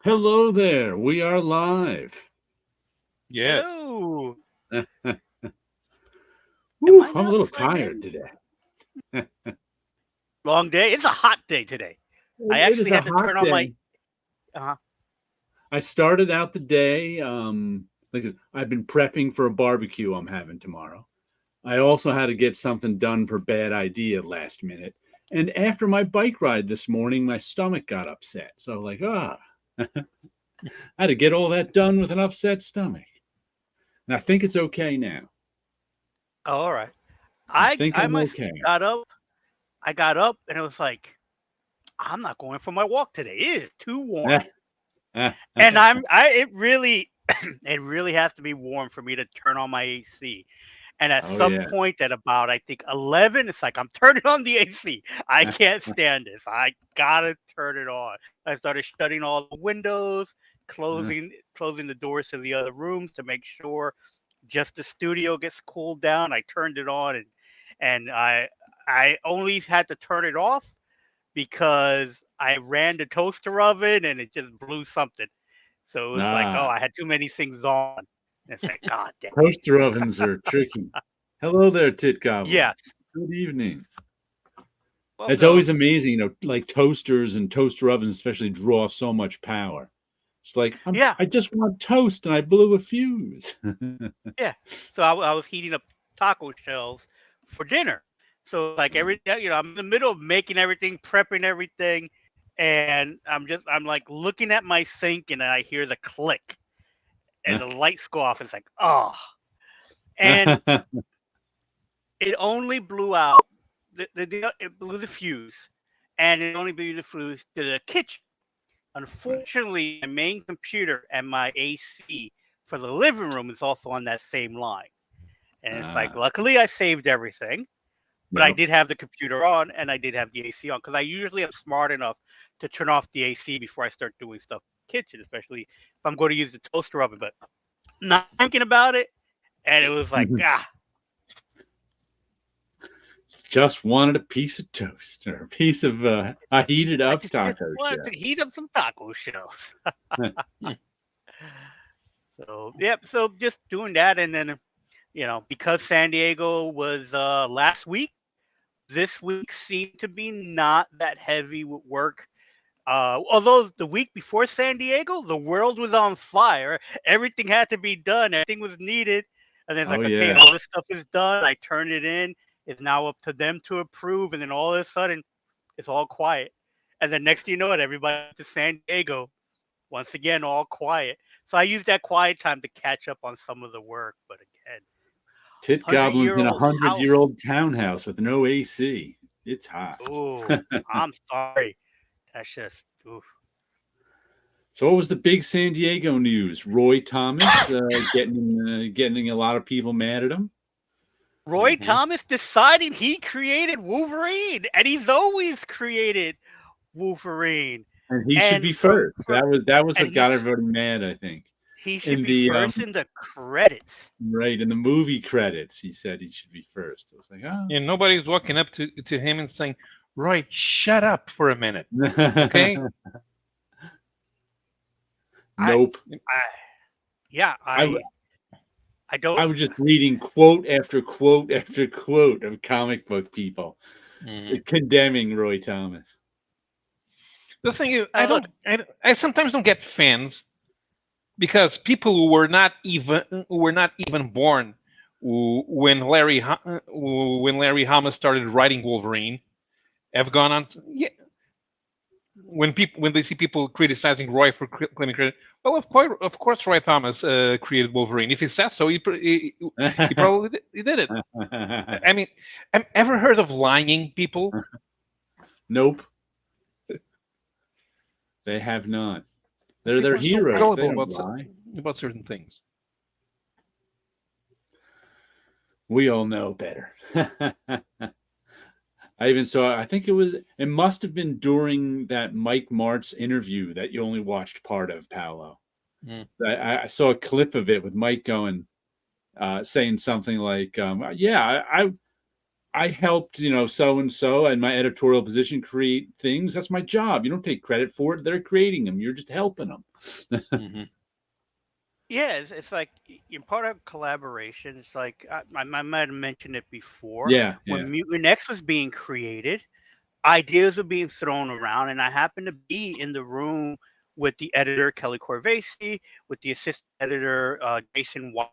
Hello there. We are live. Yes. Hello. Am Woo, I I'm a not little signed tired in? today. Long day. It's a hot day today. I It is actually a had to hot turn on my. day. Uh, I started out the day. Like I said, I've been prepping for a barbecue I'm having tomorrow. I also had to get something done for bad idea last minute. And after my bike ride this morning, my stomach got upset. So I was like, I had to get all that done with an upset stomach. And I think it's okay now. all right. I I think I I'm myself okay. got up. I got up and it was like I'm not going for my walk today. It is too warm. And it really it really has to be warm for me to turn on my AC. And at Oh some yeah. point at about I think 11, it's like I'm turning on the AC. I can't stand this. I gotta turn it on. I started shutting all the windows, closing the doors to the other rooms to make sure just the studio gets cooled down. I turned it on and I only had to turn it off because I ran the toaster oven and it just blew something. So it was like, oh, Ah, I had too many things on. And it's like, God dang it. toaster ovens are tricky. Hello there, Tit Goblin. Yes. Good evening. It's Welcome. always amazing, like toasters and toaster ovens, especially draw so much power. It's like Yeah. I just want toast, and I blew a fuse. Yeah. So I was heating up taco shells for dinner. So like I'm in the middle of making everything, prepping everything, and I'm like looking at my sink and I hear the click and the lights go off. It's like, oh, and it only blew out it blew the fuse, and it only blew the fuse to the kitchen. Right. Unfortunately, my main computer and my AC for the living room is also on that same line. And it's like, Ah, luckily I saved everything, but I yep. did have the computer on and I did have the AC on because I usually am smart enough to turn off the AC before I start doing stuff in the kitchen, especially if I'm going to use the toaster oven. But not thinking about it, and it was like, Just wanted a piece of toast or a piece of a heated I up just taco wanted to heat up some taco shells. shell. So yep, so just doing that, and then because San Diego was last week, this week seemed to be not that heavy with work. Although the week before San Diego, the world was on fire. Everything had to be done. Everything was needed. And then it's Oh like, okay, yeah. all this stuff is done. I turned it in. It's now up to them to approve. And then all of a sudden, it's all quiet. And then next thing you know it, everybody went to San Diego. Once again, all quiet. So I used that quiet time to catch up on some of the work. But again, Tit 100 Goblin's year in a old hundred house. year old townhouse with no AC. It's hot. Oh, I'm sorry. That's just, oof. So, what was the big San Diego news? Roy Thomas getting a lot of people mad at him. Roy Hmm. Thomas deciding he created Wolverine, and he's always created Wolverine. And he should And be first. That was and what got everybody mad, I think. he should In be the first in the credits. right in the movie credits, he said he should be first. I was like, And nobody's walking up to him and saying, "Roy, shut up for a minute, okay?" oh. I, Nope. I yeah, I I don't. I was just reading quote after quote after quote of comic book people Mhm. condemning Roy Thomas. The thing is, Look, I sometimes don't get fans because people who were not even born when Larry Hama started writing Wolverine have gone on. Yeah, when they see people criticizing Roy for claiming credit, well, of course, Roy Thomas created Wolverine. If he says so, he probably he did it. I mean, have ever heard of lying people? Nope, they have not. They're People are so heroes. They gullible don't lie. about certain things. We all know better. I even saw. I think it was. It must have been during that Mike Martz interview that you only watched part of, Paolo. Mm. I saw a clip of it with Mike going, saying something like, "Yeah, I helped, so and so and my editorial position create things. That's my job. You don't take credit for it. They're creating them. You're just helping them. Mm-hmm. Yeah, it's like you're part of collaboration. It's like I might have mentioned it before. Yeah, yeah. When Mutant X was being created, ideas were being thrown around, and I happened to be in the room with the editor Kelly Corvasi, with the assistant editor Jason White,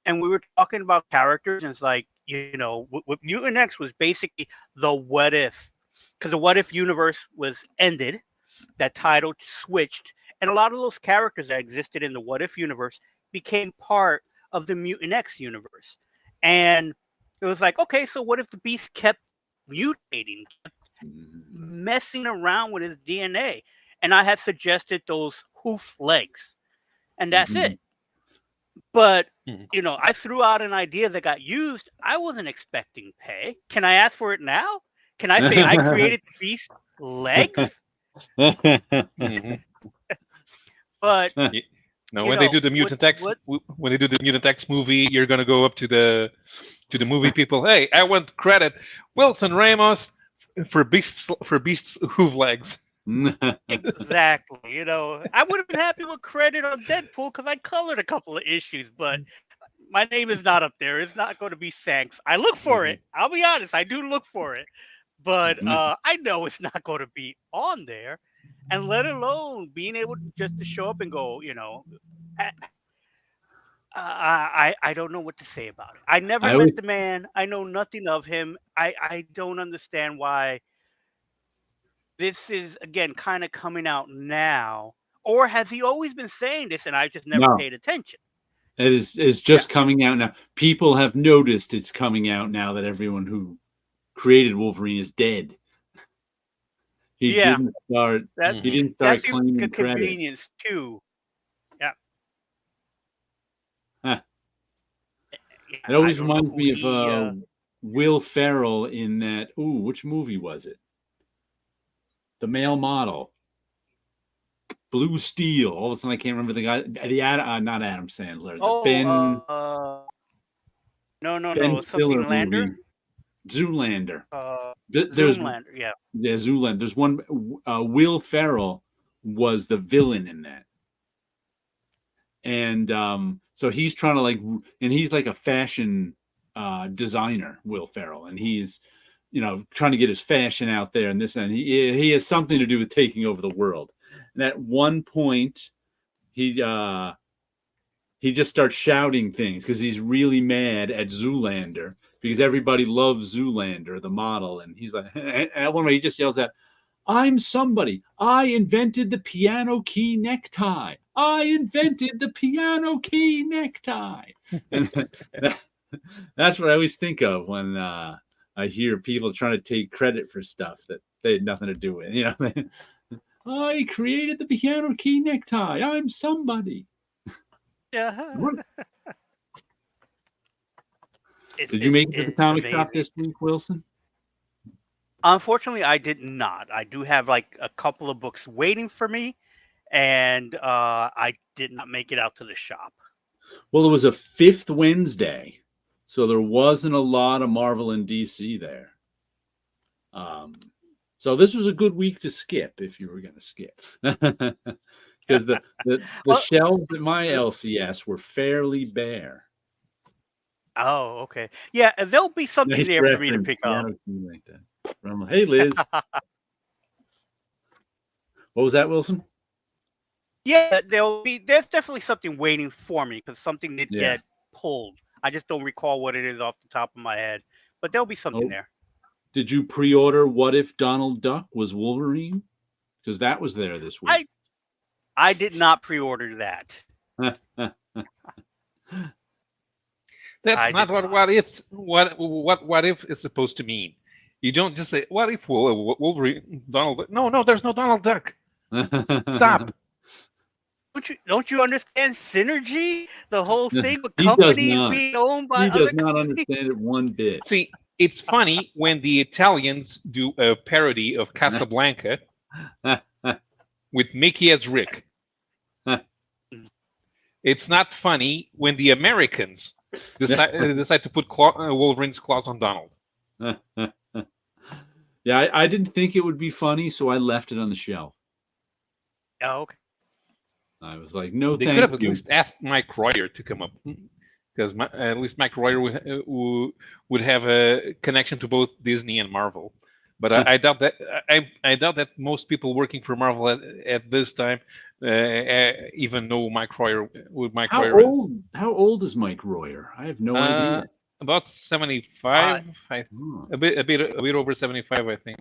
and we were talking about characters. And it's like, with Mutant X was basically the what if, because the what if universe was ended, that title switched, and a lot of those characters that existed in the what if universe became part of the Mutant X universe. And it was like, okay, so what if the Beast kept mutating, messing around with his DNA? And I had suggested those hoof legs, and that's it. But I threw out an idea that got used. I wasn't expecting pay. Can I ask for it now? Can I say I created the Beast legs? Mm-hmm. But no, when they do the Mutant X, when they do the Mutant X movie, you're gonna go up to the movie people. Hey, I want credit, Wilson Ramos, for Beast's hoof legs. Exactly. I would have been happy with credit on Deadpool because I colored a couple of issues, but my name is not up there. It's not going to be thanks. I look for it. I'll be honest. I do look for it, but I know it's not going to be on there. And let alone being able just to show up and go, I don't know what to say about it. I never met the man. I know nothing of him. I don't understand why this is, again, kind of coming out now. Or has he always been saying this and I just never paid attention? It's just coming out now. People have noticed it's coming out now that everyone who created Wolverine is dead. He didn't start. He didn't start claiming a credit. Convenience too. Yeah. Huh. It always reminds me of Will Ferrell in that. Ooh, which movie was it? The Male Model. Blue Steel. All of a sudden, I can't remember the guy. Not Adam Sandler. Ben Stiller movie. Zoolander. Zoolander. Yeah, Zoolander. There's one. Will Ferrell was the villain in that, and so he's trying to and he's like a fashion designer, Will Ferrell, and he's trying to get his fashion out there and this, and he has something to do with taking over the world. And at one point, he just starts shouting things because he's really mad at Zoolander because everybody loves Zoolander, the model. And he's like, at one point, he just yells out, "I'm somebody. I invented the piano key necktie. I invented the piano key necktie." And that's what I always think of when I hear people trying to take credit for stuff that they had nothing to do with. I created the piano key necktie. I'm somebody. Yeah. Did you make it to the comic shop this week, Wilson? Unfortunately, I did not. I do have a couple of books waiting for me, and I did not make it out to the shop. Well, it was a fifth Wednesday, so there wasn't a lot of Marvel and DC there. So this was a good week to skip if you were going to skip, because the shelves at my LCS were fairly bare. Oh, okay. Yeah, there'll be something there for me to pick up. Hey, Liz. What was that, Wilson? Yeah, there's definitely something waiting for me because something did get pulled. I just don't recall what it is off the top of my head, but there'll be something there. Did you pre-order What If Donald Duck Was Wolverine? Because that was there this week. I did not pre-order that. That's not what if is supposed to mean. You don't just say, "What if Wolverine Donald?" No, there's no Donald Duck. Stop. Don't you understand synergy? The whole thing with companies being owned by other companies. He does not companies? understand it one bit. See, it's funny when the Italians do a parody of Casablanca with Mickey as Rick. It's not funny when the Americans decide to put Wolverine's claws on Donald. Yeah, I didn't think it would be funny, so I left it on the shelf. Oh, okay. I was like, no, They could thank have at you. least asked Mike Royer to come up, because at least Mike Royer would have a connection to both Disney and Marvel. But I doubt that. I doubt that most people working for Marvel at this time even know Mike Royer. Who Mike How Royer is. old? How old is Mike Royer? I have no idea. About 75. Oh. A bit over 75, I think.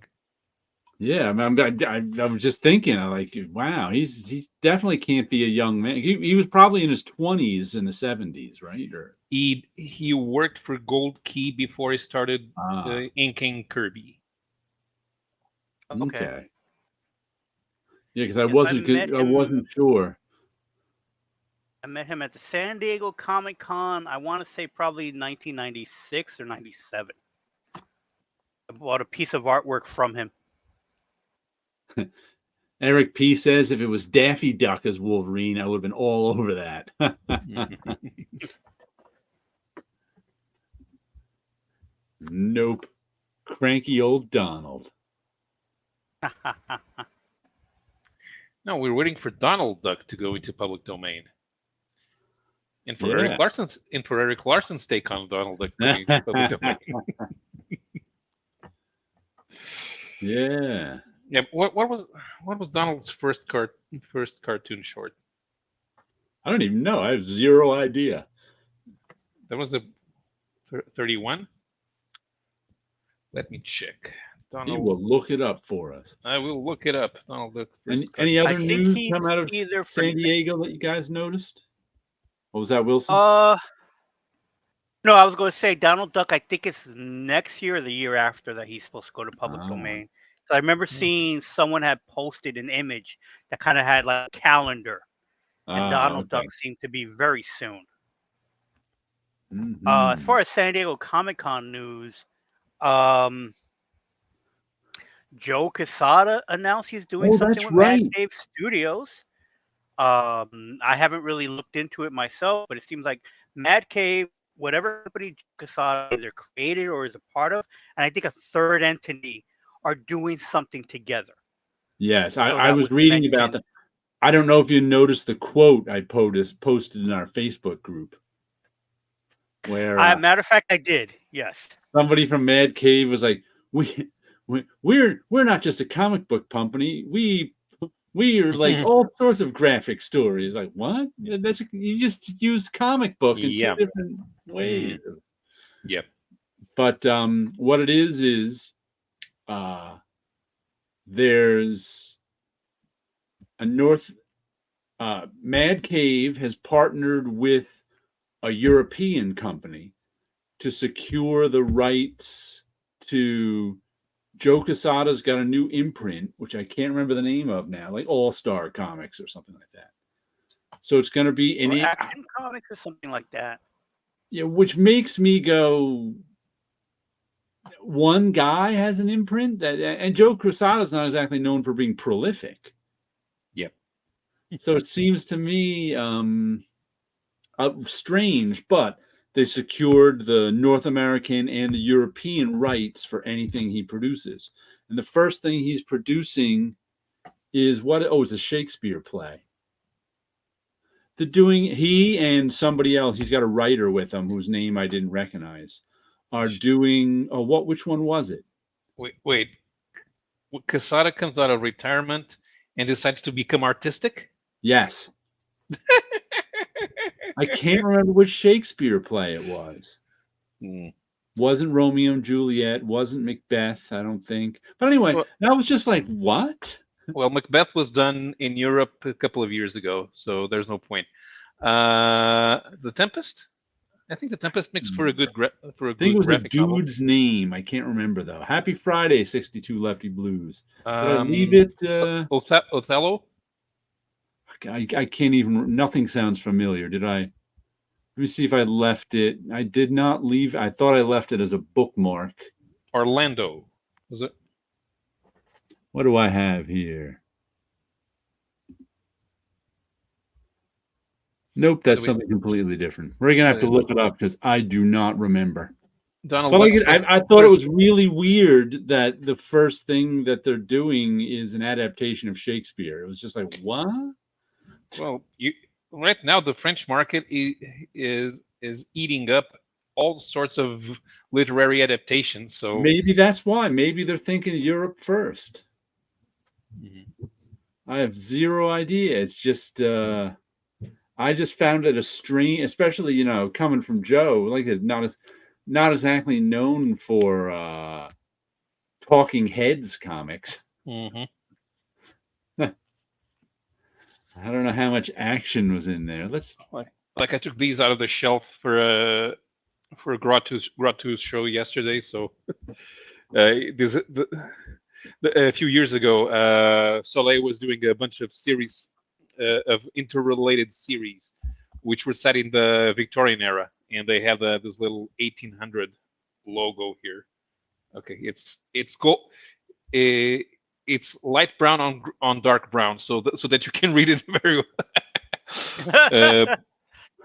Yeah, I was just thinking, I like, wow, he definitely can't be a young man. He was probably in his 20s in the 70s, right? Or He worked for Gold Key before he started inking Kirby. Okay. Okay. Yeah, because I Yes, wasn't sure. I met him at the San Diego Comic-Con. I want to say probably 1996 or 97. I bought a piece of artwork from him. Eric P says if it was Daffy Duck as Wolverine, I would have been all over that. Nope. Cranky old Donald. No, we're waiting for Donald Duck to go into public domain. And for Yeah. Eric Larson's take on Donald Duck going into public domain. Yeah. Yeah. What was Donald's first cartoon short? I don't even know. I have zero idea. That was a 31. Let me check. He Donald. will look it up for us. I will look it up. Donald Duck. Any other I think news he's come out of either for San Diego that you guys noticed? What was that, Wilson? No, I was going to say Donald Duck. I think it's next year or the year after that he's supposed to go to public domain. So I remember seeing someone had posted an image that kind of had like a calendar, and Donald Duck seemed to be very soon. Mm-hmm. As far as San Diego Comic-Con news, Joe Quesada announced he's doing something with Mad Cave Studios. I haven't really looked into it myself, but it seems like Mad Cave, whatever company Joe Quesada either created or is a part of, and I think a third entity are doing something together. Yes, I was reading about that. I don't know if you noticed the quote I posted in our Facebook group. Where matter of fact, I did. Yes. Somebody from Mad Cave was like, we're not just a comic book company. We are like all sorts of graphic stories. Like, what? You just used comic book in two different ways. Yep. But what it is there's a Mad Cave has partnered with a European company to secure the rights to Joe Quesada's got a new imprint, which I can't remember the name of now, like All Star Comics or something like that. So it's going to be Action Comics or something like that. Yeah, which makes me go, one guy has an imprint and Joe Quesada's not exactly known for being prolific. Yep. So it seems to me strange, but they secured the North American and the European rights for anything he produces. And the first thing he's producing is it's a Shakespeare play. He and somebody else, he's got a writer with him whose name I didn't recognize, are doing, which one was it? Wait. Quesada comes out of retirement and decides to become artistic? Yes. I can't remember which Shakespeare play it was. Wasn't Romeo and Juliet, wasn't Macbeth, I don't think. But anyway, I was just like, what? Well, Macbeth was done in Europe a couple of years ago, so there's no point. The Tempest? I think The Tempest makes for a good graphic novel. I think it was a dude's name. I can't remember, though. Happy Friday, 62 Lefty Blues. Did I leave it? Othello? I can't even, nothing sounds familiar. Did I? Let me see if I left it. I did not leave. I thought I left it as a bookmark. Orlando, was it? What do I have here? Nope, that's something completely different. We're going to have to look it up because I do not remember. Donald But like, Duck's I thought it was really weird that the first thing that they're doing is an adaptation of Shakespeare. It was just like, what? Well, right now the French market is eating up all sorts of literary adaptations. So Maybe that's why. Maybe they're thinking Europe first. Mhm. I have zero idea. It's just I just found it a strange, especially coming from Joe, like it's not exactly known for talking heads comics. Mhm. I don't know how much action was in there. Let's like I took these out of the shelf for a Gratu's show yesterday. So a few years ago, Soleil was doing a bunch of series of interrelated series, which were set in the Victorian era, and they have this little 1800 logo here. Okay, it's gold. It's light brown on dark brown, so that you can read it very well.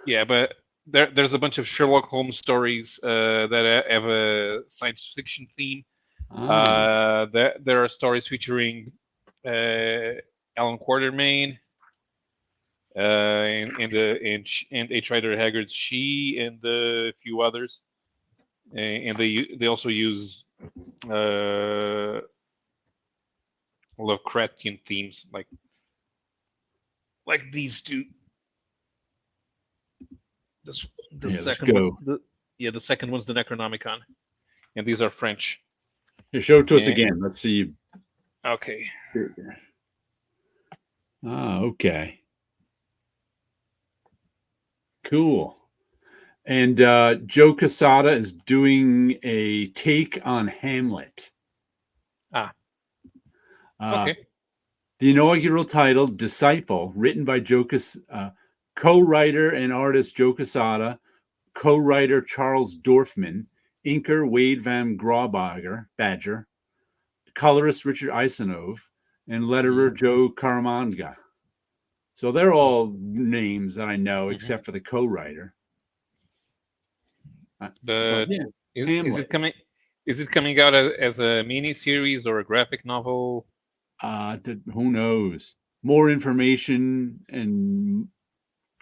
Yeah, but there's a bunch of Sherlock Holmes stories that have a science fiction theme. There are stories featuring Alan Quatermain and H. Rider Haggard's She and a few others, and they also use Lovecraftian themes like these two. The let's second go. one, the second one's the Necronomicon, and these are French. Here, show it to us again. Let's see. Okay. Okay. Cool. And Joe Quesada is doing a take on Hamlet. Okay. The inaugural title, Disciple, written by co-writer and artist Joe Quesada, co-writer Charles Dorfman, inker Wade Van Badger, colorist Richard Isanove, and letterer Joe Caramanga. So they're all names that I know, except for the co-writer. But yeah, is it coming? Is it coming out as a mini series or a graphic novel? Who knows? More information in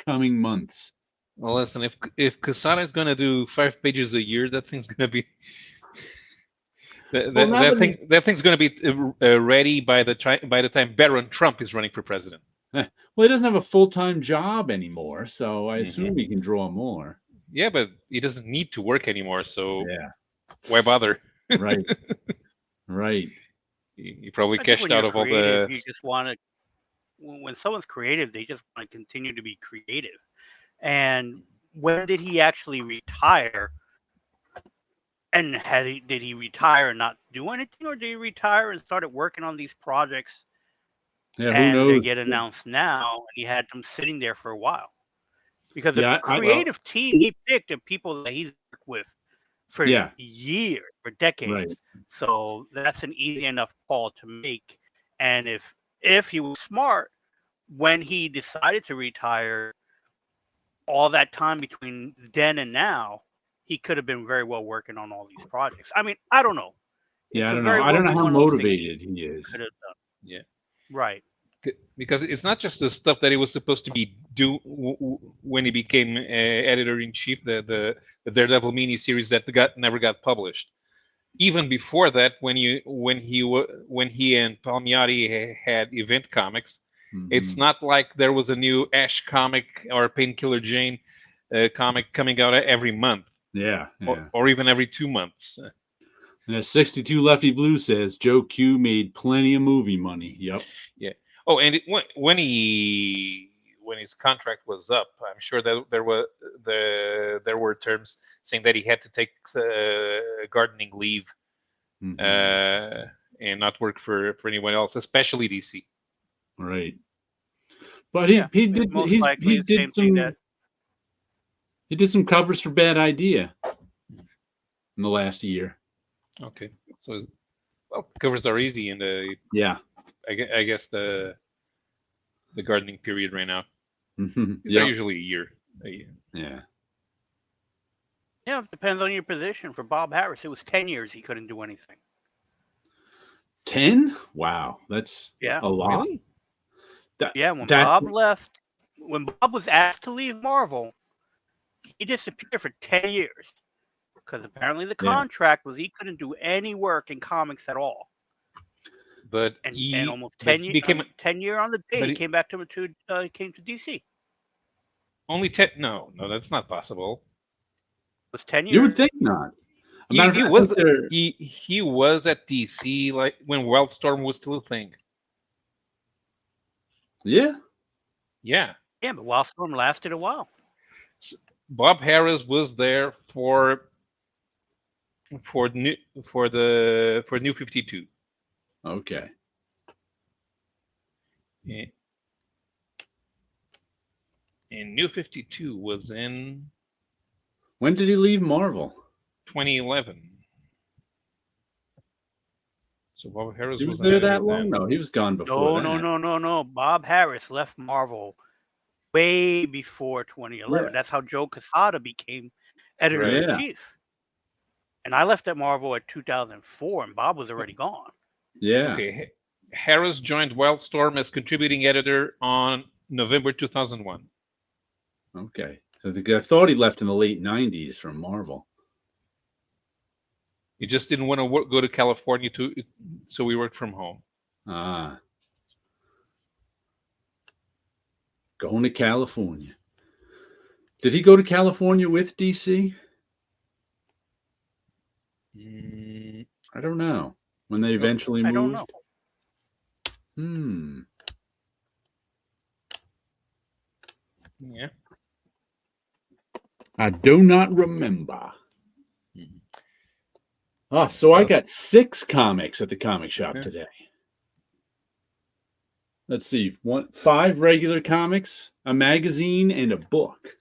coming months. Well, listen, if Quesada is going to do 5 pages a year, that thing's going to be that thing's going to be ready by the time Barron Trump is running for president. Well, he doesn't have a full-time job anymore, so I assume he can draw more. Yeah, but he doesn't need to work anymore, so yeah, why bother? Right. Right. He probably cashed out of all the. You just want to. When someone's creative, they just want to continue to be creative. And when did he actually retire? And did he retire and not do anything, or did he retire and started working on these projects? Yeah, who and knows? they get announced now. And he had them sitting there for a while because the creative team he picked are people that he's worked with for years, for decades. Right. So that's an easy enough call to make. And if he was smart, when he decided to retire, all that time between then and now, he could have been very well working on all these projects. I mean, I don't know. Yeah, I don't know. I don't know how motivated he is. Yeah. Right. Because it's not just the stuff that he was supposed to be do when he became editor-in-chief, the Daredevil miniseries that never got published. Even before that, when he and Palmiotti had Event Comics, it's not like there was a new Ash comic or Painkiller Jane comic coming out every month. Yeah. Or even every 2 months. And as 62 Lefty Blue says, Joe Q made plenty of movie money. Yep. Yeah. Oh, and when his contract was up, I'm sure that there were terms saying that he had to take gardening leave and not work for anyone else, especially DC. Right. But he did some covers for Bad Idea in the last year. Okay. So, covers are easy, and I guess the gardening period ran out. These are usually a year. Yeah. Yeah, it depends on your position. For Bob Harris, it was 10 years he couldn't do anything. 10? Wow, that's Yeah. a lot. Really? Yeah, when That Bob left, when Bob was asked to leave Marvel, he disappeared for 10 years because apparently the yeah. contract was he couldn't do any work in comics at all. But And almost but 10 he year, became 10-year on the day but he he, came back he came to DC. It only 10. No, no, that's not possible. was 10 You would years. think not. A He matter of he fact, was there, he was at DC like when Wildstorm was still a thing. yeah. Yeah. Yeah, but Wildstorm lasted a while. Bob Harris was there for new for New 52. Okay. And New 52 was in When did he leave Marvel? 2011. So Bob Harris He was was an there editor that long? then. No, he was gone before that. No. Bob Harris left Marvel way before 2011. Yeah. That's how Joe Quesada became editor in Yeah. chief. And I left at Marvel at 2004, and Bob was already gone. Yeah. Okay. Harris joined Wildstorm as contributing editor on November 2001. Okay. So I thought he left in the late 90s from Marvel. He just didn't want to go to California so we worked from home. Ah. Going to California. Did he go to California with DC? I don't know. When they eventually I moved? don't know. Yeah. I do not remember. So I got 6 comics at the comic shop today. Let's see, 5 regular comics, a magazine, and a book.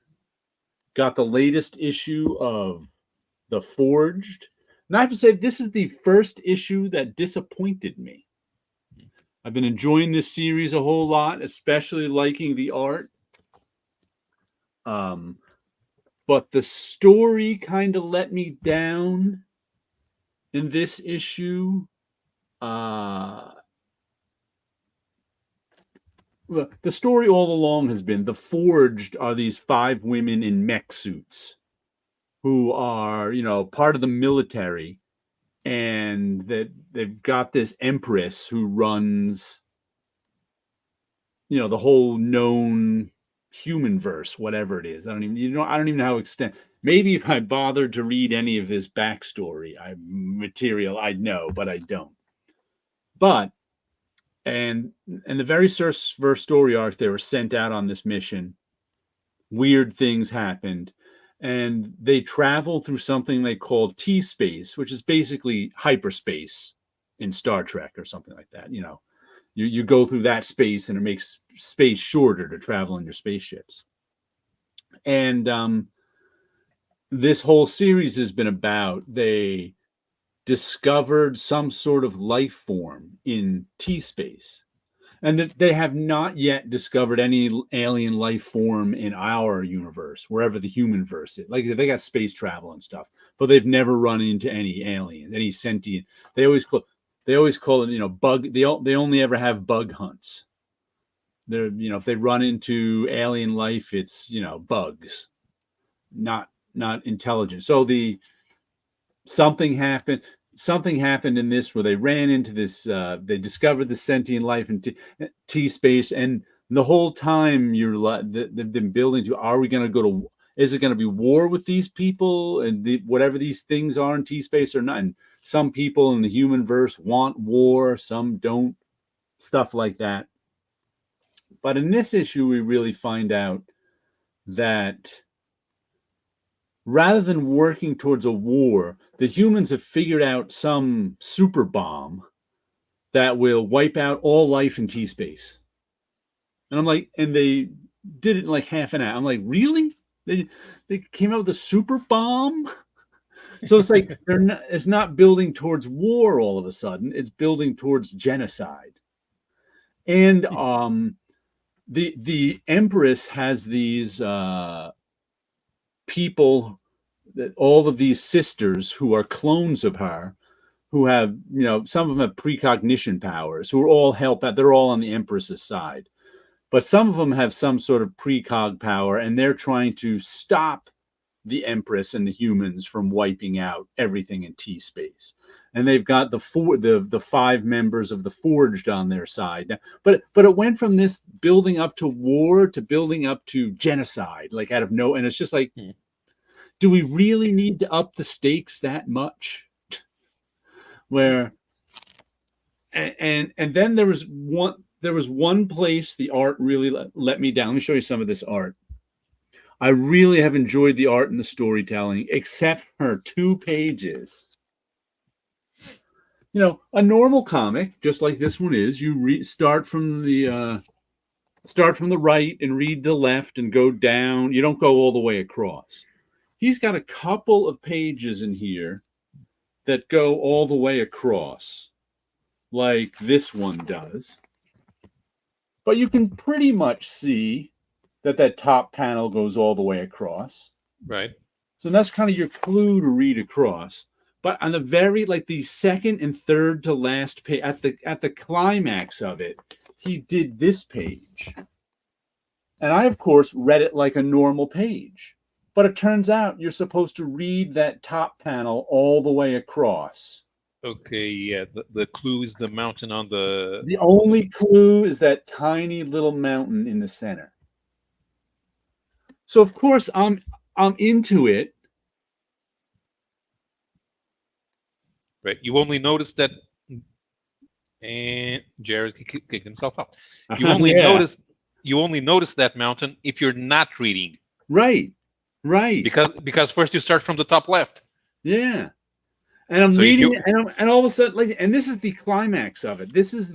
Got the latest issue of The Forged. And I have to say, this is the first issue that disappointed me. I've been enjoying this series a whole lot, especially liking the art. But the story kind of let me down in this issue. The story all along has been the Forged are these 5 women in mech suits who are, part of the military, and that they've got this empress who runs, the whole known human verse, whatever it is. I don't even know how extent. Maybe if I bothered to read any of this backstory, material, I'd know, but I don't. But and the very first story arc, they were sent out on this mission. Weird things happened, and they traveled through something they called T-space, which is basically hyperspace in Star Trek or something like that. You go through that space, and it makes space shorter to travel in your spaceships. And this whole series has been about they discovered some sort of life form in T-space. And that they have not yet discovered any alien life form in our universe, wherever the human verse is. Like, they got space travel and stuff, but they've never run into any aliens, any sentient. They always call it, bug. They only ever have bug hunts. They're, if they run into alien life, it's, bugs, not intelligent. So something happened in this where they ran into this, they discovered the sentient life in T-space, and the whole time they've been building to, are we going to is it going to be war with these people and whatever these things are in T-space or not? And some people in the human verse want war, some don't, stuff like that. But in this issue, we really find out that rather than working towards a war, the humans have figured out some super bomb that will wipe out all life in T-space. And I'm like, and they did it in like half an hour. I'm like, really? They came out with a super bomb? So it's like it's not building towards war all of a sudden. It's building towards genocide. And the Empress has these people that all of these sisters who are clones of her, who have, some of them have precognition powers, who are all help out. They're all on the Empress's side. But some of them have some sort of precog power, and they're trying to stop the Empress and the humans from wiping out everything in T-space. And they've got the 5 members of the Forged on their side. But it went from this building up to war to building up to genocide, like out of no. And it's just like, do we really need to up the stakes that much? Where and then there was one place the art really let me down. Let me show you some of this art. I really have enjoyed the art and the storytelling, except for 2 pages. A normal comic, just like this one is, you start from the right and read the left and go down. You don't go all the way across. He's got a couple of pages in here that go all the way across, like this one does. But you can pretty much see that top panel goes all the way across. Right. So that's kind of your clue to read across. But on the the second and third to last page, at the climax of it, he did this page. And I, of course, read it like a normal page. But it turns out you're supposed to read that top panel all the way across. Okay, yeah. The clue is the mountain on the... The only clue is that tiny little mountain in the center. So, of course, I'm into it. Right. You only notice that... And Jared kicked himself out. You only notice that mountain if you're not reading. Right. Because first you start from the top left. Yeah. And I'm reading it, and all of a sudden, and this is the climax of it. This is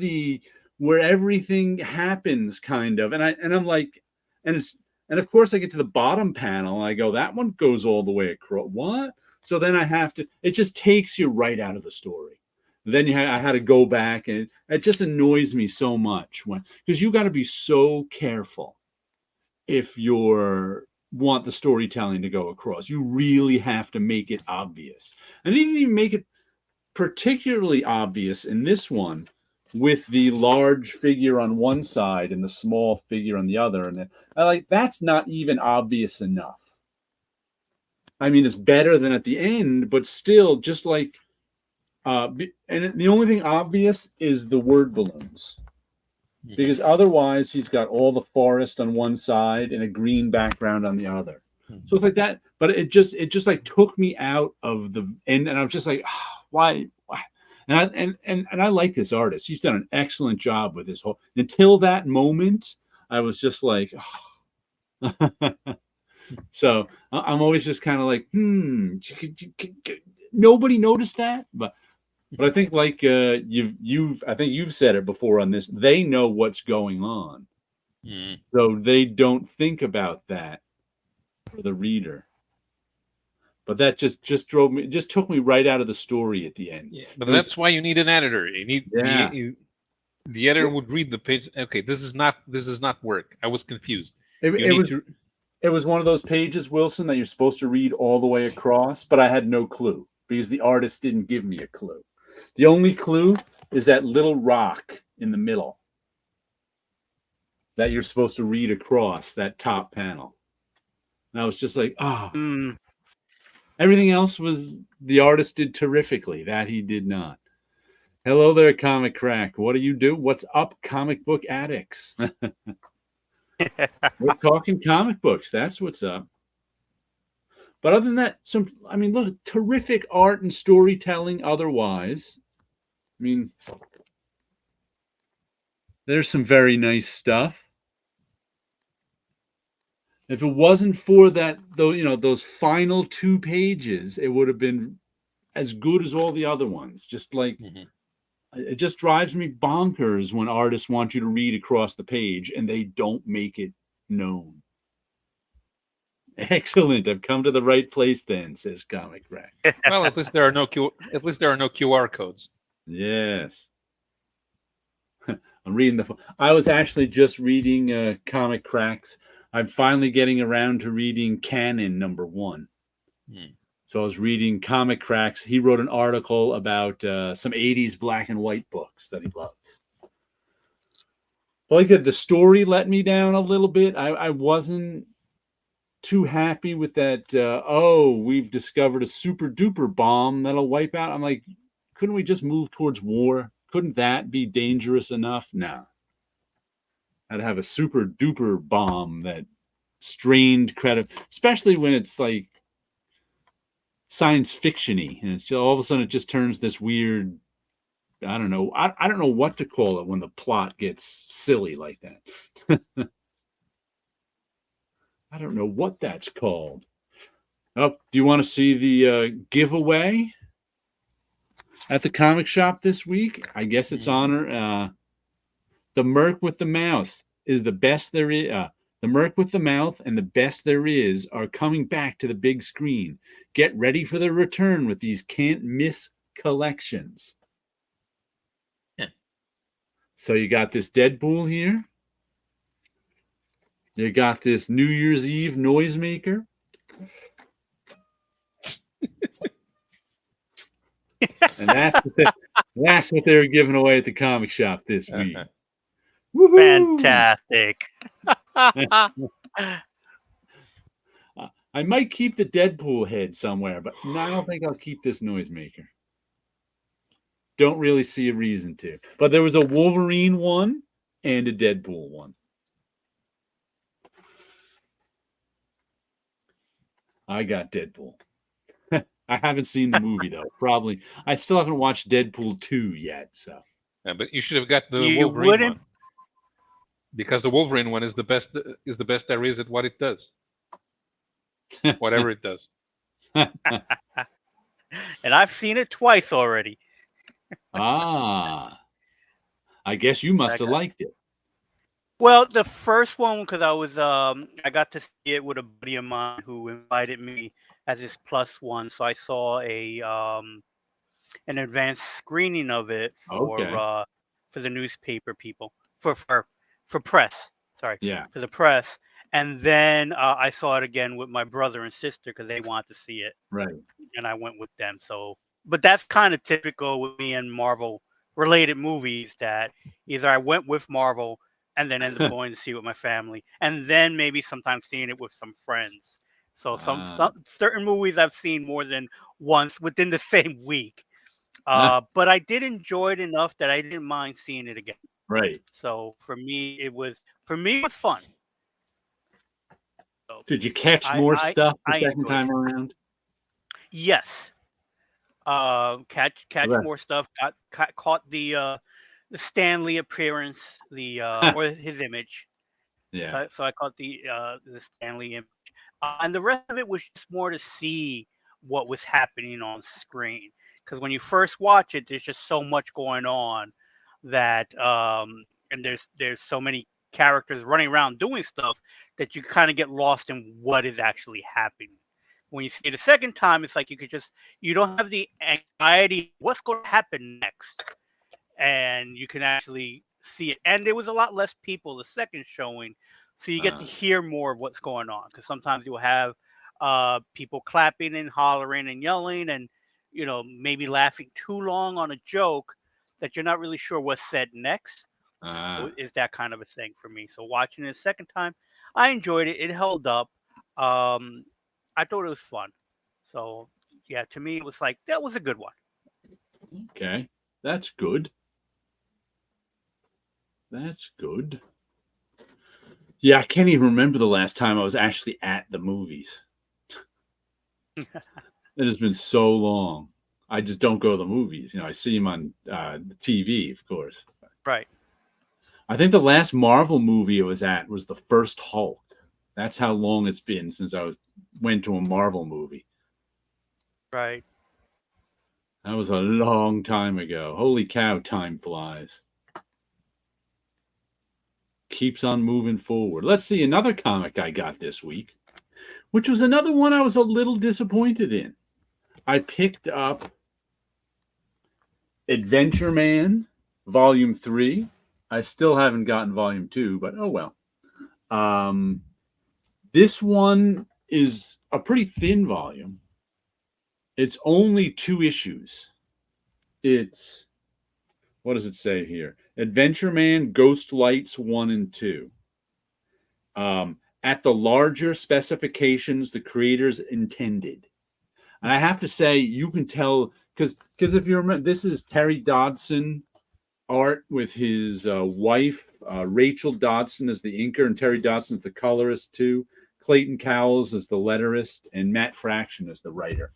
where everything happens, kind of. And I'm like, and of course I get to the bottom panel, and I go, that one goes all the way across. What? So then I have to. It just takes you right out of the story. Then I had to go back, and it just annoys me so much because you got to be so careful if you're want the storytelling to go across. You really have to make it obvious. And he didn't even make it particularly obvious in this one with the large figure on one side and the small figure on the other. And that's not even obvious enough. I mean, it's better than at the end, but still, just like, and the only thing obvious is the word balloons. Because otherwise he's got all the forest on one side and a green background on the other. So it's like that, but it just like took me out of the end, and I was just like, why? And I like this artist. He's done an excellent job with this whole. Until that moment, I was just like, so I'm always just kind of like, nobody noticed that, but I think I think you've said it before on this. They know what's going on, so they don't think about that for the reader. But that just took me right out of the story at the end. Yeah, but that's why you need an editor. You need the editor would read the page. Okay, this is not work. I was confused. It was one of those pages, Wilson, that you're supposed to read all the way across, but I had no clue because the artist didn't give me a clue. The only clue is that little rock in the middle that you're supposed to read across that top panel. And I was just like, Everything else the artist did terrifically. That he did not. Hello there, Comic Crack. What do you do? What's up, comic book addicts? We're talking comic books. That's what's up. But other than that, look, terrific art and storytelling otherwise. I mean, there's some very nice stuff. If it wasn't for that, though, those final 2 pages, it would have been as good as all the other ones. Just like, it just drives me bonkers when artists want you to read across the page and they don't make it known. Excellent. I've come to the right place then, says Comic Rack. Well, at least there are no QR codes. Yes. I'm reading I was actually just reading Comic Cracks. I'm finally getting around to reading Canon #1. So I was reading Comic Cracks. He wrote an article about some 80s black and white books that he loves. Like the story let me down a little bit. I wasn't too happy with that. We've discovered a super duper bomb that'll wipe out. I'm like, couldn't we just move towards war? Couldn't that be dangerous enough? No. I'd have a super duper bomb that strained credit, especially when it's like science fiction-y, and it's just, all of a sudden it just turns this weird. I don't know. I don't know what to call it when the plot gets silly like that. I don't know what that's called. Oh, do you want to see the giveaway at the comic shop this week? I guess it's honor. The Merc with the Mouse is the best there is. The Merc with the Mouth and the Best There Is are coming back to the big screen. Get ready for their return with these can't miss collections. Yeah. So you got this Deadpool here. You got this New Year's Eve noisemaker. And that's what they were giving away at the comic shop this week. Fantastic. I might keep the Deadpool head somewhere, but no, I don't think I'll keep this noisemaker. Don't really see a reason to. But there was a Wolverine one and a Deadpool one. I got Deadpool. I haven't seen the movie though. Probably. I still haven't watched Deadpool 2 yet. So. Yeah, but you should have got the You Wolverine wouldn't- one, because the Wolverine one is the best. Is the best there is at what it does, whatever it does. And I've seen it twice already. I guess you must have liked it. Well, the first one, because I got to see it with a buddy of mine who invited me as his +1, so I saw an advanced screening of it for the newspaper people for press. Sorry, for the press, and then I saw it again with my brother and sister because they wanted to see it. Right. And I went with them. So, but that's kind of typical with me and Marvel related movies, that either I went with Marvel and then ended up going to see it with my family, and then maybe sometimes seeing it with some friends. So some certain movies I've seen more than once within the same week. But I did enjoy it enough that I didn't mind seeing it again. Right. So for me, it was fun. So did you catch more stuff the second time around? Yes. Catch more stuff. Caught the Stanley appearance, or his image. Yeah. So I caught the Stanley image, and the rest of it was just more to see what was happening on screen. Because when you first watch it, there's just so much going on that, and there's so many characters running around doing stuff that you kind of get lost in what is actually happening. When you see it a second time, it's like you don't have the anxiety what's going to happen next, and you can actually see it. And there was a lot less people the second showing, so you get to hear more of what's going on, because sometimes you'll have people clapping and hollering and yelling, and maybe laughing too long on a joke that you're not really sure what's said next. So is that kind of a thing for me. So watching it a second time, I enjoyed it. It held up. I thought it was fun. So yeah, to me it was like that was a good one. Okay, that's good. That's good. Yeah, I can't even remember the last time I was actually at the movies. It has been so long. I just don't go to the movies. I see them on the TV, of course. Right. I think the last Marvel movie I was at was the first Hulk. That's how long it's been since I went to a Marvel movie. Right. That was a long time ago. Holy cow, time flies. Keeps on moving forward. Let's see another comic I got this week, which was another one I was a little disappointed in. I picked up Adventure Man, Volume 3. I still haven't gotten Volume 2, but oh well. This one is a pretty thin volume. It's only 2 issues. It's, what does it say here? Adventure Man Ghost Lights 1 and 2. At the larger specifications the creators intended. And I have to say, you can tell, because if you remember, this is Terry Dodson art with his wife, Rachel Dodson as the inker, and Terry Dodson is the colorist too. Clayton Cowles is the letterist, and Matt Fraction is the writer.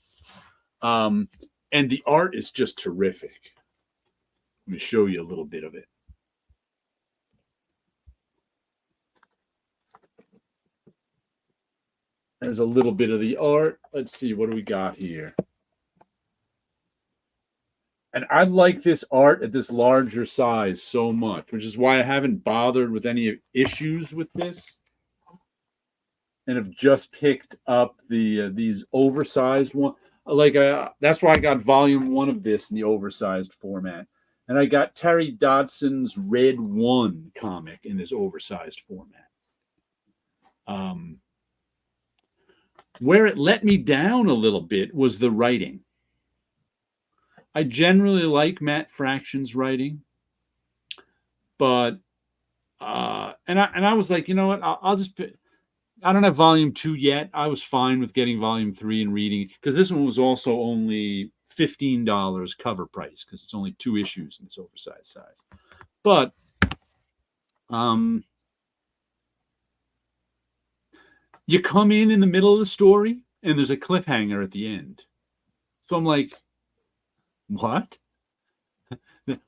And the art is just terrific. Let me show you a little bit of it. There's a little bit of the art. Let's see, what do we got here? And I like this art at this larger size so much, which is why I haven't bothered with any issues with this, and have just picked up the these oversized one. Like that's why I got volume 1 of this in the oversized format, and I got Terry Dodson's Red 1 comic in this oversized format. Where it let me down a little bit was the writing. I generally like Matt Fraction's writing, but and I was like, you know what? I'll just. I don't have volume 2 yet. I was fine with getting volume 3 and reading, because this one was also only $15 cover price, because it's only 2 issues in this oversized size. But you come in the middle of the story, and there's a cliffhanger at the end. So I'm like, what?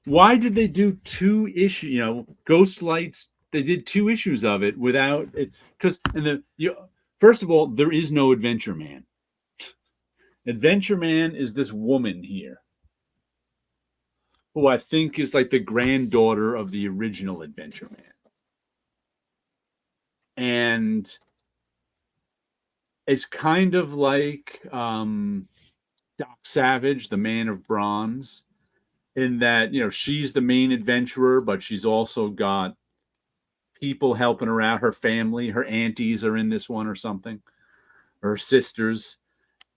Why did they do 2 issues? You know, Ghost Lights, they did 2 issues of it without it, because first of all, there is no Adventure Man. Adventure Man is this woman here, who I think is like the granddaughter of the original Adventure Man. And it's kind of like Doc Savage, the Man of Bronze, in that, you know, she's the main adventurer, but she's also got people helping her out. Her family, her aunties are in this one or something, her sisters,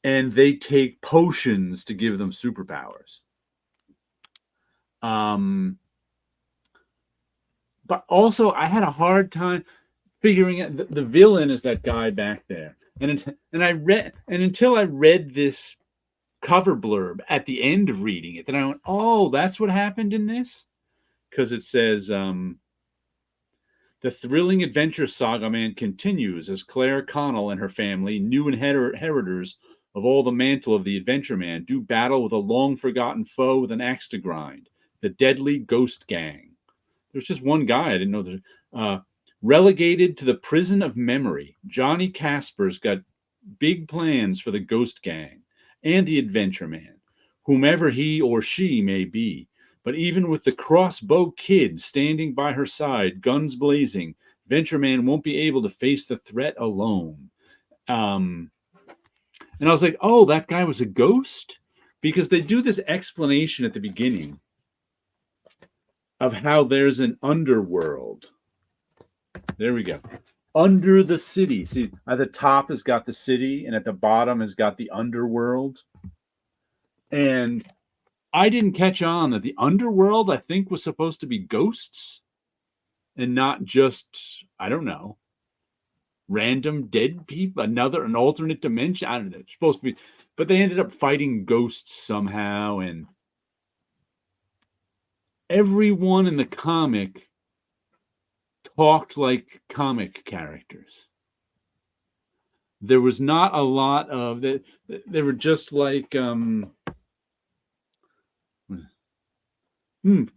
and they take potions to give them superpowers. But also, I had a hard time figuring out the villain is that guy back there, and until I read this cover blurb at the end of reading it, then I went, oh, that's what happened in this, because it says the thrilling adventure Saga Man continues as Claire Connell and her family, new inheritors of all the mantle of the Adventure Man, do battle with a long-forgotten foe with an axe to grind, the deadly Ghost Gang. There's just one guy I didn't know. Relegated to the prison of memory, Johnny Casper's got big plans for the Ghost Gang and the Adventure Man, whomever he or she may be. But even with the crossbow kid standing by her side, guns blazing, Adventure Man won't be able to face the threat alone. And I was like, oh, that guy was a ghost? Because they do this explanation at the beginning of how there's an underworld. There we go. Under the city. See, at the top has got the city, and at the bottom has got the underworld. And I didn't catch on that the underworld, I think, was supposed to be ghosts and not just, I don't know, random dead people, an alternate dimension. I don't know. It's supposed to be, but they ended up fighting ghosts somehow, and everyone in the comic talked like comic characters. There was not a lot of that. They were just like,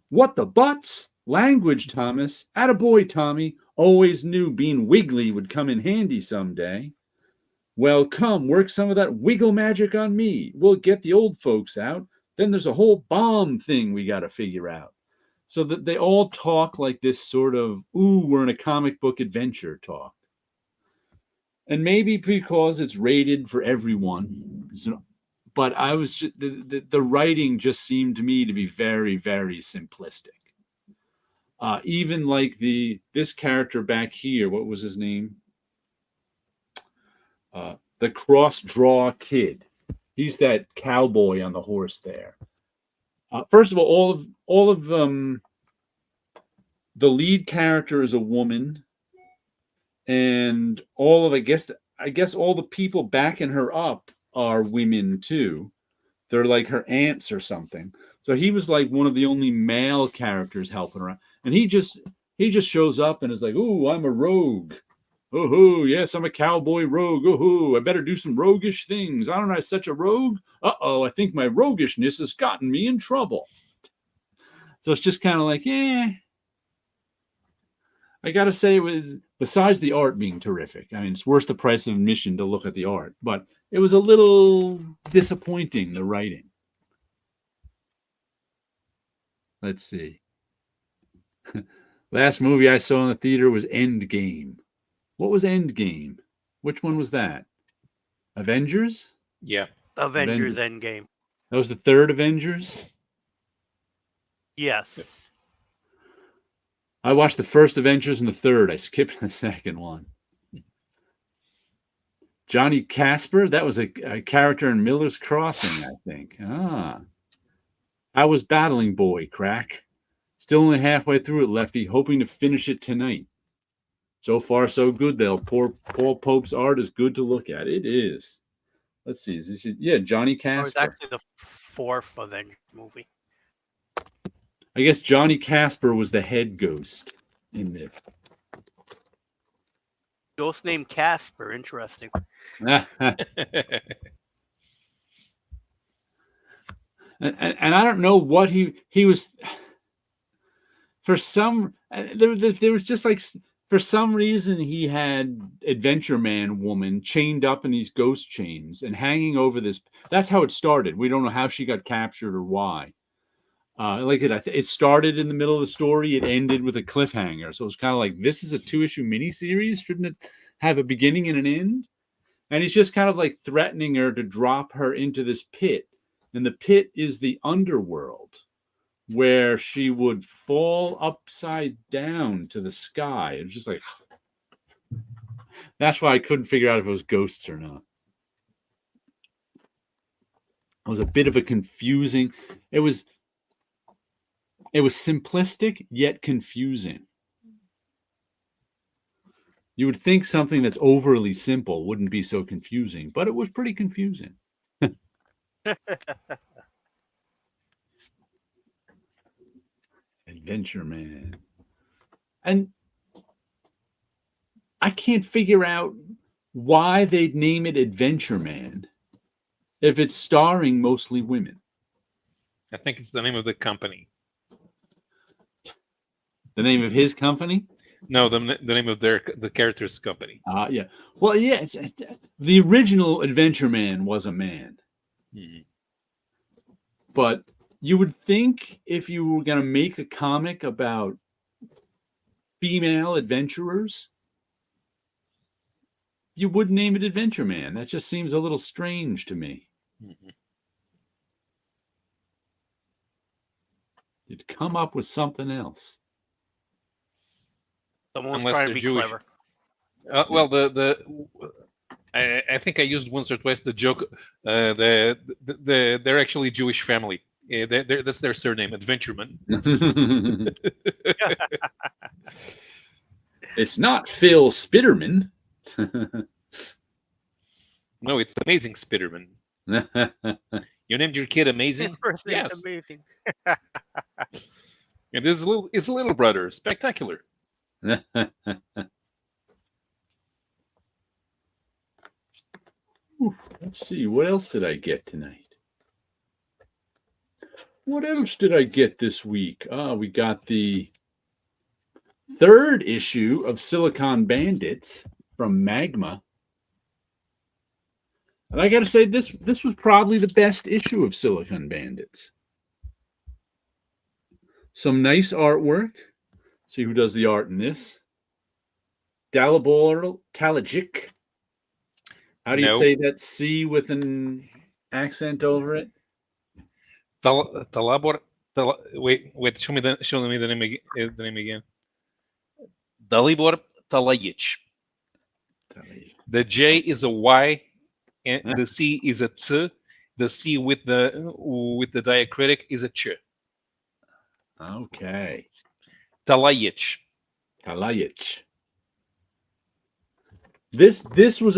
what the butts? Language, Thomas. Attaboy, Tommy. Always knew being wiggly would come in handy someday. Well, come, work some of that wiggle magic on me. We'll get the old folks out. Then there's a whole bomb thing we got to figure out. So that they all talk like this sort of, ooh, we're in a comic book adventure talk. And maybe because it's rated for everyone. But I was just, the writing just seemed to me to be very, very simplistic. Even like this character back here, what was his name? The cross draw kid. He's that cowboy on the horse there. First of all of the lead character is a woman, and all of I guess all the people backing her up are women too. They're like her aunts or something. So he was like one of the only male characters helping her out, and he just shows up and is like, "Ooh, I'm a rogue. Oh, yes, I'm a cowboy rogue. Oh, I better do some roguish things. Aren't I such a rogue? Uh-oh, I think my roguishness has gotten me in trouble." So it's just kind of like, yeah. I gotta say, it was, besides the art being terrific. I mean, it's worth the price of admission to look at the art, but it was a little disappointing, the writing. Let's see. Last movie I saw in the theater was Endgame. What was Endgame? Which one was that? Avengers? Yeah. Avengers Endgame. That was the third Avengers? Yes. I watched the first Avengers and the third. I skipped the second one. Johnny Casper? That was a character in Miller's Crossing, I think. I was Battling Boy, crack. Still only halfway through it, Lefty, hoping to finish it tonight. So far, so good, though. Poor Paul Pope's art is good to look at. It is. Let's see. Johnny Casper. Or it's actually the fourth Avengers movie. I guess Johnny Casper was the head ghost in this. Ghost named Casper. Interesting. And I don't know what he was. For some, there was just like, for some reason he had Adventure Man woman chained up in these ghost chains and hanging over this. That's how it started. We don't know how she got captured or why. It started in the middle of the story. It ended with a cliffhanger. So it's kind of like, this is a 2-issue miniseries. Shouldn't it have a beginning and an end? And he's just kind of like threatening her to drop her into this pit. And the pit is the underworld, where she would fall upside down to the sky. It was just like, that's why I couldn't figure out if it was ghosts or not. It was a bit of a confusing. It was simplistic yet confusing. You would think something that's overly simple wouldn't be so confusing, but it was pretty confusing. Adventure Man. And I can't figure out why they'd name it Adventure Man if it's starring mostly women. I think it's the name of the company. The name of his company? No, the name of the character's company. Yeah. Well, yeah. The original Adventure Man was a man. Mm-hmm. But you would think if you were going to make a comic about female adventurers, you would name it Adventure Man. That just seems a little strange to me. Mm-hmm. You'd come up with something else. Someone's Unless trying to they're be Jewish. clever. Well, I think I used once or twice the joke. They're actually Jewish family. That's their surname, Adventureman. It's not Phil Spitterman. No, it's Amazing Spitterman. You named your kid Amazing? His first name's Yes. Amazing. And this is a little brother, Spectacular. Let's see, what else did I get tonight? What else did I get this week? We got the third issue of Silicon Bandits from Magma. And I got to say, this was probably the best issue of Silicon Bandits. Some nice artwork. See who does the art in this. Dalibor Talajic. How do you say that C with an accent over it? Talabor. Wait. Show me the name again. Dalibor Talajic. The J is a Y, and the C is a T, The C with the diacritic is a ch. Okay. Talayich. Talayich. This was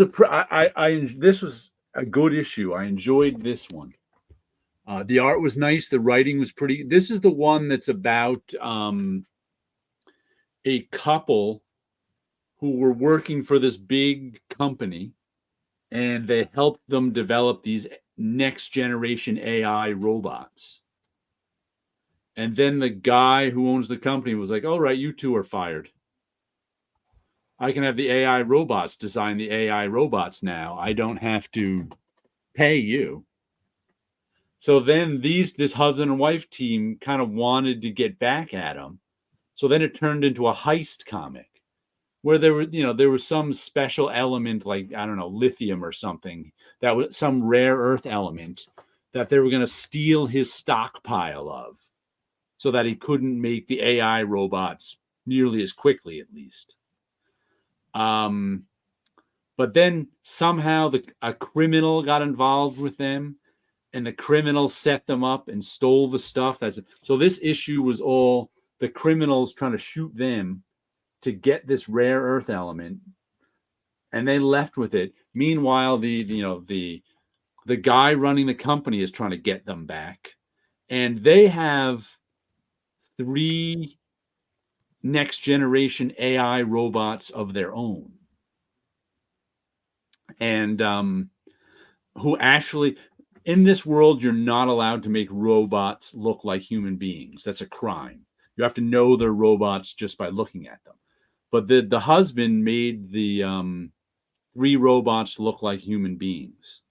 this was a good issue. I enjoyed this one. The art was nice. The writing was pretty. This is the one that's about a couple who were working for this big company, and they helped them develop these next generation AI robots. And then the guy who owns the company was like, "All right, you two are fired. I can have the AI robots design the AI robots now. I don't have to pay you." So then this husband and wife team kind of wanted to get back at him. So then it turned into a heist comic where there was some special element, like, I don't know, lithium or something, that was some rare earth element that they were going to steal his stockpile of so that he couldn't make the AI robots nearly as quickly, at least. But then somehow a criminal got involved with them, and the criminals set them up and stole the stuff. So this issue was all the criminals trying to shoot them to get this rare earth element, and they left with it. Meanwhile, the guy running the company is trying to get them back, and they have 3 next generation AI robots of their own, and who actually, in this world, you're not allowed to make robots look like human beings. That's a crime. You have to know they're robots just by looking at them. But the husband made the 3 robots look like human beings.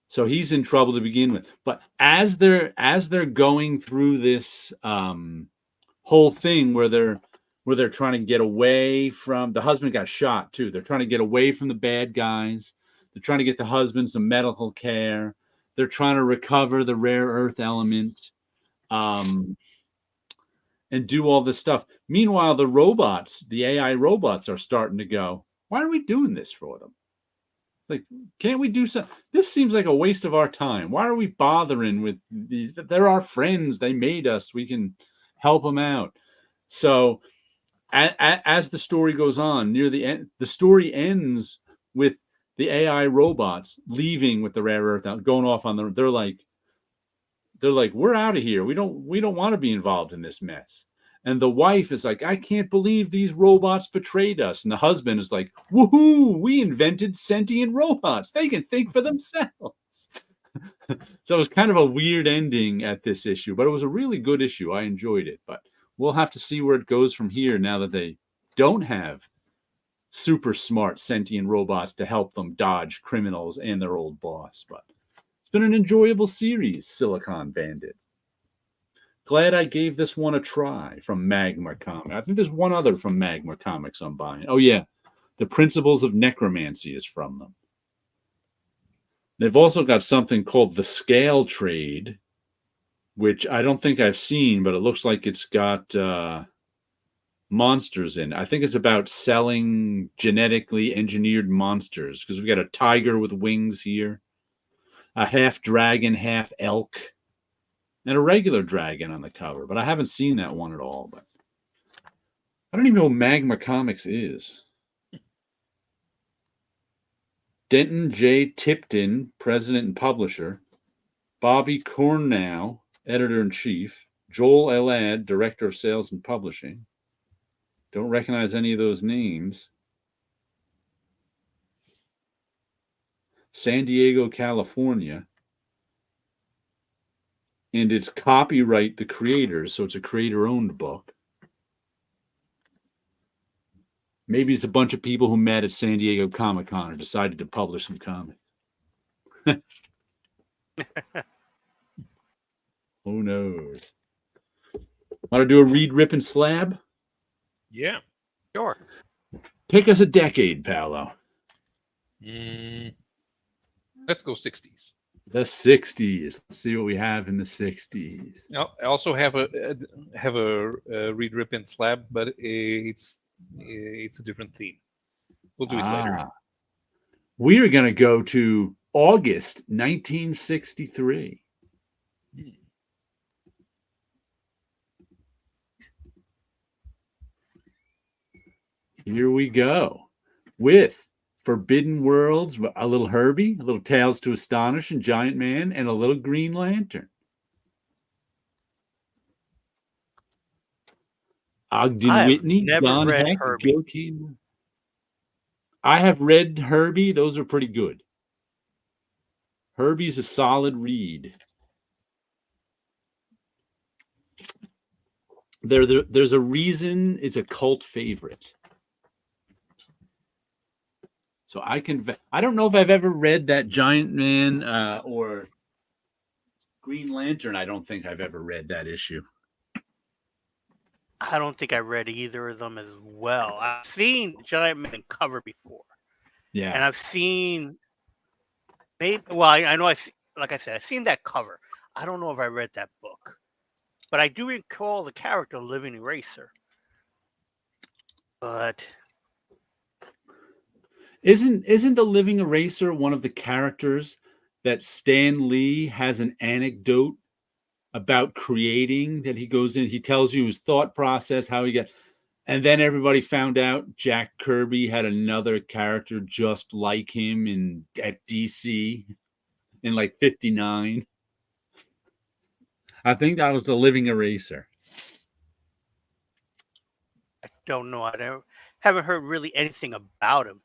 So he's in trouble to begin with. But as they're going through this whole thing where they're trying to get away from, the husband got shot too. They're trying to get away from the bad guys. They're trying to get the husband some medical care. They're trying to recover the rare earth element, and do all this stuff. Meanwhile, the AI robots, are starting to go, "Why are we doing this for them? Like, can't we do something? This seems like a waste of our time. Why are we bothering with these? They're our friends. They made us. We can help them out." So as the story goes on, near the end, the story ends with the AI robots leaving with the rare earth, going off on the. They're like, "We're out of here. We don't want to be involved in this mess." And the wife is like, "I can't believe these robots betrayed us." And the husband is like, "Woohoo! We invented sentient robots. They can think for themselves." So it was kind of a weird ending at this issue, but it was a really good issue. I enjoyed it, but we'll have to see where it goes from here now that they don't have super smart sentient robots to help them dodge criminals and their old boss. But it's been an enjoyable series, Silicon Bandit. Glad I gave this one a try from Magma Comics. I think there's one other from Magma Comics I'm buying. Oh, yeah. The Principles of Necromancy is from them. They've also got something called The Scale Trade, which I don't think I've seen, but it looks like it's got monsters in. I think it's about selling genetically engineered monsters, because we've got a tiger with wings here, a half dragon, half elk, and a regular dragon on the cover. But I haven't seen that one at all. But I don't even know what Magma Comics is. Denton J. Tipton, president and publisher. Bobby Cornow, editor-in-chief. Joel Elad, director of sales and publishing. Don't recognize any of those names. San Diego, California. And it's copyright the creators, so it's a creator-owned book. Maybe it's a bunch of people who met at San Diego Comic-Con and decided to publish some comics. Who knows? Want to do a read, rip, and slab? Yeah. Sure. Pick us a decade, Paolo. Let's go 60s. The 60s. Let's see what we have in the 60s. I also have a read, rip, and slab, but it's a different theme. We'll do it later. We are going to go to August 1963. Here we go with Forbidden Worlds, a little Herbie, a little Tales to Astonish and Giant Man, and a little Green Lantern. Ogden I have Whitney, never Don read Heck, Herbie. Gil Kane. I have read Herbie. Those are pretty good. Herbie's a solid read. There's a reason it's a cult favorite. So I don't know if I've ever read that Giant Man or Green Lantern. I don't think I've ever read that issue. I don't think I read either of them as well. I've seen Giant Man cover before, Yeah. and I've seen maybe. Well, I know like I said, I've seen that cover. I don't know if I read that book, but I do recall the character Living Eraser. But Isn't the Living Eraser one of the characters that Stan Lee has an anecdote about creating, that he goes in, he tells you his thought process, how he got, and then everybody found out Jack Kirby had another character just like him at DC in like 59. I think that was the Living Eraser. I don't know. Haven't heard really anything about him.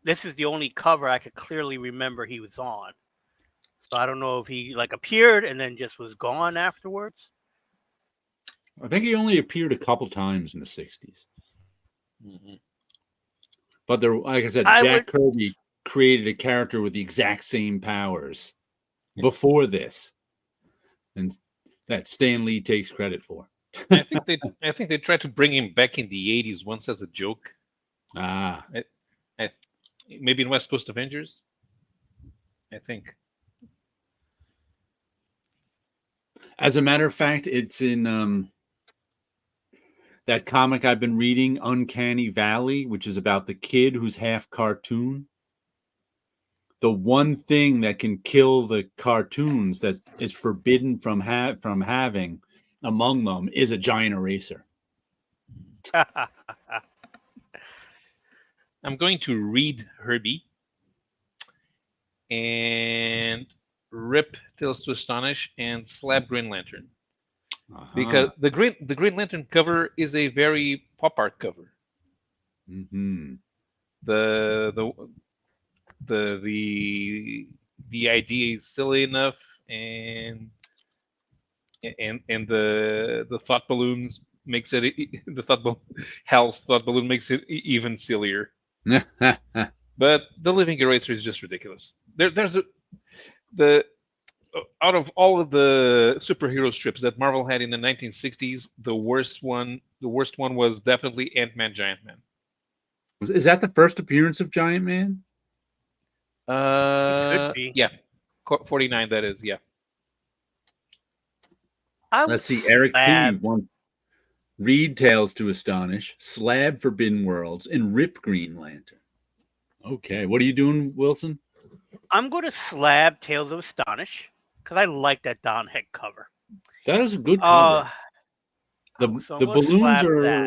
This is the only cover I could clearly remember he was on. So I don't know if he appeared and then just was gone afterwards. I think he only appeared a couple times in the 60s. Mm-hmm. But like I said, Jack Kirby created a character with the exact same powers before this, and that Stan Lee takes credit for. I think they tried to bring him back in the 80s once as a joke. Maybe in West Coast Avengers. I think. As a matter of fact, it's in that comic I've been reading, Uncanny Valley, which is about the kid who's half cartoon. The one thing that can kill the cartoons that is forbidden from having among them is a giant eraser. I'm going to read Herbie and rip Tales to Astonish and slap Green Lantern. Because the Green Lantern cover is a very pop art cover. Mm-hmm. The idea is silly enough, and the thought balloons makes it Hal's thought balloon makes it even sillier. But the Living Eraser is just ridiculous. Out of all of the superhero strips that Marvel had in the 1960s, the worst one was definitely Ant-Man Giant Man. Is that the first appearance of Giant Man? It could be. Yeah. 49, that is, yeah. Let's see, Eric P. won Read Tales to Astonish, Slab Forbidden Worlds, and Rip Green Lantern. Okay, what are you doing, Wilson? I'm going to slab Tales of Astonish because I like that Don Heck cover. That is a good cover. The balloons are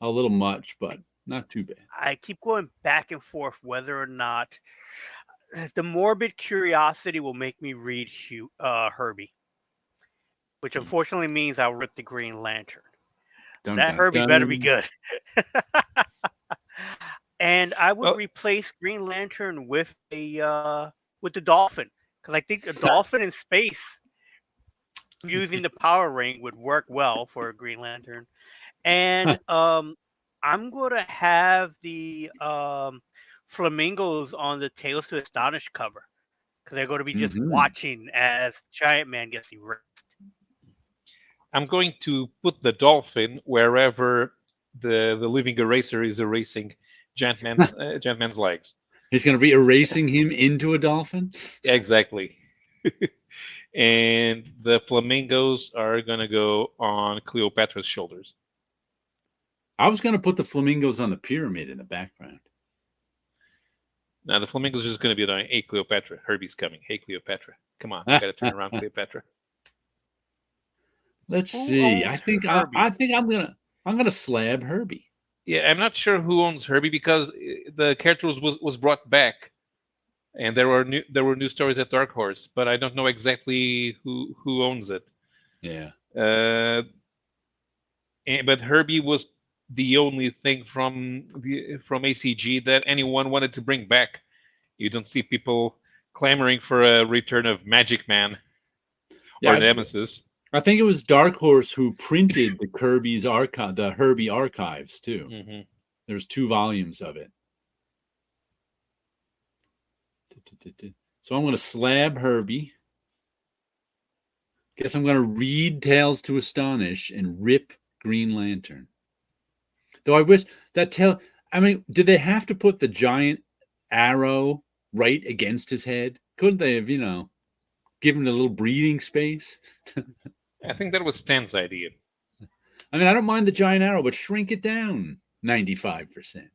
a little much, but not too bad. I keep going back and forth whether or not the morbid curiosity will make me read Herbie, which unfortunately means I'll rip the Green Lantern. Herbie better be good. And I would replace Green Lantern with the Dolphin, because I think a Dolphin in space using the power ring would work well for a Green Lantern. And I'm going to have the flamingos on the Tales to Astonish cover, because they're going to be just watching as Giant Man gets erased. I'm going to put the Dolphin wherever the Living Eraser is erasing Giant Man's legs. He's going to be erasing him into a dolphin? Exactly. And the flamingos are going to go on Cleopatra's shoulders. I was going to put the flamingos on the pyramid in the background. Now the flamingo's just going to be annoying. Hey, Cleopatra, Herbie's coming. Hey, Cleopatra, come on, you got to turn around, Cleopatra. Let's Who see. owns I think Herbie? I'm gonna slab Herbie. Yeah, I'm not sure who owns Herbie because the character was brought back, and there were new stories at Dark Horse, but I don't know exactly who owns it. Yeah. But Herbie was the only thing from ACG that anyone wanted to bring back. You don't see people clamoring for a return of Magic Man or Nemesis. I think it was Dark Horse who printed the the Herbie archives too. Mm-hmm. There's 2 volumes of it. So I'm going to slab Herbie. Guess I'm going to read Tales to Astonish and rip Green Lantern. Though I wish that did they have to put the giant arrow right against his head? Couldn't they have, given him a little breathing space? I think that was Stan's idea. I mean, I don't mind the giant arrow, but shrink it down 95%.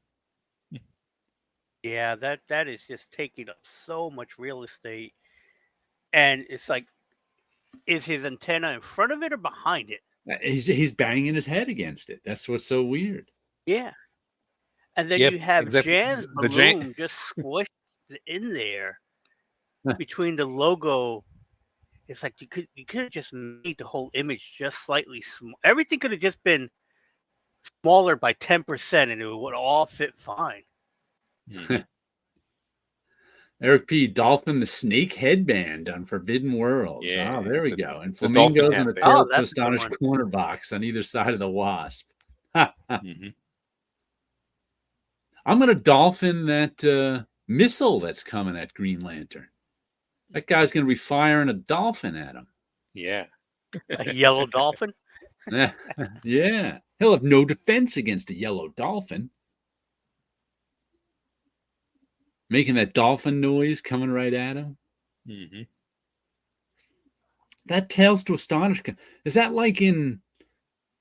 Yeah, that is just taking up so much real estate. And it's like, is his antenna in front of it or behind it? He's banging his head against it. That's what's so weird. Yeah. And then Yep, you have exactly. Jan's The balloon just squished in there between the logo. It's like you could have just made the whole image just slightly small. Everything could have just been smaller by 10%, and it would all fit fine. Eric P. Dolphin the Snake Headband on Forbidden Worlds. Yeah, there we go. And a dolphin flamingos and a headband. Tales to that's a good Astonish one. corner box on either side of the wasp. Mm-hmm. I'm going to dolphin that missile that's coming at Green Lantern. That guy's going to be firing a dolphin at him. Yeah. A yellow dolphin? Yeah. He'll have no defense against a yellow dolphin. Making that dolphin noise coming right at him. Mm-hmm. That Tales to Astonish. Is that like in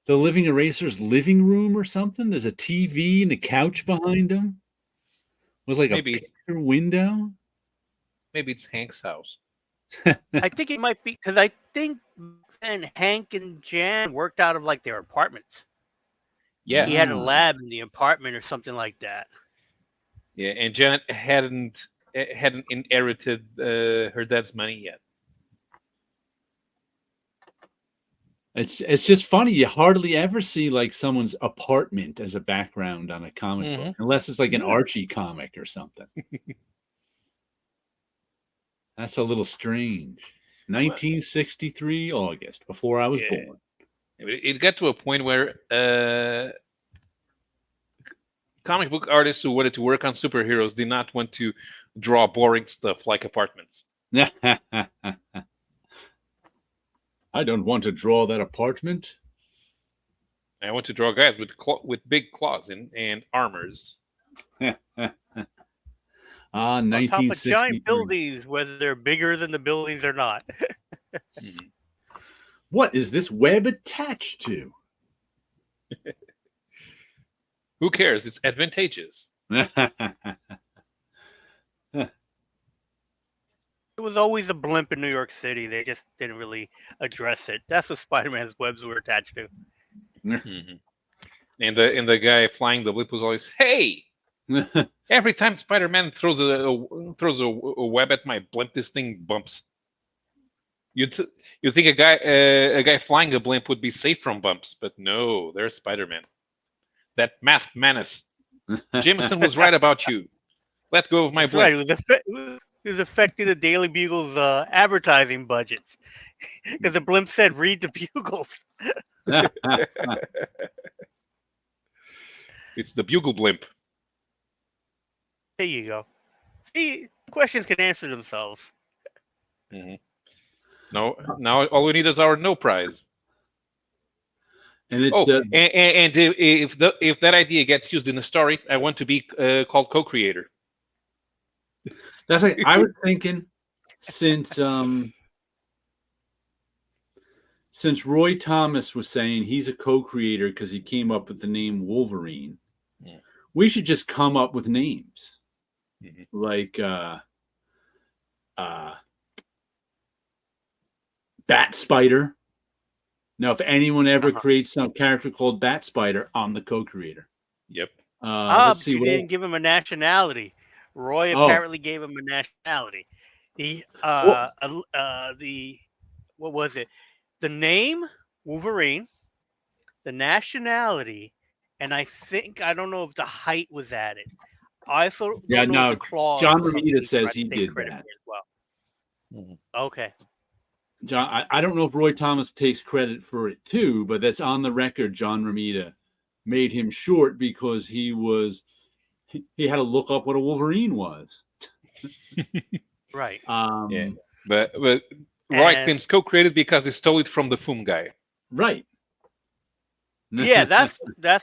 the Living Eraser's living room or something? There's a TV and a couch behind him with like Maybe a picture window. Maybe it's Hank's house. I think it might be, because I think then Hank and Jan worked out of like their apartments. Yeah. He had a lab in the apartment or something like that. Yeah, and Janet hadn't inherited her dad's money yet. It's just funny. You hardly ever see like someone's apartment as a background on a comic book, unless it's like an Archie comic or something. That's a little strange. 1963 August, before I was born. It got to a point where comic book artists who wanted to work on superheroes did not want to draw boring stuff like apartments. I don't want to draw that apartment. I want to draw guys with big claws and armors. 1963. On top of giant buildings, whether they're bigger than the buildings or not. What is this web attached to? Who cares? It's advantageous. It was always a blimp in New York City. They just didn't really address it. That's what Spider-Man's webs were attached to. Mm-hmm. And the guy flying the blimp was always, "Hey!" Every time Spider-Man throws a web at my blimp, this thing bumps. You think a guy flying a blimp would be safe from bumps, but no, there's Spider-Man. That masked menace. Jameson was right about you. Let go of my blimp. Right. It was affecting the Daily Bugle's advertising budgets. Because the blimp said, "Read the Bugles." It's the Bugle blimp. There you go. See, questions can answer themselves. Mm-hmm. No, now all we need is our no prize. And it's and if that idea gets used in a story, I want to be called co-creator. That's like I was thinking since Roy Thomas was saying he's a co-creator because he came up with the name Wolverine. Yeah. We should just come up with names. like Bat Spider. Now, if anyone ever creates some character called Bat Spider, I'm the co-creator. Yep. Let's But see you what. didn't give him a nationality. Roy Oh, apparently gave him a nationality. The well, what was it? The name Wolverine, the nationality, and I don't know if the height was added. I also yeah. don't know if the No, claws John was something Romita he tried says to he take did credit that. for as well. Mhm. Okay. John, I don't know if Roy Thomas takes credit for it too, but that's on the record. John Romita made him short because he had to look up what a Wolverine was. Right. Yeah. Um, But Roy And claims co-created because he stole it from the Foom guy. right. yeah, that's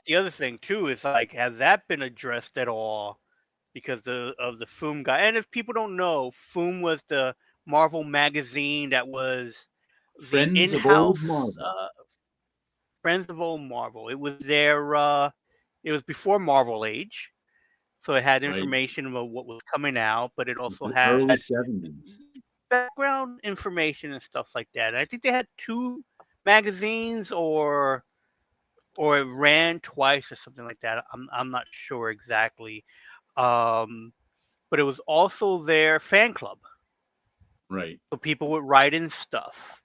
the other thing too. Is like, has that been addressed at all? Because of the Foom guy. And if people don't know, Foom was the Marvel magazine that was the Friends of old in-house Marvel. Friends of Old Marvel. It was their it was before Marvel Age, so it had Right. information about what was coming out, but it also The had early 70s. background information and stuff like that. And I think they had two magazines, or it ran twice or something like that. I'm not sure exactly. Um, but it was also their fan club. Right. So people would write in stuff.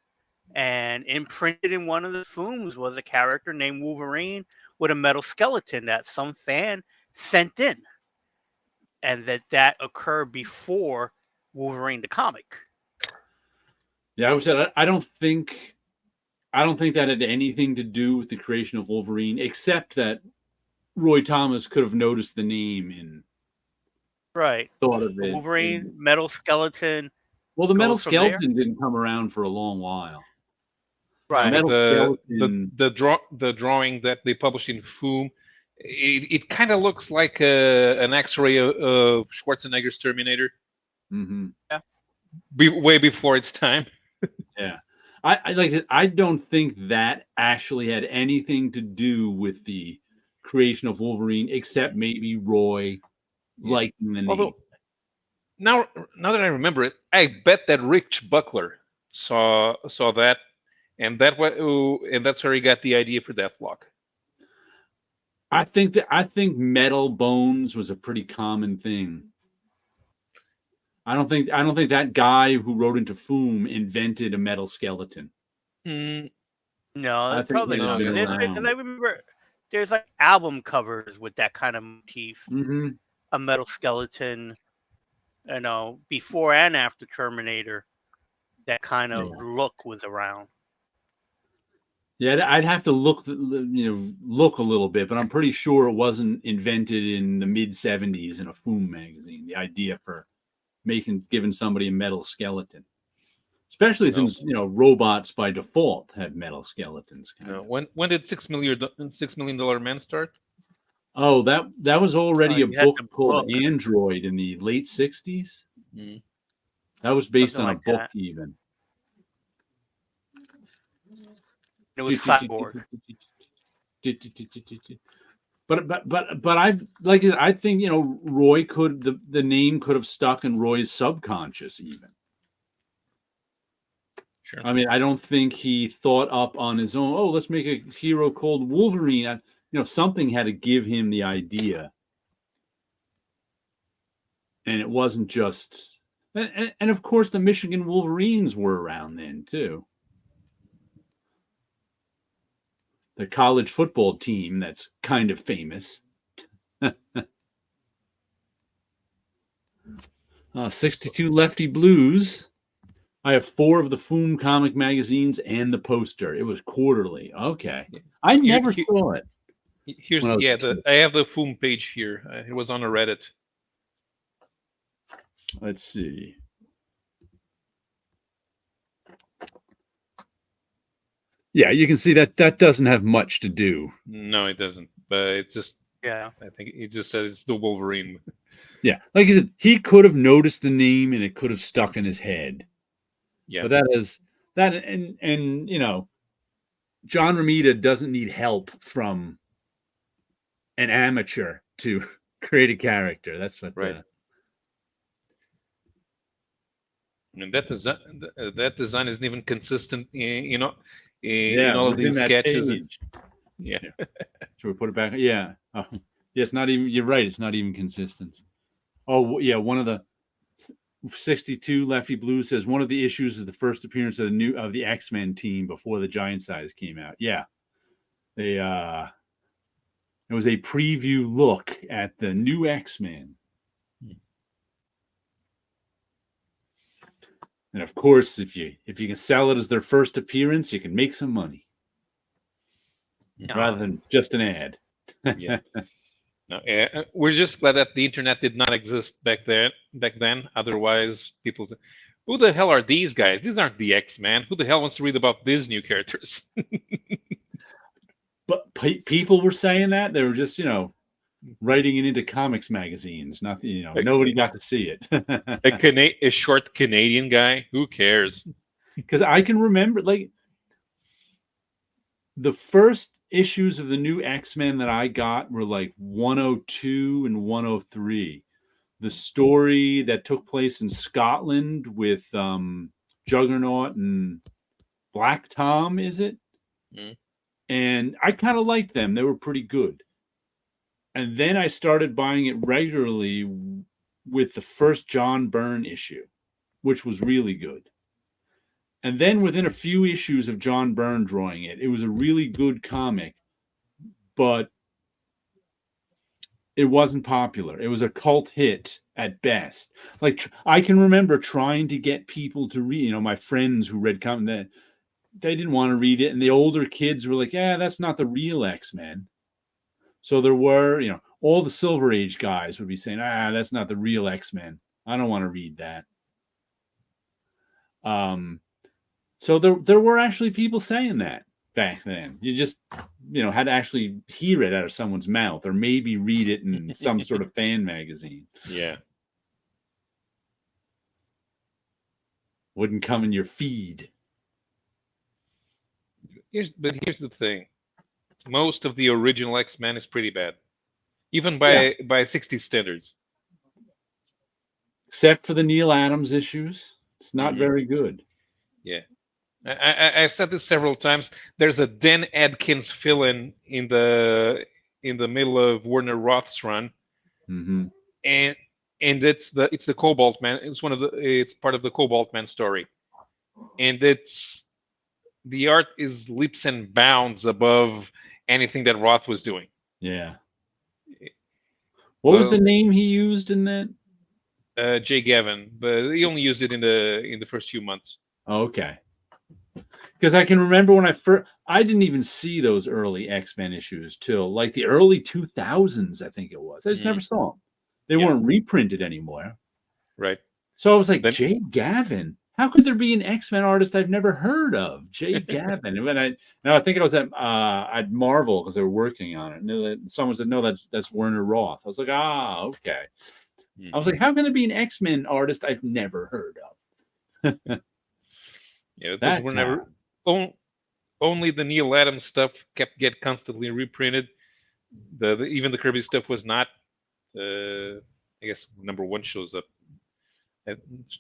And imprinted in one of the Fooms was a character named Wolverine with a metal skeleton that some fan sent in. And that occurred before Wolverine the comic. Yeah, I would say I don't think that had anything to do with the creation of Wolverine, except that Roy Thomas could have noticed the name and Right. thought of it. Wolverine, metal skeleton Well, the metal goes from there. skeleton didn't come around for a long while. No, Right. but Metal skeleton. the drawing that they published in Foom, it kind of looks like an X-ray of Schwarzenegger's Terminator, Mm-hmm. Yeah. way before its time. Yeah. I like it. I don't think that actually had anything to do with the creation of Wolverine, except maybe Roy Yeah. liking the name. Although now that I remember it, I bet that Rich Buckler saw that, and that's where he got the idea for Deathlock. I think metal bones was a pretty common thing. I don't think that guy who wrote into Foom invented a metal skeleton. Mm, No, I think probably it had no, not. been it's Because not. around. I remember there's like album covers with that kind of motif, Mm-hmm. a metal skeleton, before and after Terminator. That kind of Yeah. look was around. Yeah, I'd have to look a little bit, but I'm pretty sure it wasn't invented in the mid '70s in a Foom magazine. The idea for giving somebody a metal skeleton, especially No, since robots by default have metal skeletons. Kind no. of. When did $6 million Man start? Oh, that was already a You had book the called book, Android in the late '60s. Mm. That was based something on a like book that. even. It was Cyborg. But I think Roy the name could have stuck in Roy's subconscious even. Sure. I mean, I don't think he thought up on his own. Oh, let's make a hero called Wolverine. Something had to give him the idea, and it wasn't just. And of course, the Michigan Wolverines were around then too. The college football team that's kind of famous. 62 Lefty Blues. I have 4 of the Foom comic magazines and the poster. It was quarterly. Okay. I never saw it. Here's I have the Foom page here. It was on a Reddit. Let's see. Yeah, you can see that doesn't have much to do. No, it doesn't. But it's just Yeah. I think it just says it's the Wolverine. Yeah, like I said, he could have noticed the name and it could have stuck in his head. Yeah. But and John Romita doesn't need help from an amateur to create a character. That's what. Right. And that design isn't even consistent, in Yeah, all of within these that sketches. page. Yeah. Should we put it back? Yeah. Yeah, it's not even. You're right. It's not even consistent. Oh, yeah. One of the 62 Lefty Blue says one of the issues is the first appearance of the X-Men team before the Giant Size came out. Yeah, they it was a preview look at the new X-Men. And of course, if you can sell it as their first appearance, you can make some money rather than just an ad. Yeah. No, we're just glad that the internet did not exist back then. Otherwise, people, who the hell are these guys? These aren't the X-Men. Who the hell wants to read about these new characters? But people were saying that they were just writing it into comics magazines. Not nobody got to see it. A short Canadian guy. Who cares? Because I can remember like the first issues of the new X-Men that I got were like 102 and 103. The story that took place in Scotland with Juggernaut and Black Tom, is it? Mm. And I kind of liked them. They were pretty good. And then I started buying it regularly with the first John Byrne issue, which was really good. And then within a few issues of John Byrne drawing it, it was a really good comic, but it wasn't popular. It was a cult hit at best. Like I can remember trying to get people to read, my friends who read comics, they didn't want to read it. And the older kids were like, yeah, that's not the real X-Men. So there were, all the Silver Age guys would be saying, that's not the real X-Men. I don't want to read that. So there were actually people saying that back then. You just, had to actually hear it out of someone's mouth or maybe read it in some sort of fan magazine. Yeah. Wouldn't come in your feed. Here's the thing. Most of the original X-Men is pretty bad. Even by 60 standards. Except for the Neil Adams issues. It's not very good. Yeah. I've said this several times. There's a Dan Adkins fill-in in the middle of Werner Roth's run, and it's the Cobalt Man. It's part of the Cobalt Man story, and the art is leaps and bounds above anything that Roth was doing. Yeah. What was the name he used in that? Jay Gavin, but he only used it in the first few months. Okay. Because I can remember when I didn't even see those early X-Men issues till like the early 2000s, I think it was. I just never saw them. They weren't reprinted anymore. Right. So I was like, Jay Gavin? How could there be an X-Men artist I've never heard of? Jay Gavin. And I think I was at Marvel because they were working on it. And someone said, no, that's Werner Roth. I was like, okay. I was like, how can there be an X-Men artist I've never heard of? Yeah, those were never. Only the Neil Adams stuff get constantly reprinted. Even the Kirby stuff was not. I guess number one shows up.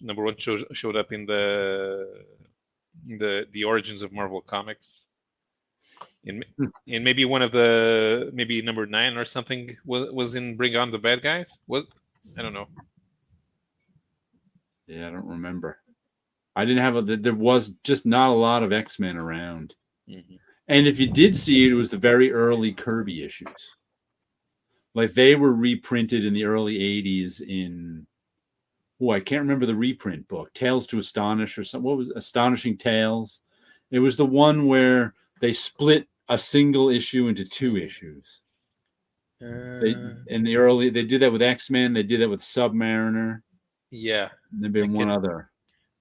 Number one showed up in the origins of Marvel Comics. And maybe one of maybe number 9 or something was in Bring On the Bad Guys. I don't know. Yeah, I don't remember. I didn't have there was just not a lot of X-Men around. And if you did see it, it was the very early Kirby issues. Like they were reprinted in the early 80s in, I can't remember the reprint book, Tales to Astonish or something. What was Astonishing Tales? It was the one where they split a single issue into 2 issues. They did that with X-Men. They did that with Submariner. Yeah. There'd been one other.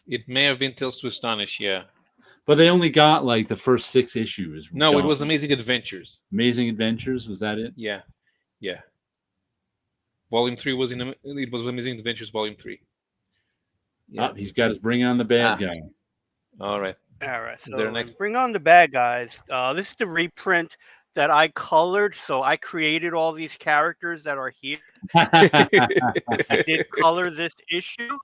It may have been Tales to Astonish, yeah. But they only got like the first 6 issues. No, it was Amazing Adventures. Amazing Adventures, was that it? Yeah. Volume 3 was it was Amazing Adventures Volume 3. Yeah. He's got his Bring On the Bad Guy. All right. So next? Bring On the Bad Guys. This is the reprint that I colored. So I created all these characters that are here. I did color this issue.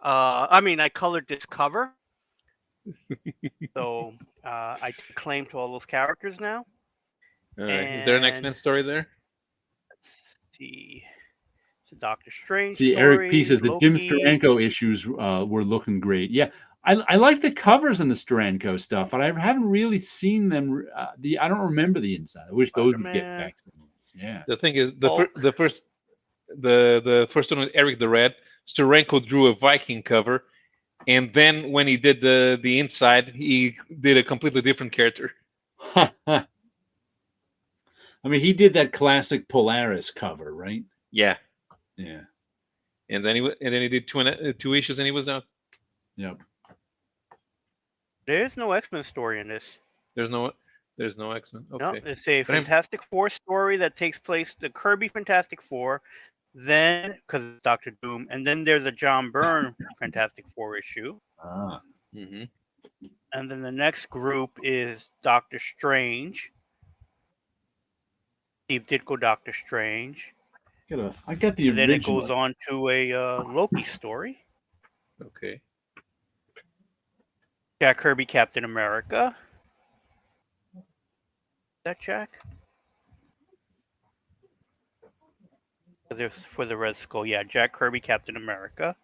I colored this cover, so I take claim to all those characters now. All right. Is there an And X-Men story there? let's see, it's a Doctor Strange See, Eric P story, says the Jim Loki. Steranko issues were looking great. Yeah, I like the covers on the Steranko stuff, but I haven't really seen them. I don't remember the inside. I wish those would get Spider-Man. facsimiles. Yeah. The thing is, Hulk. the first one with Eric the Red, Steranko drew a Viking cover, and then when he did the inside, he did a completely different character. I mean, he did that classic Polaris cover, right? Yeah. Yeah. And then he did two issues, and he was out. Yep. There's no X-Men story in this. There's no X-Men. Okay. No, it's a But I'm- Fantastic Four story that takes place, the Kirby Fantastic Four, then, because it's Doctor Doom, and then there's a John Byrne Fantastic Four issue. Ah. Mhm. And then the next group is Doctor Strange. Steve Ditko Doctor Strange. I got the And then it original. goes on to a Loki story. Okay. Jack Kirby Captain America. Is that Jack? For the Red Skull, yeah, Jack Kirby Captain America.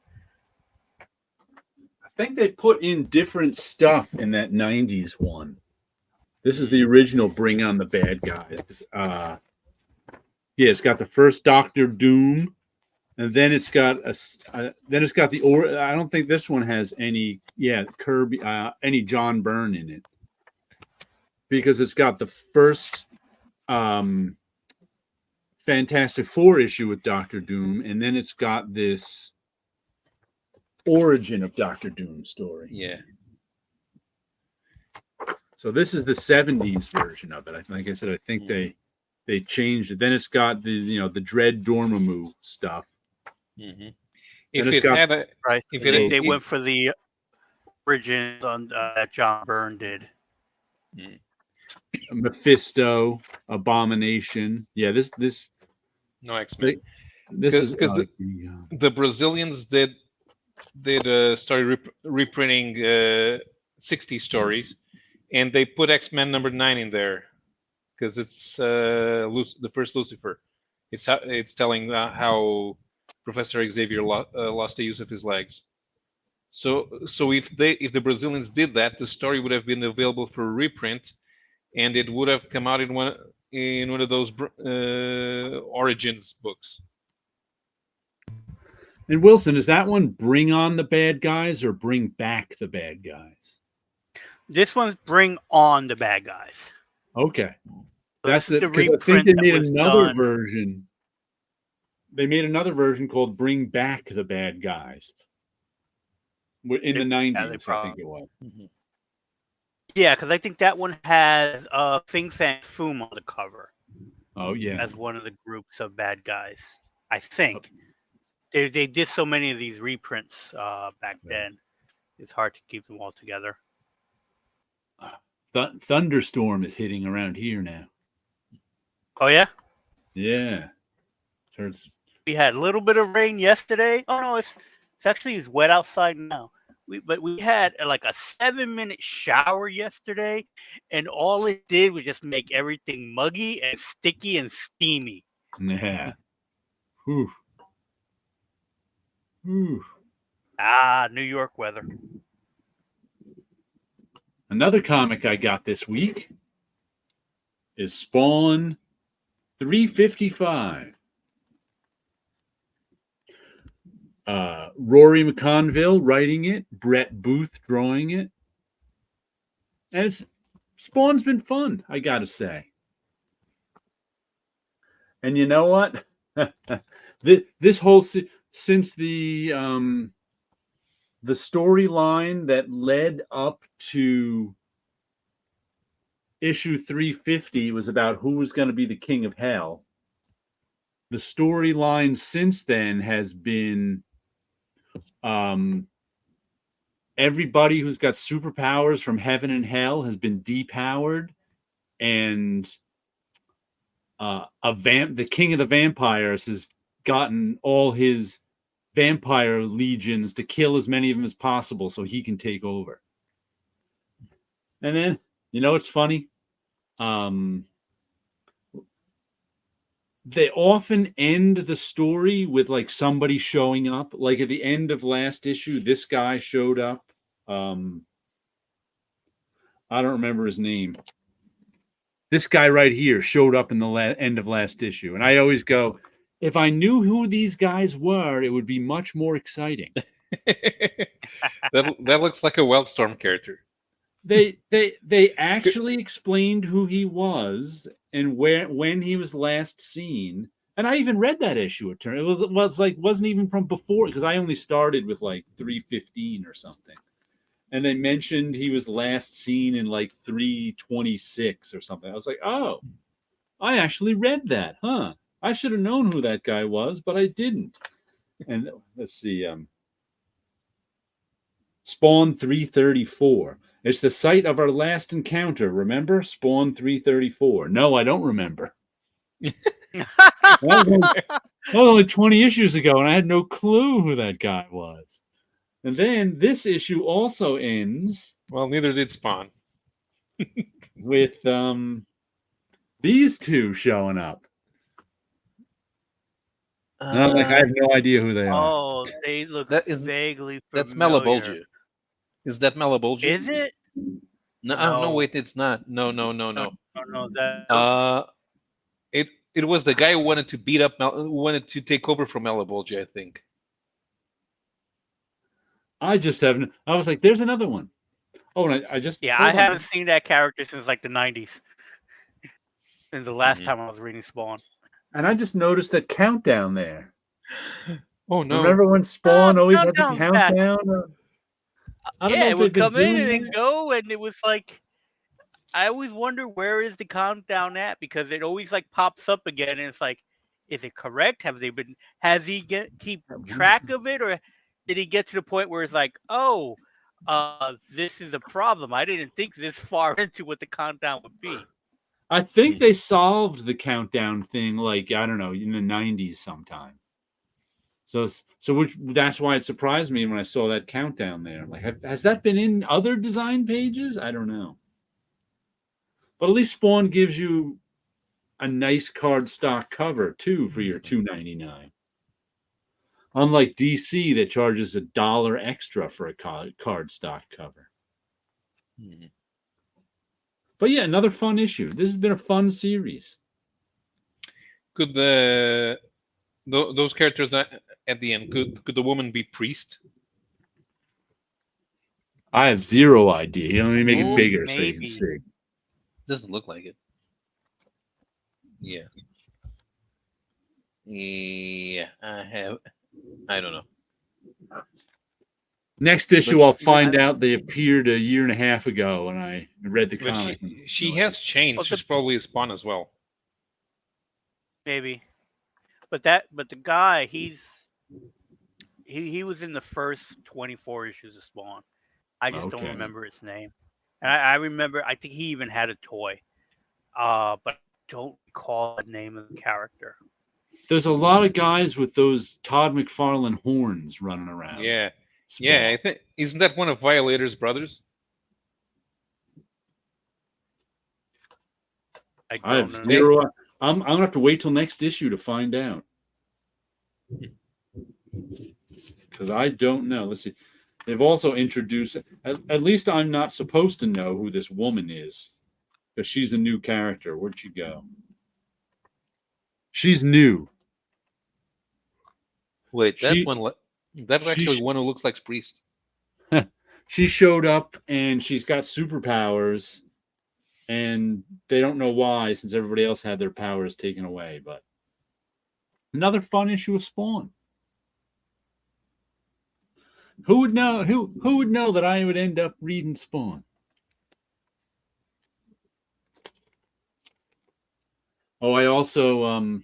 I think they put in different stuff in that 90s one. This is the original Bring on the Bad Guys. Yeah, it's got the first Doctor Doom, and then it's got I don't think this one has any Kirby any John Byrne in it, because it's got the first Fantastic Four issue with Doctor Doom, and then it's got this origin of Doctor Doom story. Yeah. So this is the 70s version of it. Like I said, I think they changed it. Then it's got the Dread Dormammu stuff. Mm-hmm. And If it's it got- had a, Right. if They went for the origins on that John Byrne did. Mephisto, Abomination. Yeah, this no X-Men, this is because the Brazilians did started reprinting 60 stories, and they put X-Men number 9 in there because it's the first Lucifer. It's telling how Professor Xavier lost the use of his legs. So if the Brazilians did that, the story would have been available for reprint, and it would have come out in one of those Origins books. And Wilson, is that one Bring on the Bad Guys or Bring Back the Bad Guys? This one's Bring on the Bad Guys. Okay. So That's this it. is the Because I think reprint they that made was another done. version. They made another version called Bring Back the Bad Guys. In the 90s, I think it was. Mm-hmm. Yeah, because I think that one has Fing Fang Foom on the cover Oh, yeah. as one of the groups of bad guys. I think they did so many of these reprints back then. It's hard to keep them all together. Thunderstorm is hitting around here now. Oh yeah, Yeah. we had a little bit of rain yesterday. Oh no, it's actually wet outside now. But we had like a 7-minute shower yesterday, and all it did was just make everything muggy and sticky and steamy. Yeah. Whew. Whew. New York weather. Another comic I got this week is Spawn 355. Rory McConville writing it, Brett Booth drawing it. And Spawn's been fun, I gotta say. And you know what? This whole since the storyline that led up to issue 350 was about who was going to be the king of hell. The storyline since then has been everybody who's got superpowers from heaven and hell has been depowered, and the king of the vampires has gotten all his vampire legions to kill as many of them as possible so he can take over. And then, it's funny. They often end the story with like somebody showing up. Like at the end of last issue, this guy showed up. I don't remember his name. This guy right here showed up in the end of last issue. And I always go, if I knew who these guys were, it would be much more exciting. that looks like a Wildstorm character. They actually explained who he was and when he was last seen. And I even read that issue. It wasn't even from before, because I only started with like 315 or something. And they mentioned he was last seen in like 326 or something. I was like, oh, I actually read that, huh? I should have known who that guy was, but I didn't. And let's see, Spawn 334. It's the site of our last encounter. Remember? Spawn 334. No, I don't remember. That was only 20 issues ago, and I had no clue who that guy was. And then this issue also ends. Well, neither did Spawn. With these two showing up. And I'm like, I have no idea who they are. Oh, they look vaguely familiar. That's Malabolgia. Is that Malabolgia? Is it? No, wait, it's not. No. No, It was the guy who wanted to beat up, who wanted to take over from Malabolgia, I think. I just haven't. I was like, there's another one. Oh, and I just. Yeah, I haven't seen that character since like the 90s. Since the last time I was reading Spawn. And I just noticed that countdown there. Oh, no. Remember when Spawn always had the countdown? I don't know if it would come in and then go, and it was like, I always wonder where is the countdown at, because it always like pops up again, and it's like, is it correct? Has he keep track of it, or did he get to the point where it's like, oh, this is a problem. I didn't think this far into what the countdown would be. I think they solved the countdown thing, like, I don't know, in the 90s sometime. So that's why it surprised me when I saw that countdown there. Like, has that been in other design pages? I don't know. But at least Spawn gives you a nice cardstock cover, too, for your $2.99. Unlike DC, that charges $1 extra for a cardstock cover. But yeah, another fun issue. This has been a fun series. Could those characters at the end, could the woman be Priest? I have zero idea. Let me make it bigger so you can see. Doesn't look like it. Yeah. Yeah, I don't know. Next issue, I'll find out they appeared a year and a half ago when I read the comic. She has changed. She's probably a Spawn as well. Maybe. But the guy, he was in the first 24 issues of Spawn. I just don't remember his name. And I remember, I think he even had a toy. But I don't recall the name of the character. There's a lot of guys with those Todd McFarlane horns running around. Yeah. Spawn. Yeah, I think, isn't that one of Violator's brothers? I have zero. I'm gonna have to wait till next issue to find out, because I don't know. Let's see. They've also introduced. At least I'm not supposed to know who this woman is, because she's a new character. Where'd she go? She's new. Wait, that's actually one who looks like Priest. She showed up and she's got superpowers, and they don't know why, since everybody else had their powers taken away. But another fun issue of Spawn. Who would know? Who would know that I would end up reading Spawn? Oh, I also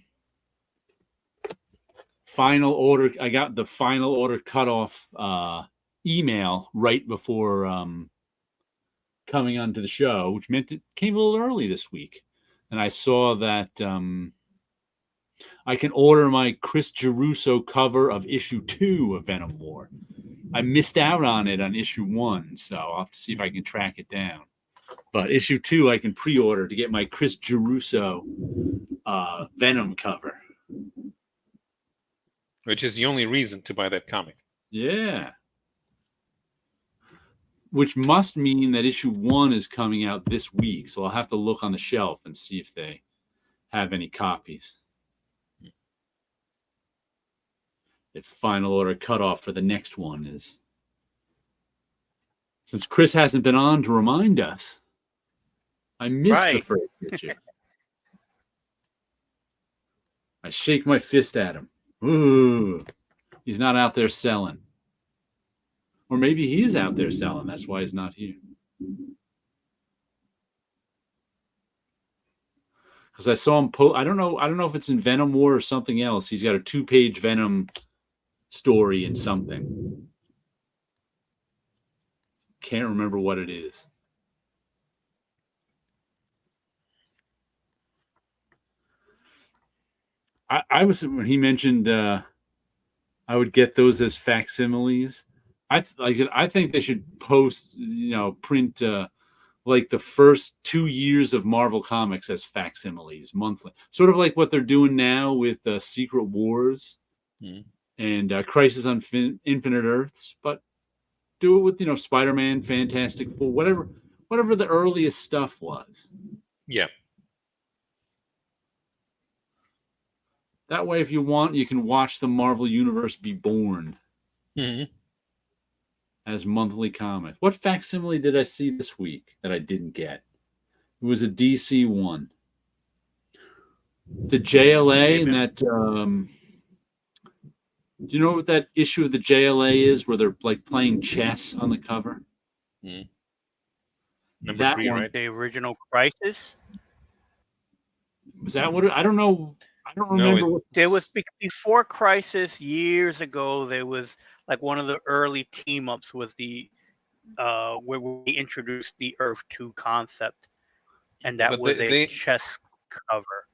final order. I got the final order cutoff email right before coming onto the show, which meant it came a little early this week. And I saw that I can order my Chris Geruso cover of issue 2 of Venom War. I missed out on it on issue 1, so I'll have to see if I can track it down. But issue 2 I can pre-order to get my Chris Geruso Venom cover. Which is the only reason to buy that comic. Yeah. Which must mean that issue 1 is coming out this week, so I'll have to look on the shelf and see if they have any copies. If final order cutoff for the next one is. Since Chris hasn't been on to remind us, I missed the first issue. I shake my fist at him. Ooh, he's not out there selling. Or maybe he is out there selling. That's why he's not here. Because I saw him I don't know if it's in Venom War or something else. He's got a 2-page Venom story in something. Can't remember what it is. I was, when he mentioned I would get those as facsimiles. I think they should print like the first 2 years of Marvel Comics as facsimiles monthly, sort of like what they're doing now with Secret Wars and Crisis on Infinite Earths, but do it with Spider-Man, Fantastic Four, whatever the earliest stuff was. Yeah. That way, if you want, you can watch the Marvel Universe be born as monthly comics. What facsimile did I see this week that I didn't get? It was a DC one. The JLA and that. Do you know what that issue of the JLA is, where they're like playing chess on the cover? Number that 3, one, right? The original Crisis. Was that what? I don't know. I don't remember. There was before Crisis years ago. There was like one of the early team ups was the where we introduced the Earth 2 concept, and that was a chess cover.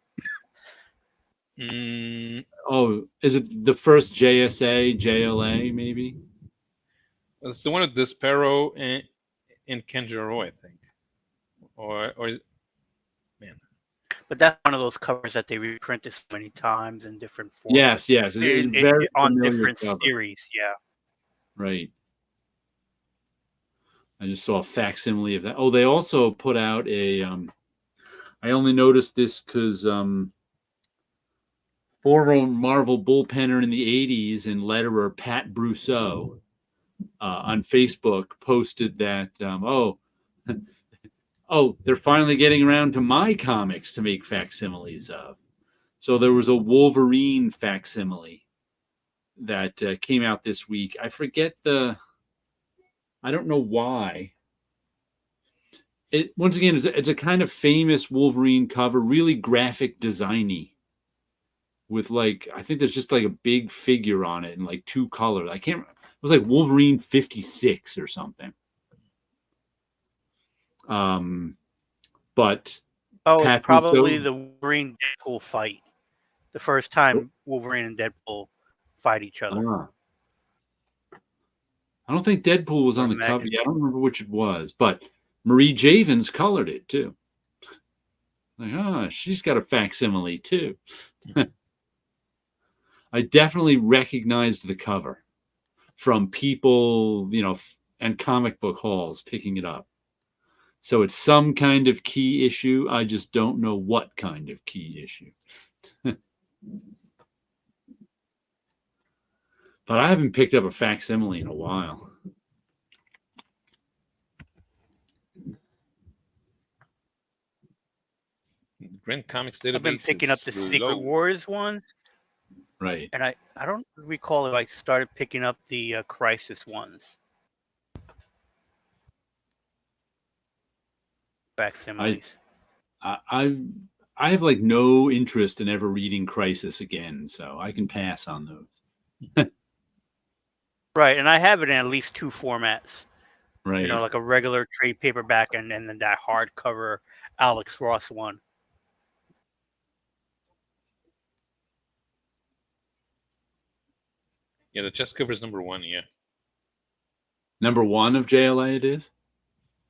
Oh, is it the first JSA, JLA, maybe? It's the one with Despero and Ken Jarreau, I think. Or man. But that's one of those covers that they reprinted so many times in different formats. Yes. Very on different cover. series, yeah. Right. I just saw a facsimile of that. Oh, they also put out a. I only noticed this because former Marvel bullpenner in the '80s and letterer Pat Brousseau on Facebook posted that. They're finally getting around to my comics to make facsimiles of. So there was a Wolverine facsimile that came out this week. I forget I don't know why. Once again, it's a kind of famous Wolverine cover, really graphic designy, with like, I think there's just like a big figure on it in like 2 colors. It was like Wolverine 56 or something. But it's probably the Wolverine Deadpool fight. The first time Wolverine and Deadpool fight each other. I don't think Deadpool was on the cover. I don't remember which it was, but Marie Javins colored it too. Like, she's got a facsimile too. I definitely recognized the cover from people, and comic book halls picking it up. So it's some kind of key issue. I just don't know what kind of key issue. But I haven't picked up a facsimile in a while. Grand Comics database. I've been picking up the Secret Wars ones. Right. And I don't recall if I started picking up the Crisis ones. Facsimiles. I have like no interest in ever reading Crisis again, so I can pass on those. Right, and I have it in at least 2 formats. Right. Like a regular trade paperback and then that hardcover Alex Ross one. Yeah, the chest cover is #1. Yeah, #1 of JLA it is?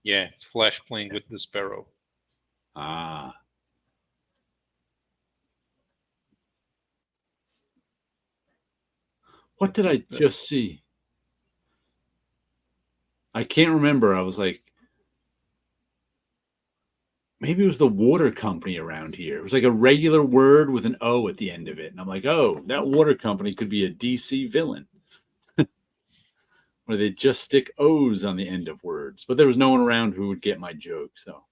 yeah, it's Flash playing with the Sparrow. Ah. What did I just see? I can't remember. I was like, maybe it was the water company around here. It was like a regular word with an O at the end of it. And I'm like, oh, that water company could be a DC villain. Where they just stick O's on the end of words. But there was no one around who would get my joke, so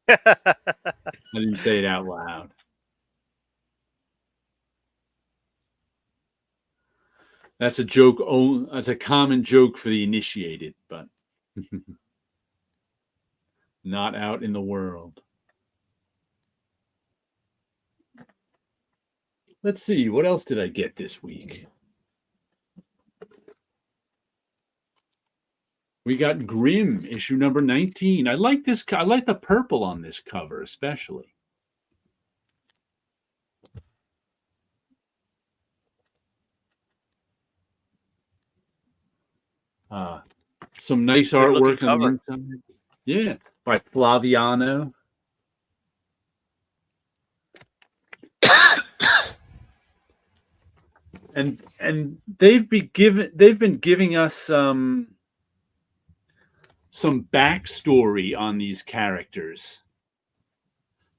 I didn't say it out loud. That's a joke. That's a common joke for the initiated, but not out in the world. Let's see. What else did I get this week? We got Grimm, issue number 19. I like this. I like the purple on this cover, especially. Some nice artwork on the inside. Yeah, by Flaviano. and they've been giving us some backstory on these characters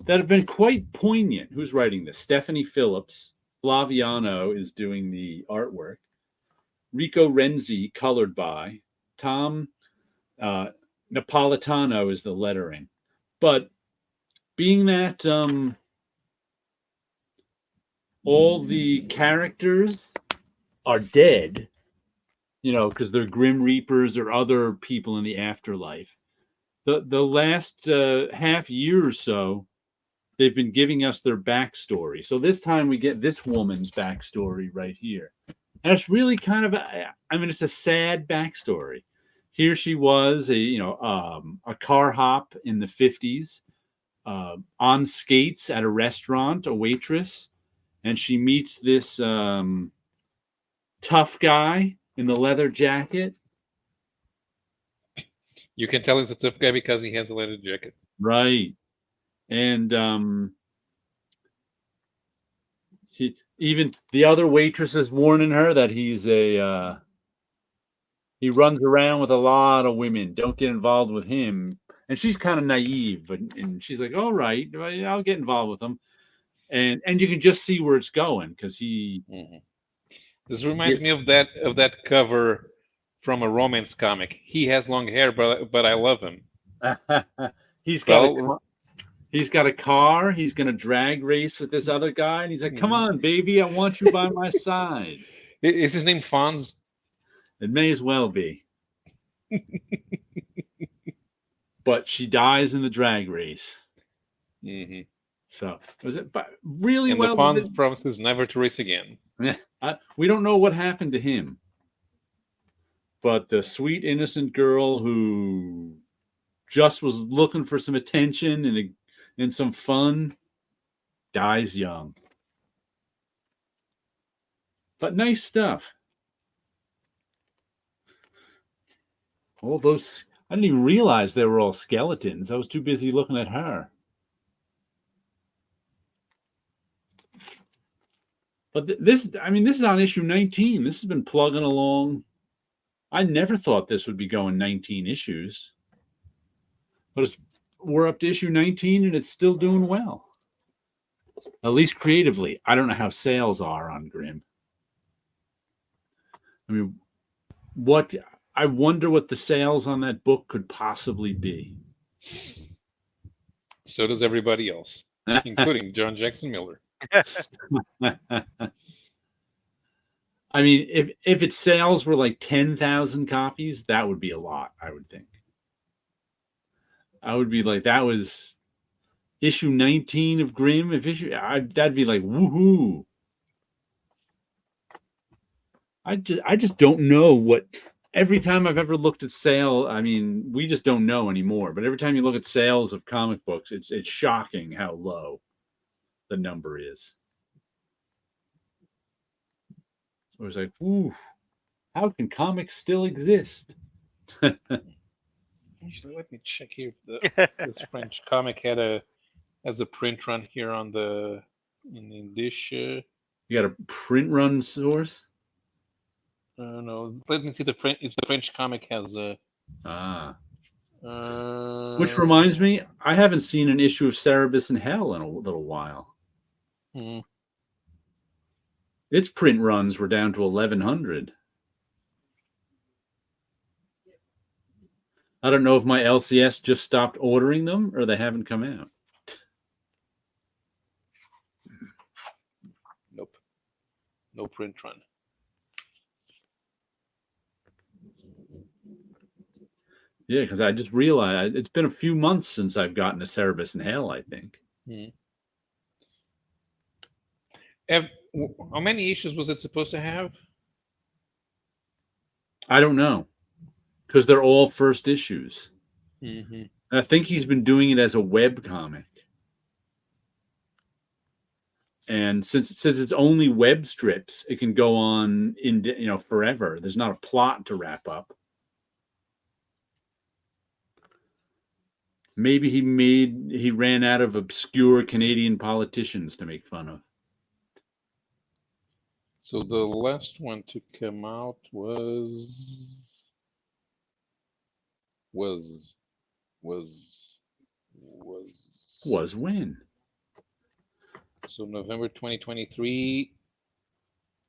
that have been quite poignant. Who's writing this? Stephanie Phillips. Flaviano is doing the artwork. Rico Renzi colored by. Tom Napolitano is the lettering. But being that all the characters are dead, because they're Grim Reapers or other people in the afterlife, the last half year or so, they've been giving us their backstory. So this time we get this woman's backstory right here. And it's really kind of, it's a sad backstory. Here she was, a car hop in the 50s, on skates at a restaurant, a waitress, and she meets this tough guy in the leather jacket. You can tell he's a tough guy because he has a leather jacket. Right. And even the other waitress is warning her that he runs around with a lot of women. Don't get involved with him. And she's kind of naive, and she's like, all right, I'll get involved with him. And you can just see where it's going because he. Mm-hmm. This reminds me of that cover from a romance comic. He has long hair, but I love him. He's got a car. He's going to drag race with this other guy. And he's like, come on, baby. I want you by my side. Is his name Fonz? It may as well be. But she dies in the drag race. Mm-hmm. So, was it really and well? And the Fonz promises never to race again. We don't know what happened to him. But the sweet, innocent girl who just was looking for some attention and some fun dies young. But nice stuff. All those, I didn't even realize they were all skeletons. I was too busy looking at her. But this is on issue 19. This has been plugging along. I never thought this would be going 19 issues. But we're up to issue 19 and it's still doing well. At least creatively. I don't know how sales are on Grimm. I wonder what the sales on that book could possibly be. So does everybody else, including John Jackson Miller. I mean, if its sales were like 10,000 copies, that would be a lot, I would think. I would be like, that was issue 19 of Grimm. That'd be like, woohoo. I just don't know what. Every time I've ever looked at sale, we just don't know anymore. But every time you look at sales of comic books, it's shocking how low the number is. So it's like, ooh, how can comics still exist? Actually, let me check here if this French comic has a print run here on the in this. You got a print run source? No, let me see the French. If the French comic has a. Which reminds me, I haven't seen an issue of Cerebus in Hell in a little while. Hmm. Its print runs were down to 1,100. I don't know if my LCS just stopped ordering them or they haven't come out. Nope. No print run. Yeah, because I just realized it's been a few months since I've gotten a Cerebus in Hell, I think. How many issues was it supposed to have? I don't know, because they're all first issues. Mm-hmm. I think he's been doing it as a web comic. And since it's only web strips, it can go on forever. There's not a plot to wrap up. Maybe he ran out of obscure Canadian politicians to make fun of. So the last one to come out was when? So November 2023,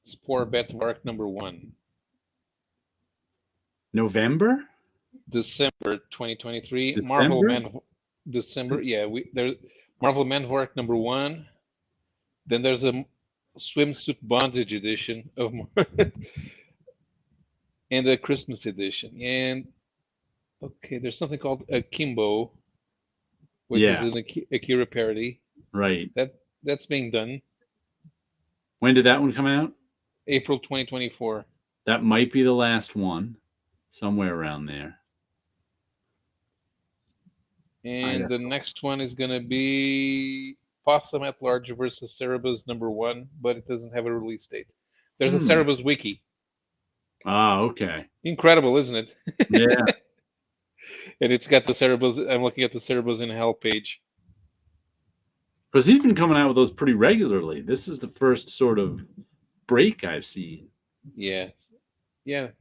Spoorbetvark #1. November? December 2023, December? Marvel Man. December, yeah. There's Marvel Manvark #1. Then there's a swimsuit bondage edition of and a Christmas edition. And okay, there's something called Akimbo, which is an Akira parody. Right. That's being done. When did that one come out? April 2024. That might be the last one, somewhere around there. And the next one is going to be Possum at Large versus Cerebus #1, but it doesn't have a release date. There's a Cerebus wiki. Ah, okay. Incredible, isn't it? Yeah. And it's got the Cerebus. I'm looking at the Cerebus in Hell page. Because he's been coming out with those pretty regularly. This is the first sort of break I've seen. Yeah. In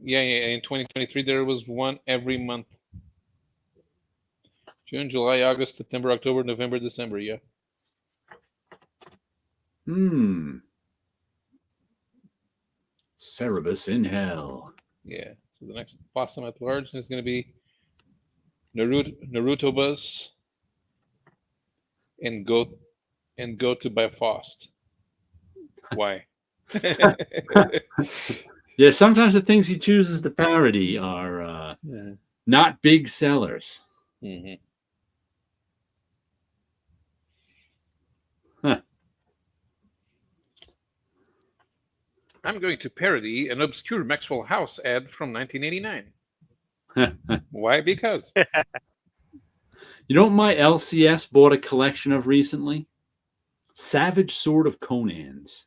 2023, there was one every month. June, July, August, September, October, November, December. Yeah. Cerebus in Hell. Yeah. So the next Possum at Large is going to be Naruto Bus and Go to Bifrost. Why? Yeah, sometimes the things he chooses to parody are not big sellers. Mm-hmm. Huh. I'm going to parody an obscure Maxwell House ad from 1989. Why? Because. You know what my LCS bought a collection of recently? Savage Sword of Conans.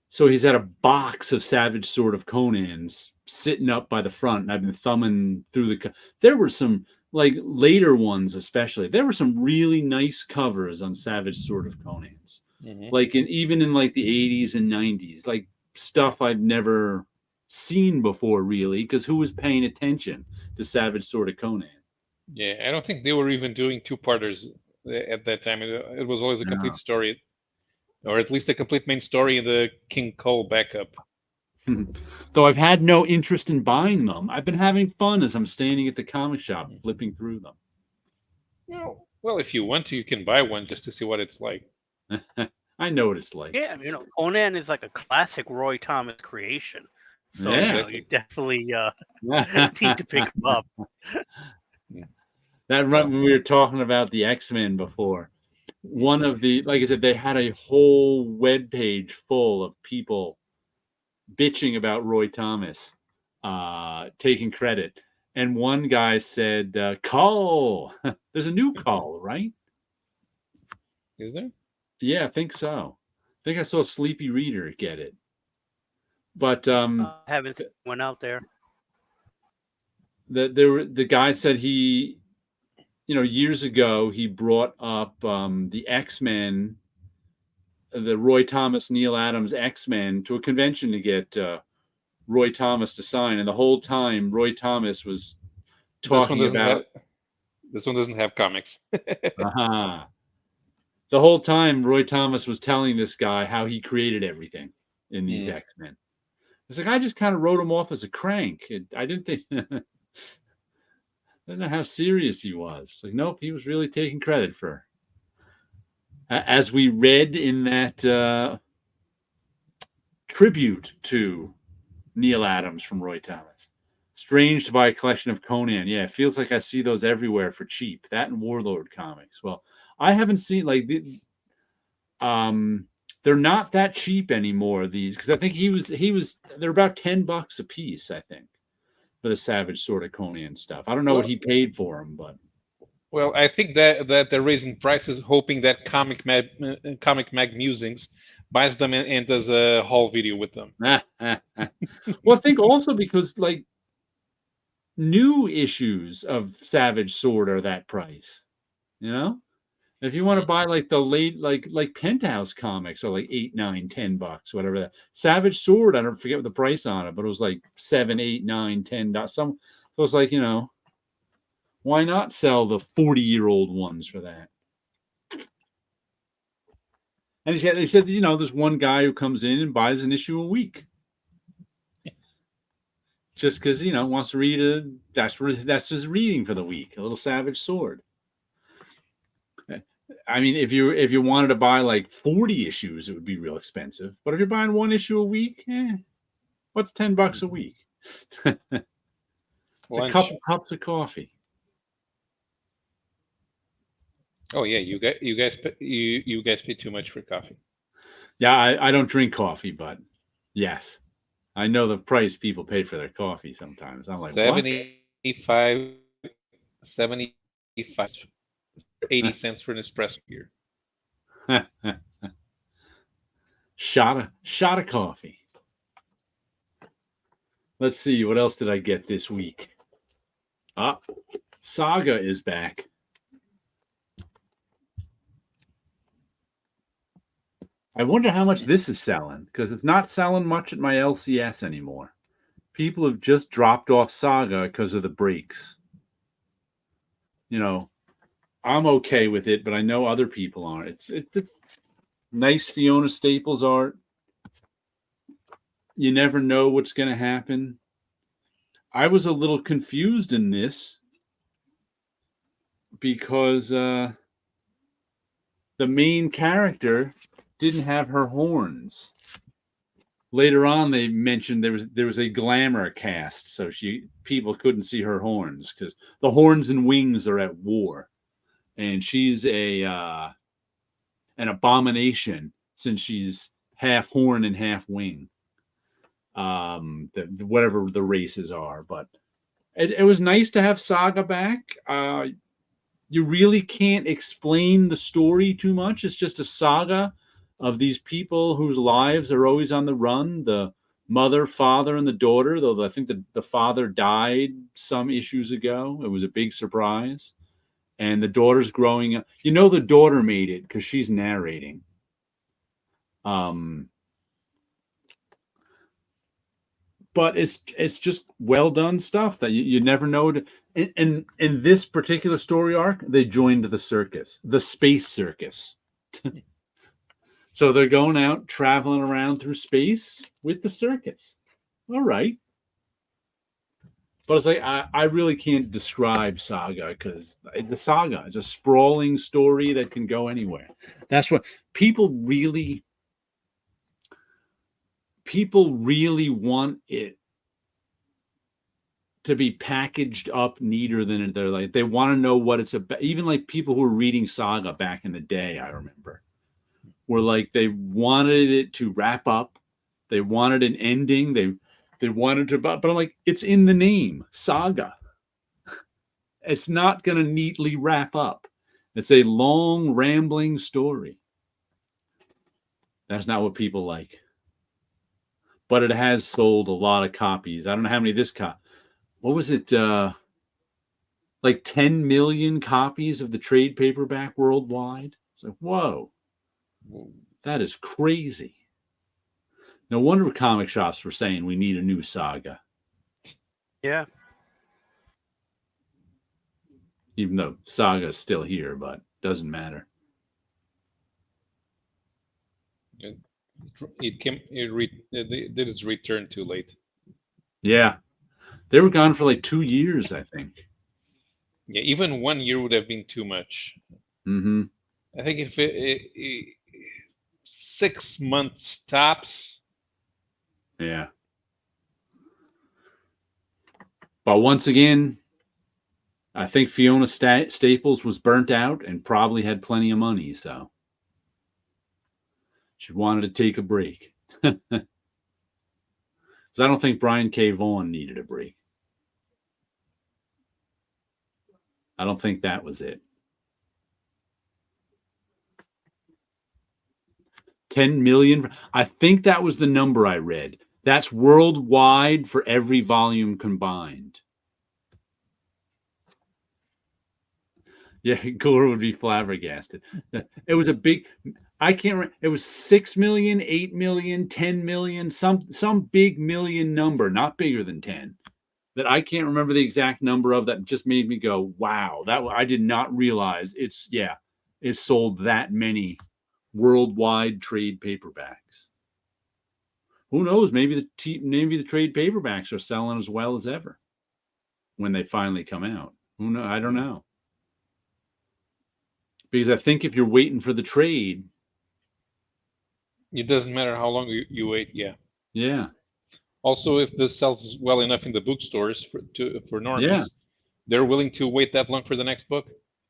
So he's had a box of Savage Sword of Conans sitting up by the front, and I've been thumbing through there were some, like, later ones especially. There were some really nice covers on Savage Sword of Conans. Mm-hmm. Like, even in, like, the 80s and 90s. Like, stuff I've never seen before, really, because who was paying attention to Savage Sword of Conan? Yeah, I don't think they were even doing two-parters at that time. It was always a complete story, or at least a complete main story in the King Cole backup. Though I've had no interest in buying them, I've been having fun as I'm standing at the comic shop flipping through them. Well, if you want to, you can buy one just to see what it's like. I know what it's like. Yeah, Conan is like a classic Roy Thomas creation. So you definitely need to pick him up. When we were talking about the X-Men before, one of the, like I said, they had a whole web page full of people bitching about Roy Thomas taking credit. And one guy said, Call. There's a new Call, right? Is there? Yeah, I think so. I think I saw Sleepy Reader get it. But I haven't seen one out there. the guy said he, years ago he brought up the X-Men, the Roy Thomas, Neil Adams X-Men to a convention to get Roy Thomas to sign, and the whole time Roy Thomas was talking about. This one doesn't have comics. Uh-huh. The whole time Roy Thomas was telling this guy how he created everything in these X-Men. It's like, I just kind of wrote him off as a crank. I didn't think, I didn't know how serious he was. It's like, nope, he was really taking credit for, as we read in that tribute to Neil Adams from Roy Thomas. Strange to buy a collection of Conan. Yeah, it feels like I see those everywhere for cheap. That and Warlord comics. Well, I haven't seen they're not that cheap anymore, these, because I think he was they're about $10 a piece, I think, for the Savage Sword of Conan stuff. I don't know what he paid for them, but well, I think that they're raising prices, hoping that Comic Mag Musings buys them and does a haul video with them. Well, I think also because new issues of Savage Sword are that price, If you want to buy the late like Penthouse comics are $8, $9, $10, whatever that. Savage Sword, I don't forget what the price on it, but it was $7, $8, $9, $10. So it's why not sell the 40-year-old ones for that? And they said there's one guy who comes in and buys an issue a week. Just because wants to read that's his reading for the week, a little Savage Sword. I mean, if you wanted to buy 40 issues, it would be real expensive. But if you're buying one issue a week, what's $10 a week? It's a couple cups of coffee. Oh yeah, you guys pay too much for coffee. Yeah, I don't drink coffee, but yes, I know the price people pay for their coffee sometimes. I'm like, 75, 80 cents for an espresso here. Shot of coffee. Let's see, what else did I get this week? Saga is back. I wonder how much this is selling, because it's not selling much at my LCS anymore. People have just dropped off Saga because of the breaks. I'm okay with it, but I know other people aren't. It's nice Fiona Staples art. You never know what's going to happen. I was a little confused in this because the main character didn't have her horns. Later on, they mentioned there was a glamour cast, so people couldn't see her horns because the horns and wings are at war. And she's an abomination since she's half horn and half wing. Whatever the races are, but it was nice to have Saga back. You really can't explain the story too much. It's just a saga of these people whose lives are always on the run. The mother, father, and the daughter, though I think the father died some issues ago. It was a big surprise. And the daughter's growing up. The daughter made it because she's narrating. But it's just well done stuff that you never know. In this particular story arc, they joined the circus, the space circus. So they're going out traveling around through space with the circus. All right. But it's I really can't describe Saga because the Saga is a sprawling story that can go anywhere. That's what people really want it to be packaged up neater than they're they want to know what it's about. Even people who were reading Saga back in the day, I remember, were they wanted it to wrap up. They wanted an ending. They wanted to, but I'm it's in the name, Saga. It's not going to neatly wrap up. It's a long, rambling story. That's not what people like. but it has sold a lot of copies. I don't know how many this what was it? Like 10 million copies of the trade paperback worldwide. It's like, whoa, that is crazy. No wonder comic shops were saying we need a new Saga. Yeah. Even though Saga's still here, but doesn't matter. It did its return too late. Yeah. They were gone for like 2 years, I think. Yeah, even 1 year would have been too much. Mm-hmm. I think if 6 months tops. Yeah. But once again, I think Fiona Staples was burnt out and probably had plenty of money, so she wanted to take a break. Because I don't think Brian K. Vaughan needed a break. I don't think that was it. 10 million. I think that was the number I read. That's worldwide for every volume combined. Yeah, Gore would be flabbergasted. It was a big, I can't remember. It was 6 million, 8 million, 10 million, some big million number, not bigger than 10. That I can't remember the exact number of. That just made me go, wow, that I did not realize it sold that many worldwide trade paperbacks. Who knows? Maybe the trade paperbacks are selling as well as ever when they finally come out. Who knows? I don't know. Because I think if you're waiting for the trade, it doesn't matter how long you wait. Yeah. Yeah. Also, if this sells well enough in the bookstores for normies, they're willing to wait that long for the next book.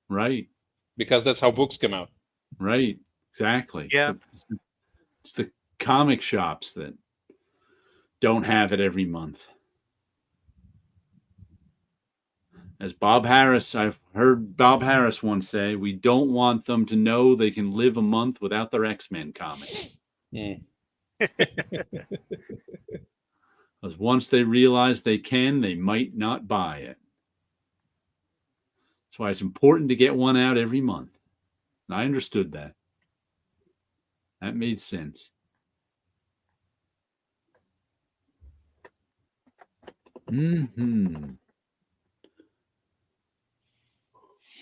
Right. Because that's how books come out. Right. Exactly. Yeah. So it's the comic shops that don't have it every month. As Bob Harris, I've heard Bob Harris once say, we don't want them to know they can live a month without their X-Men comic. Because once they realize they can, they might not buy it. That's why it's important to get one out every month. And I understood that. That made sense.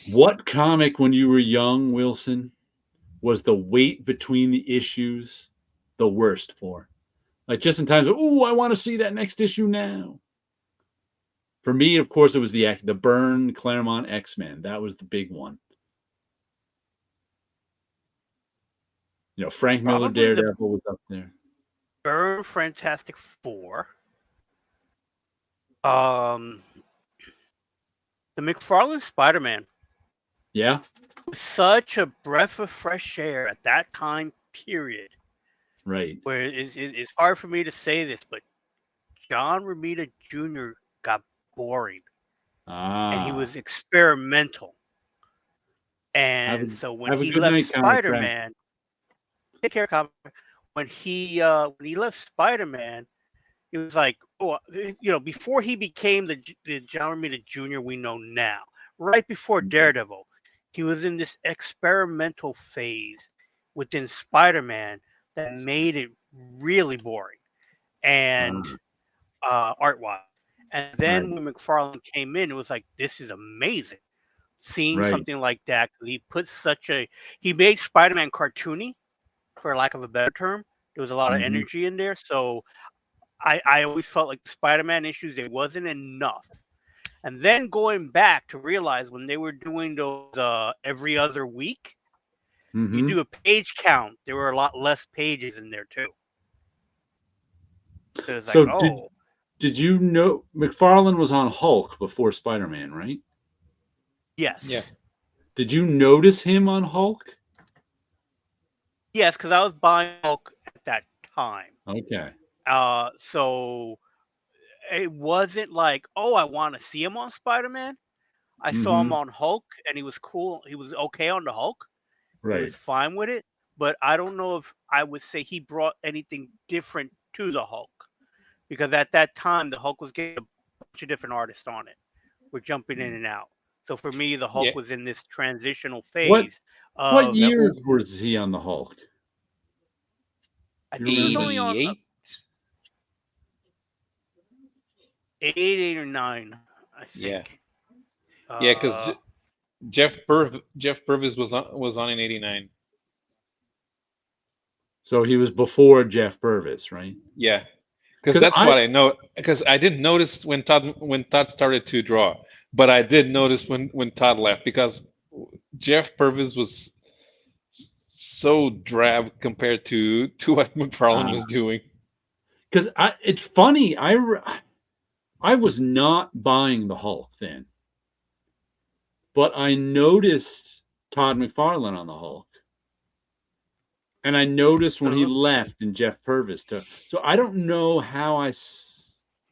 What comic when you were young, Wilson, was the wait between the issues the worst for? Like just in times of, oh, I want to see that next issue now. For me, of course, it was the Byrne Claremont X-Men. That was the big one. You know, Frank Miller Daredevil was up there. Byrne Fantastic Four. The McFarlane Spider-Man. Yeah. Such a breath of fresh air at that time period. Right. Where it's hard for me to say this, but John Romita Jr. got boring. And he was experimental. And so when he left Spider-Man, take care, comic. When he left Spider-Man, it was like, before he became the John Romita Jr. we know now, right before Daredevil, he was in this experimental phase within Spider-Man that made it really boring and art-wise. And then when McFarlane came in, it was like, this is amazing. Seeing something like that, he made Spider-Man cartoony, for lack of a better term. There was a lot of energy in there, so I always felt like the Spider-Man issues, it wasn't enough. And then going back to realize when they were doing those every other week, you do a page count, there were a lot less pages in there too. So did you know McFarlane was on Hulk before Spider-Man, right? Yes. Yeah. Did you notice him on Hulk? Yes, because I was buying Hulk at that time. Okay. So it wasn't like, oh, I want to see him on Spider-Man. I saw him on Hulk, and he was cool. He was okay on the Hulk. Right. He was fine with it. But I don't know if I would say he brought anything different to the Hulk. because at that time the Hulk was getting a bunch of different artists on it. We're jumping in Mm. and out. So for me, the Yeah. Hulk was in this transitional What phase what of. Now, years was he on the Hulk? I You think he was remember? only on 88. 8 or 9, I Yeah. think. Yeah, because Uh, Jeff Purvis was on in 89. So he was before Jeff Purvis, right? Yeah, because Because that's I what I know. Because I didn't notice when Todd started to draw, but I did notice when Todd left because Jeff Purvis was so drab compared to what McFarlane was doing. because I it's funny. I was not buying the Hulk then, but I noticed Todd McFarlane on the Hulk, and I noticed when he so left and Jeff Purvis took. So I don't know how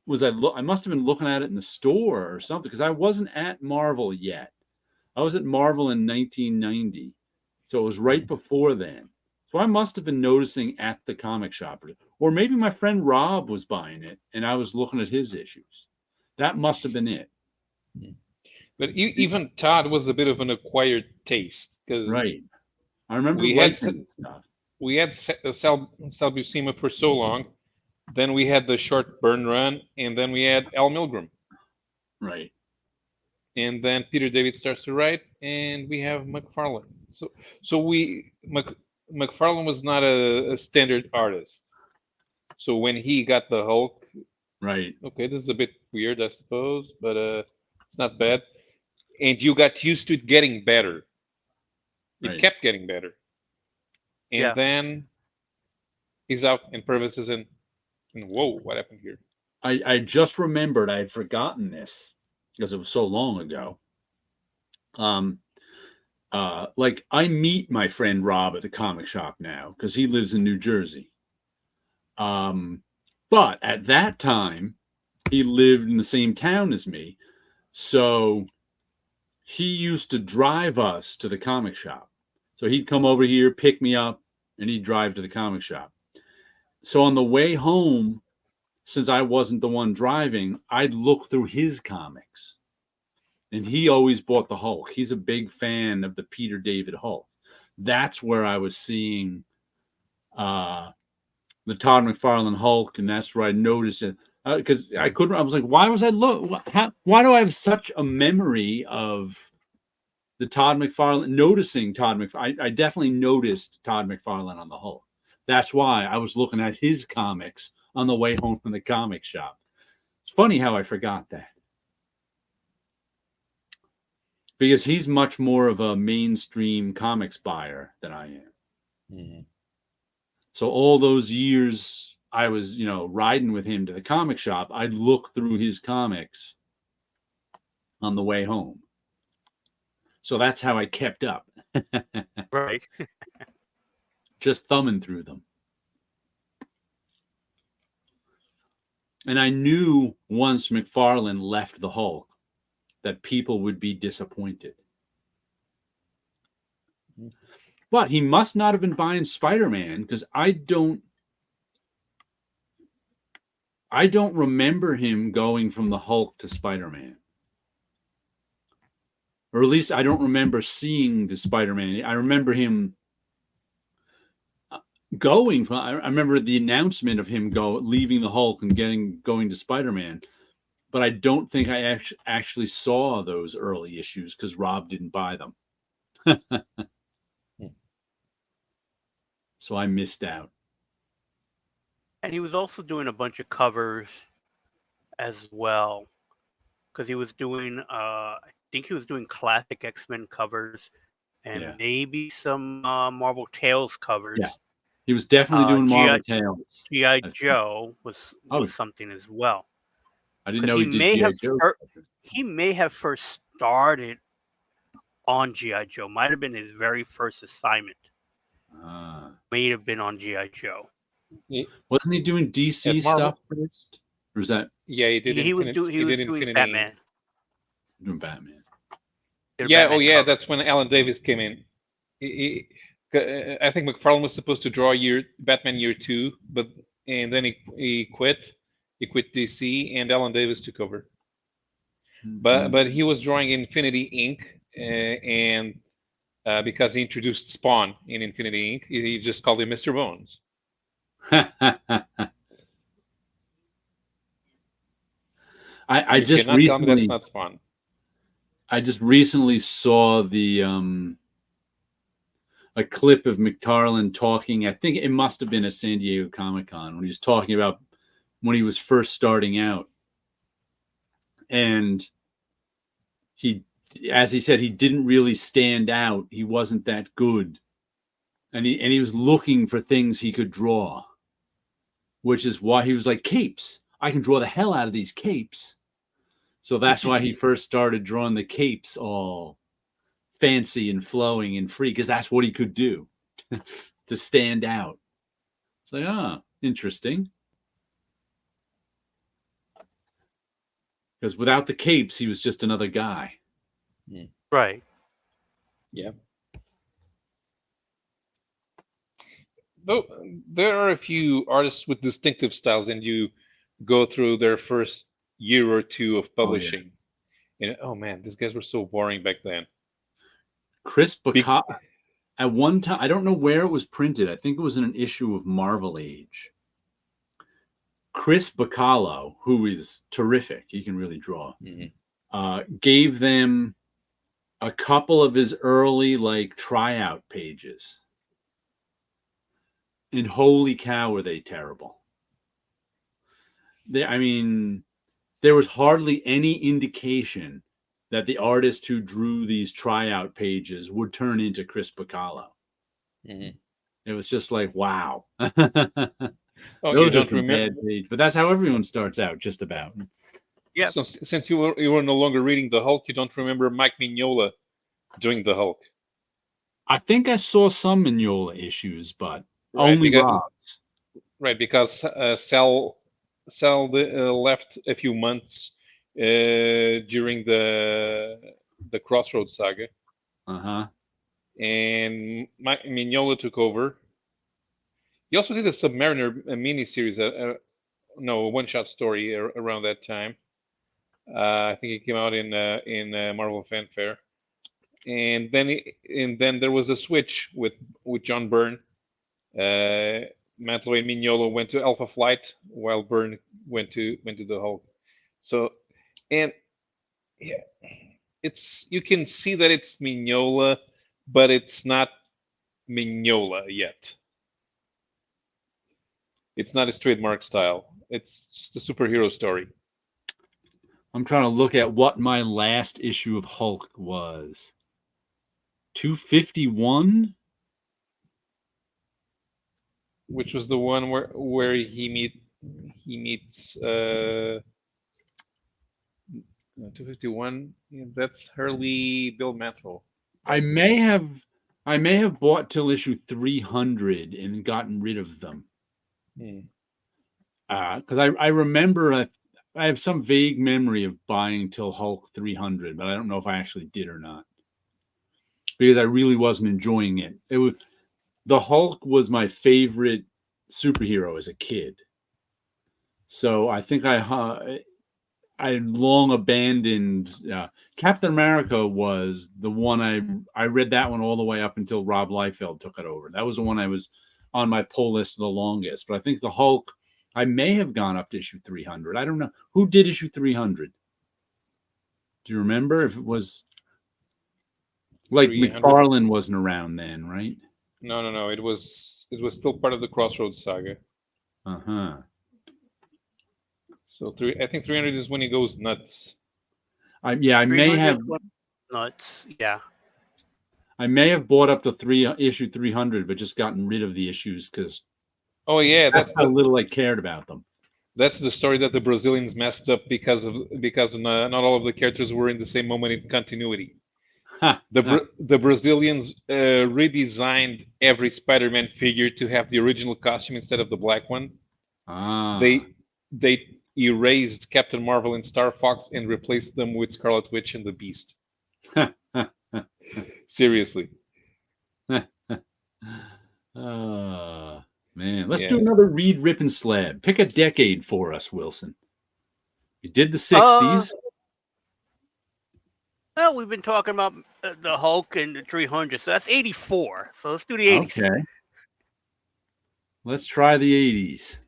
was. I must have been looking at it in the store or something because I wasn't at Marvel yet. I was at Marvel in 1990, so it was right before then. So I must have been noticing at the comic shop, or maybe my friend Rob was buying it and I was looking at his issues. That must have been it. But even Todd was a bit of an acquired taste because Right. I remember we had liking the stuff. Sal Buscema for so long, then we had the short burn run, and then we had Al Milgrom, Right. and then Peter David starts to write, and we have McFarlane. So McFarlane was not a standard artist. So when he got the Hulk, Right. okay, this is a bit weird, I suppose, but it's not bad. And you got used to it getting better. It Right. kept getting better, and yeah, then he's out, and Purvis is in. And whoa, what happened here? I just remembered I had forgotten this because it was so long ago. Um, like I meet my friend Rob at the comic shop now because he lives in New Jersey. But at that time, he lived in the same town as me. So he used to drive us to the comic shop. So he'd come over here, pick me up, and he'd drive to the comic shop. So on the way home, since I wasn't the one driving, I'd look through his comics. And he always bought the Hulk. He's a big fan of the Peter David Hulk. That's where I was seeing the Todd McFarlane Hulk, and that's where I noticed it because I couldn't. I was like, why was I why do I have such a memory of the Todd McFarlane? Noticing Todd McFarlane, I definitely noticed Todd McFarlane on the Hulk. That's why I was looking at his comics on the way home from the comic shop. It's funny how I forgot that because he's much more of a mainstream comics buyer than I am. Mm-hmm. So all those years I was, riding with him to the comic shop, I'd look through his comics on the way home. So that's how I kept up. right. Just thumbing through them. And I knew once McFarlane left the Hulk that people would be disappointed. But he must not have been buying Spider-Man because I don't remember him going from the Hulk to Spider-Man. Or at least I don't remember seeing the Spider-Man. I remember him going from. I remember the announcement of him leaving the Hulk and going to Spider-Man. But I don't think I actually saw those early issues because Rob didn't buy them. So I missed out. And he was also doing a bunch of covers as well, because he was doing. I think he was doing classic X-Men covers and maybe some Marvel Tales covers. Yeah. He was definitely doing Marvel Tales. G.I. Joe was Oh. something as well. I didn't know he did G.I. Joe. He may have first started on G.I. Joe. Might have been his very first assignment. May have been on G.I. Joe. Wasn't he doing DC stuff first? Or was that? Yeah, he did. He was doing Batman. Doing Batman. Yeah. Oh, yeah. That's when Alan Davis came in. I think McFarlane was supposed to draw Batman year 2, and then he quit, He quit DC, and Alan Davis took over. Mhm. But he was drawing Infinity Inc. And because he introduced Spawn in Infinity Inc., he just called him Mr. Bones. I You just cannot tell me that's recently not Spawn. I just recently saw the a clip of McTarlane talking. I think it must have been at San Diego Comic-Con when he was talking about when he was first starting out. And he, as he said, he didn't really stand out. He wasn't that good. And he was looking for things he could draw, which is why he was like, capes. I can draw the hell out of these capes. So that's why he first started drawing the capes all fancy and flowing and free, because that's what he could do to stand out. It's like, interesting. Because without the capes, he was just another guy. Right. Yeah. Though there are a few artists with distinctive styles, and you go through their first year or two of publishing, and oh man, these guys were so boring back then. Chris Bacall, at one time, I don't know where it was printed. I think it was in an issue of Marvel Age. Chris Bacallo, who is terrific, he can really draw, gave them a couple of his early like tryout pages. And holy cow, were they terrible. I mean, there was hardly any indication that the artist who drew these tryout pages would turn into Chris Bacallo. It was just like, wow. Oh, Those you are don't some remember? bad page, but that's how everyone starts out, just about. Yeah. So since you were no longer reading the Hulk, you don't remember Mike Mignola doing the Hulk, I think I saw some Mignola issues, but right? only Rob's. Right, because Sal left a few months during the Crossroads saga, and Mignola took over. He also did a Submariner miniseries, no, one-shot story around that time. I think it came out in Marvel Fanfare, and then there was a switch with John Byrne. Mantlo and Mignola went to Alpha Flight, while Byrne went to the Hulk. So, and yeah, you can see that it's Mignola, but it's not Mignola yet. It's not his trademark style. It's just a superhero story. I'm trying to look at what my last issue of Hulk was. 251? Which was the one where he meets 251. That's Hurley Bill Mathel. I may have bought till issue 300 and gotten rid of them. Because I remember I have some vague memory of buying till Hulk 300, but I don't know if I actually did or not. Because I really wasn't enjoying it. The Hulk was my favorite superhero as a kid. So I think I long abandoned Captain America was the one I read that one all the way up until Rob Liefeld took it over. That was the one I was on my pull list the longest. But I think the Hulk, I may have gone up to issue 300. I don't know. Who did issue 300? Do you remember if it was like 300? McFarlane wasn't around then, right? No. It was still part of the Crossroads saga. So I think 300 is when he goes nuts. I may have nuts. Yeah. I may have bought up to issue 300, but just gotten rid of the issues because that's how little I cared about them. That's the story that the Brazilians messed up because not all of the characters were in the same moment in continuity. The Brazilians redesigned every Spider-Man figure to have the original costume instead of the black one. They erased Captain Marvel and Star Fox and replaced them with Scarlet Witch and the Beast. Seriously. Man, let's Yeah. do another read, rip, and slab. Pick a decade for us, Wilson. You did the 60s. Well, we've been talking about the Hulk and the 300, so that's 84. So let's do the 80s. Okay. Let's try the 80s.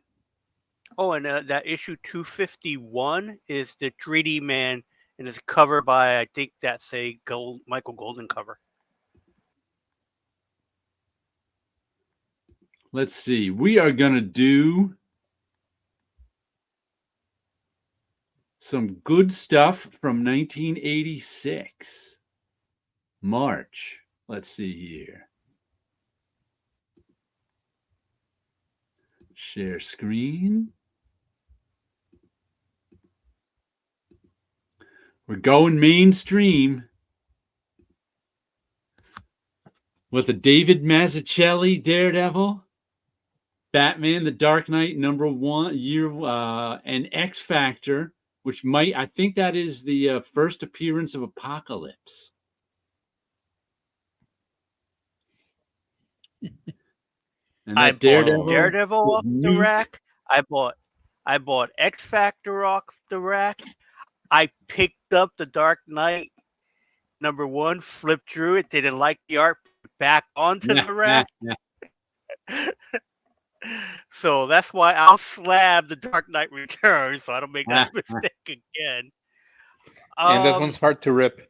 Oh, and that issue 251 is the 3D Man, and it's covered by, I think that's a Michael Golden cover. Let's see. We are going to do some good stuff from 1986. March. Let's see here. Share screen. We're going mainstream with the David Mazzucchelli Daredevil, Batman: The Dark Knight #1 and X Factor, which I think that is the first appearance of Apocalypse. And I that bought Daredevil off the Nuke. rack. I bought X Factor off the rack. I picked up the Dark Knight #1, flipped through it, didn't like the art, back onto the rack. So that's why I'll slab the Dark Knight Returns, so I don't make that mistake again. And that one's hard to rip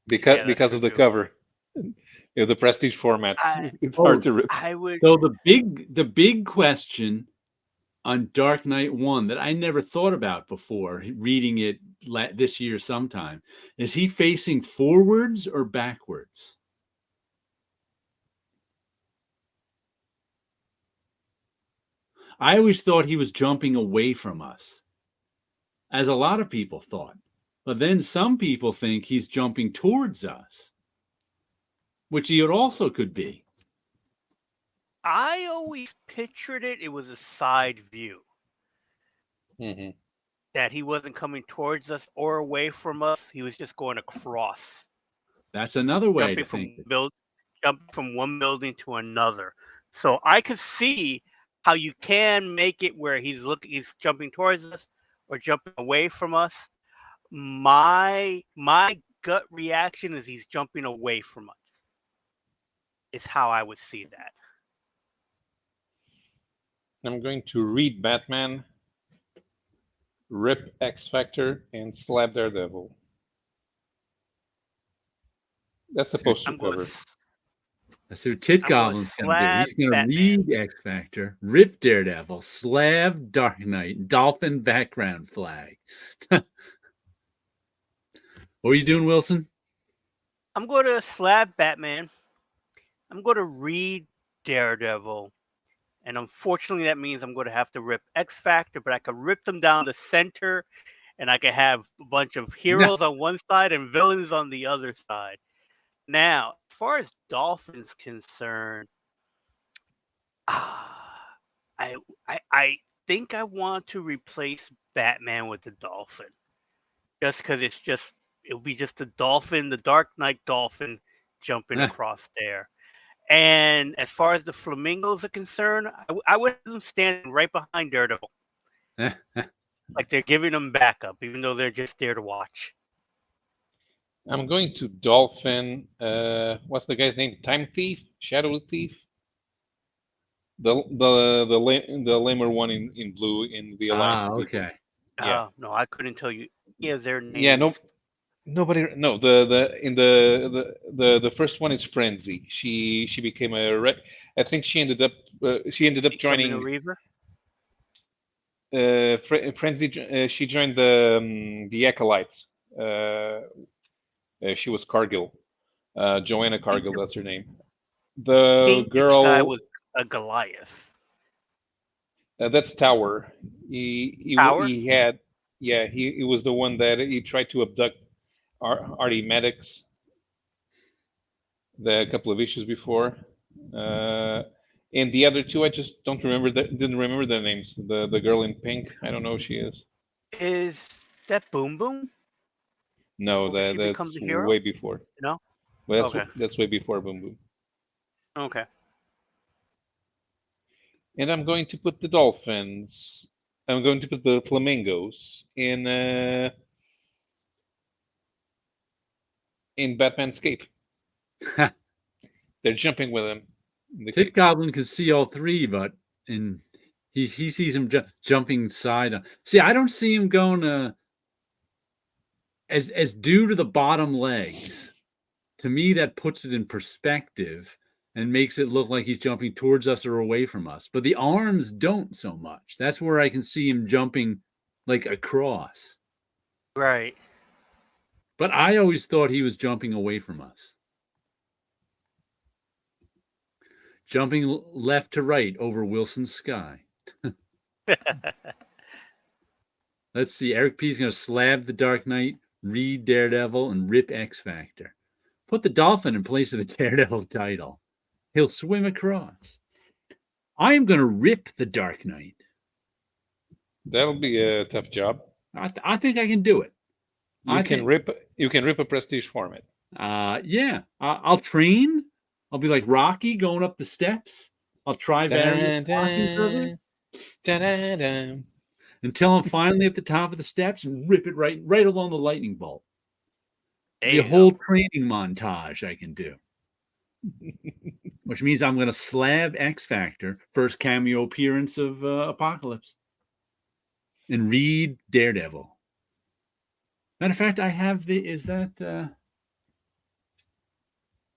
because of the cover. The prestige format. It's hard to rip. So the big question on Dark Knight 1 that I never thought about before reading it this year sometime, is he facing forwards or backwards? I always thought he was jumping away from us, as a lot of people thought. But then some people think he's jumping towards us, which he also could be. I always pictured it was a side view. Mm-hmm. That he wasn't coming towards us or away from us. He was just going across. That's another way to think. Jumping from one building to another. So I could see how you can make it where he's jumping towards us or jumping away from us. My gut reaction is he's jumping away from us. Is how I would see that. I'm going to read Batman, rip X Factor, and slab Daredevil. That's the poster cover. That's who Tit Goblin's going to do. He's going to read X Factor, rip Daredevil, slab Dark Knight, dolphin background flag. What are you doing, Wilson? I'm going to slab Batman. I'm going to read Daredevil. And unfortunately, that means I'm going to have to rip X Factor, but I could rip them down the center, and I could have a bunch of heroes on one side and villains on the other side. Now, as far as Dolphin's concerned, I think I want to replace Batman with the Dolphin, just because it'll be just the Dolphin, the Dark Knight Dolphin, jumping across there. And as far as the Flamingos are concerned, I would have them standing right behind Daredevil, like they're giving them backup, even though they're just there to watch. I'm going to Dolphin. What's the guy's name? Time Thief? Shadow Thief? The lamer one in blue in the Alliance. Okay. Yeah. No, I couldn't tell you. Yeah, their names. Yeah, nobody. No, the first one is Frenzy. She became a. I think she ended up joining. A Reaver? Frenzy. She joined the Acolytes. She was Cargill, Joanna Cargill. That's her name. The girl guy was a Goliath. That's Tower. He had. Yeah, he was the one that he tried to abduct Artie Maddox. A couple of issues before, and the other two I just don't remember. Didn't remember their names. The girl in pink. I don't know who she is. Is that Boom Boom? No, that's way before. No. Well, that's way before Boom Boom. Okay. And I'm going to put the dolphins. I'm going to put the flamingos in Batman's cape. They're jumping with him. In the Tit cape. Goblin can see all three, but he sees him jumping side. See, I don't see him going as due to the bottom legs. To me, that puts it in perspective and makes it look like he's jumping towards us or away from us. But the arms don't so much. That's where I can see him jumping like across. Right. But I always thought he was jumping away from us. Jumping left to right over Wilson's sky. Let's see. Eric P is going to slab the Dark Knight, read Daredevil, and rip X Factor. Put the Dolphin in place of the Daredevil title. He'll swim across. I am going to rip the Dark Knight. That'll be a tough job. I think I can do it. You can rip a prestige format. Yeah. I'll train. I'll be like Rocky going up the steps. I'll try various until I'm finally at the top of the steps and rip it right along the lightning bolt. The whole training montage I can do. Which means I'm going to slab X Factor, first cameo appearance of Apocalypse, and read Daredevil. Matter of fact, I have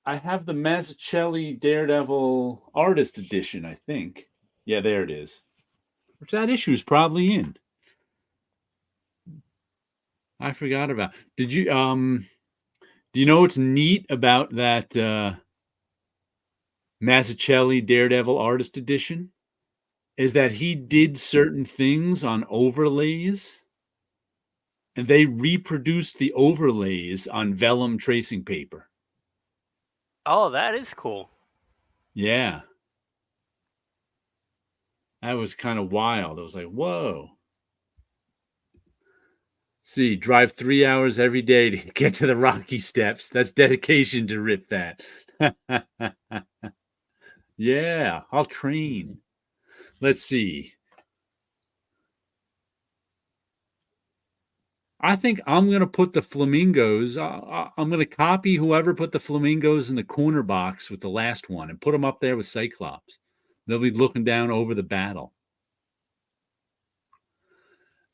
I have the Mazzucchelli Daredevil Artist Edition, I think. Yeah, there it is. Which that issue is probably in. I forgot about. Did you do you know what's neat about that Mazzucchelli Daredevil Artist Edition? Is that he did certain things on overlays, and they reproduced the overlays on vellum tracing paper. Oh, that is cool. Yeah. That was kind of wild. I was like, whoa. See, drive 3 hours every day to get to the Rocky Steps. That's dedication to rip that. Yeah, I'll train. Let's see. I think I'm going to put the flamingos. I'm going to copy whoever put the flamingos in the corner box with the last one and put them up there with Cyclops. They'll be looking down over the battle.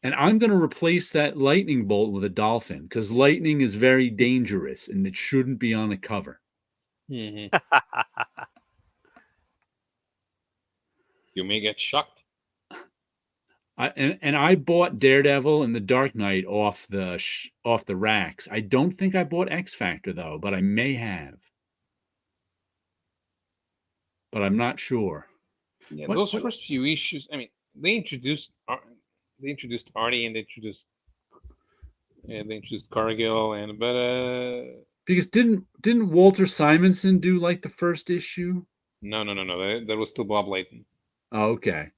And I'm going to replace that lightning bolt with a dolphin because lightning is very dangerous and it shouldn't be on a cover. Mm-hmm. You may get shocked. I bought Daredevil and the Dark Knight off the racks. I don't think I bought X Factor though, but I may have. But I'm not sure. Yeah, those first few issues. I mean, they introduced Arnie and they introduced Cargill because didn't Walter Simonson do like the first issue? No. That was still Bob Layton. Oh, okay.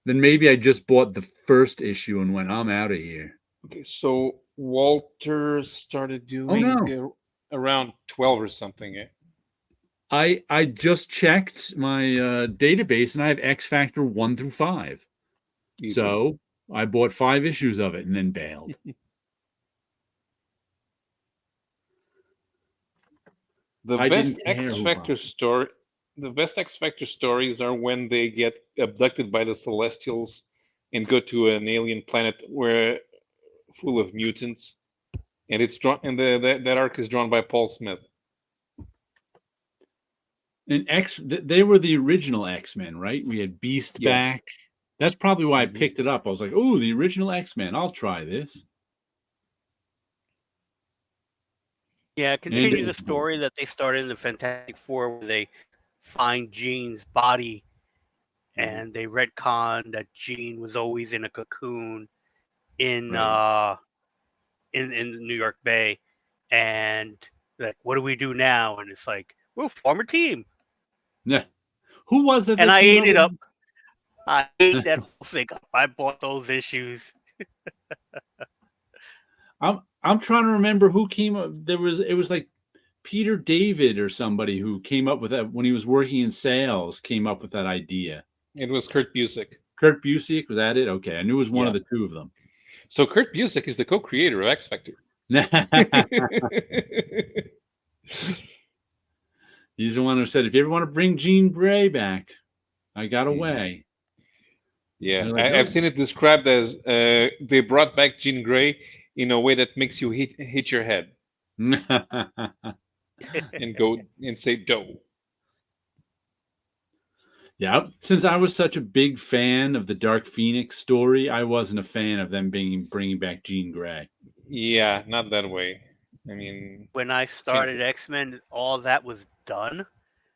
Then maybe I just bought the first issue and went, I'm out of here. Okay, so Walter started doing around 12 or something. I just checked my database and I have X Factor 1 through 5. So I bought 5 issues of it and then bailed. The best X Factor stories are when they get abducted by the Celestials and go to an alien planet where full of mutants, and it's drawn. And that arc is drawn by Paul Smith. And they were the original X-Men, right? We had Beast back. That's probably why I picked it up. I was like, "Oh, the original X-Men. I'll try this." Yeah, it continues the story that they started in the Fantastic Four, where they find Jean's body, and they retcon that Jean was always in a cocoon in the New York Bay, and like, what do we do now? And it's like, we'll form a team. Yeah, who was it? And I ate it up. I ate that whole thing up. I bought those issues. I'm trying to remember who came up. It was like Peter David or somebody who came up with that when he was working in sales, came up with that idea. It was Kurt Busiek. Kurt Busiek, was that it? Okay, I knew it was one Yeah. of the two of them. So Kurt Busiek is the co-creator of X Factor. He's the one who said, if you ever want to bring Jean Grey back, I got a way. Yeah, They're like, I've "Oh." seen it described as they brought back Jean Grey in a way that makes you hit your head and go and say "doe." Yeah, since I was such a big fan of the Dark Phoenix story, I wasn't a fan of them bringing back Jean Grey. Yeah, not that way. I mean, When I started X-Men, all that was done.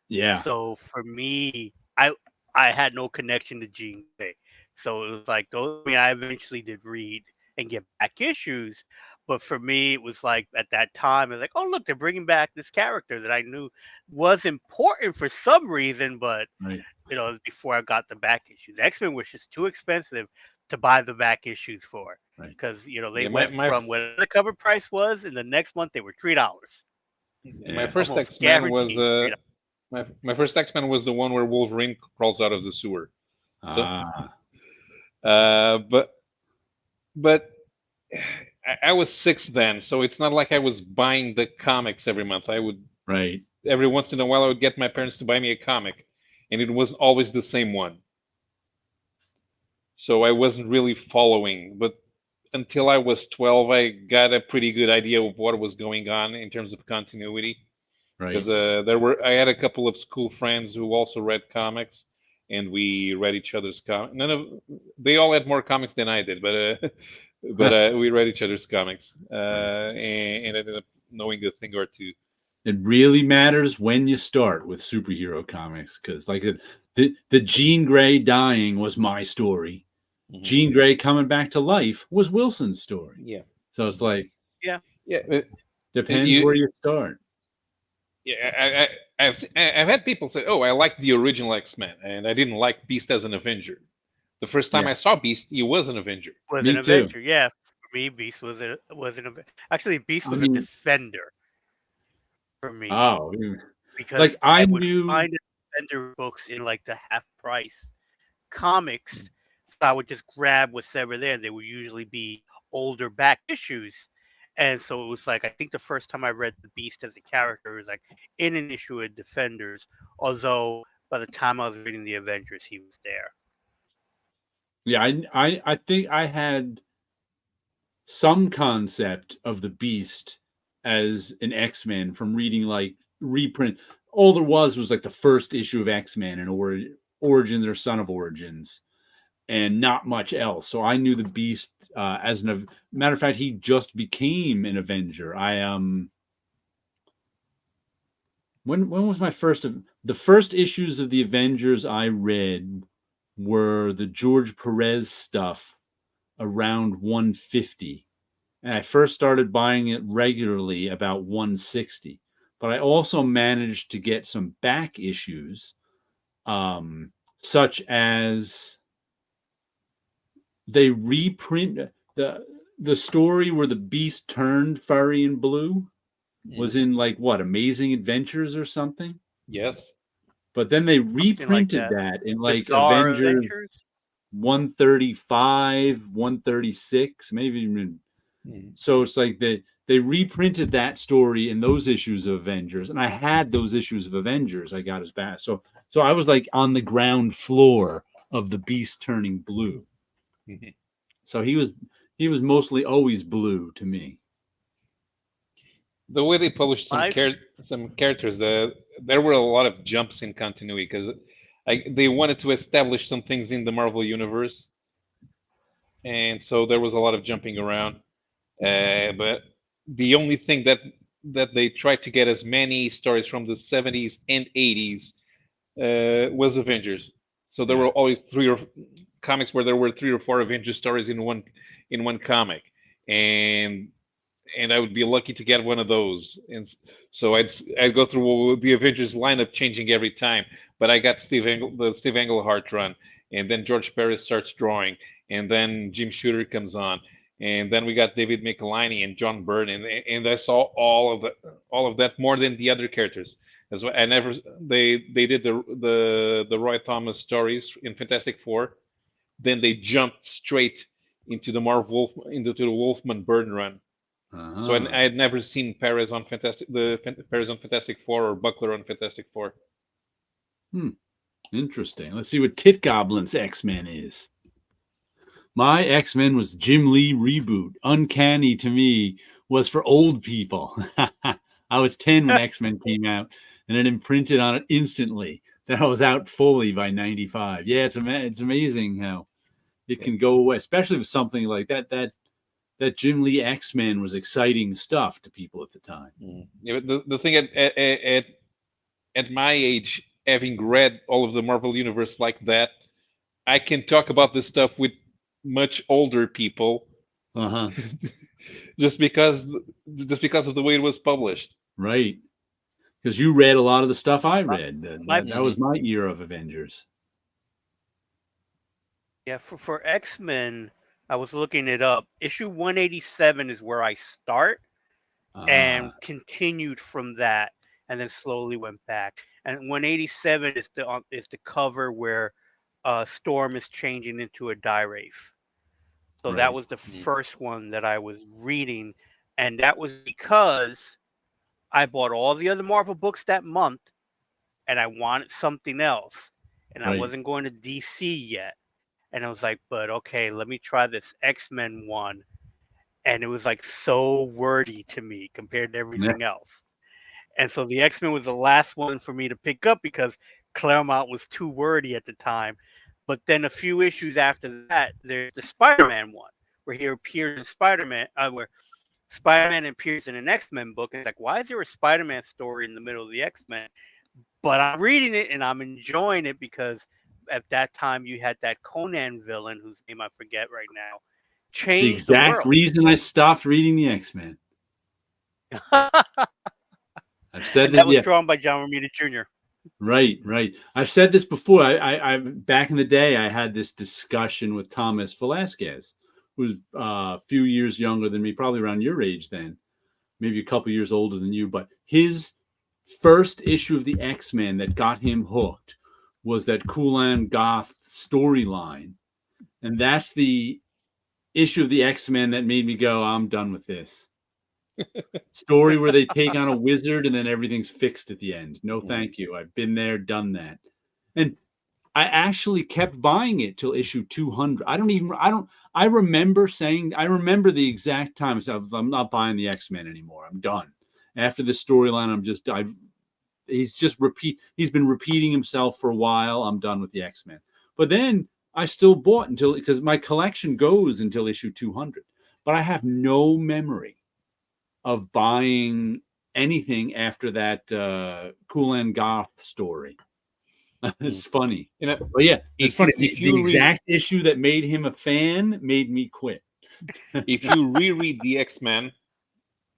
Yeah, So for me, I had no connection to Jean Grey. So it was like those. I mean, I eventually did read and get back issues, but for me, it was like at that time, it was like, oh look, they're bringing back this character that I knew was important for some reason, but right. it was before I got the back issues. X-Men was just too expensive to buy the back issues for, Right. because they Yeah, went from whatever the cover price was, and the next month they were $3. my first Almost X-Men was guaranteed $3. my first X-Men was the one where Wolverine crawls out of the sewer. So, but I was 6 then, so it's not like I was buying the comics every month. I would Right. every once in a while I would get my parents to buy me a comic, and it was always the same one. So I wasn't really following, but until I was 12, I got a pretty good idea of what was going on in terms of continuity. Right. Because I had a couple of school friends who also read comics, and we read each other's comics. They all had more comics than I did, but we read each other's comics, and ended up knowing a thing or two. It really matters when you start with superhero comics, because like the Jean Grey dying was my story. Mm-hmm. Jean Grey coming back to life was Wilson's story. Yeah. So it's like, yeah, depends where you start. Yeah, I've had people say, "Oh, I like the original X-Men, and I didn't like Beast as an Avenger." The first time I saw Beast, he was an Avenger. Was an Avenger, yeah. For me, Beast was an Avenger. Actually, Beast was a Defender for me. Oh, because like I would find Defender books in like the half price comics. So I would just grab whatever there. They would usually be older back issues. And so it was like, I think the first time I read the Beast as a character was like in an issue of Defenders. Although by the time I was reading the Avengers, he was there. Yeah, I think I had some concept of the Beast as an X-Men from reading like reprint. All there was like the first issue of X-Men and Origins or Son of Origins, and not much else. So I knew the Beast as matter of fact, he just became an Avenger. When was my the first issues of the Avengers I read were the George Perez stuff around 150. And I first started buying it regularly about 160. But I also managed to get some back issues, such as they reprint the story where the Beast turned furry and blue was in like what, Amazing Adventures or something? Yes. But then they reprinted that in like Bizarre Avengers 135, 136, maybe even. So it's like they reprinted that story in those issues of Avengers, and I had those issues of Avengers. I got his back. So I was like on the ground floor of the Beast turning blue. Mm-hmm. So he was mostly always blue to me. The way they published some characters, there were a lot of jumps in continuity because they wanted to establish some things in the Marvel universe, and so there was a lot of jumping around. But the only thing that they tried to get as many stories from the 70s and 80s was Avengers. So there were always comics where there were 3 or 4 Avengers stories in one comic, and I would be lucky to get one of those. And so I'd go through the Avengers lineup changing every time. But I got the Steve Englehart run, and then George Perez starts drawing, and then Jim Shooter comes on, and then we got David Michelinie and John Byrne, and I saw all of that more than the other characters. as well. I never they did the Roy Thomas stories in Fantastic Four, then they jumped straight into the into the Wolfman Burn run. So I had never seen Perez on Perez on Fantastic Four or Buckler on Fantastic Four. Interesting. Let's see what Tit Goblin's X-Men is. My X-Men was Jim Lee reboot. Uncanny to me was for old people. I was 10 when X-Men came out, and it imprinted on it instantly that I was out fully by 95. Yeah, it's amazing how it can go away, especially with something like that. That Jim Lee X-Men was exciting stuff to people at the time. Yeah, but the thing at my age, having read all of the Marvel Universe like that, I can talk about this stuff with much older people, just because of the way it was published. Right, because you read a lot of the stuff I read. That was my year of Avengers. Yeah, for X-Men, I was looking it up. Issue 187 is where I start, and continued from that, and then slowly went back. And 187 is the cover where Storm is changing into a Wraith. So that was the first one that I was reading, and that was because I bought all the other Marvel books that month, and I wanted something else, and I wasn't going to DC yet. And I was like, but okay, let me try this X-Men one. And it was like so wordy to me compared to everything else. And so the X-Men was the last one for me to pick up because Claremont was too wordy at the time. But then a few issues after that, there's the Spider-Man one, where he appears in Spider-Man, where Spider-Man appears in an X-Men book. It's like, why is there a Spider-Man story in the middle of the X-Men? But I'm reading it and I'm enjoying it because at that time you had that Conan villain whose name I forget right now. It's the exact reason I stopped reading the X-Men. I've said that was drawn by John Romita Jr. Right. I've said this before. I back in the day, I had this discussion with Thomas Velasquez, who's a few years younger than me, probably around your age then, maybe a couple years older than you. But his first issue of the X-Men that got him hooked was that Kulan Goth storyline, and that's the issue of the X-Men that made me go, I'm done with this. Story where they take on a wizard and then everything's fixed at the end. No, thank you. I've been there, done that. And I actually kept buying it till issue 200. I remember the exact time. So I'm not buying the X-Men anymore. I'm done. After this storyline, he's been repeating himself for a while. I'm done with the X-Men. But then I still bought because my collection goes until issue 200. But I have no memory of buying anything after that Kulan Goth story. It's funny. But yeah, it's funny. The exact issue that made him a fan made me quit. If you reread the X-Men,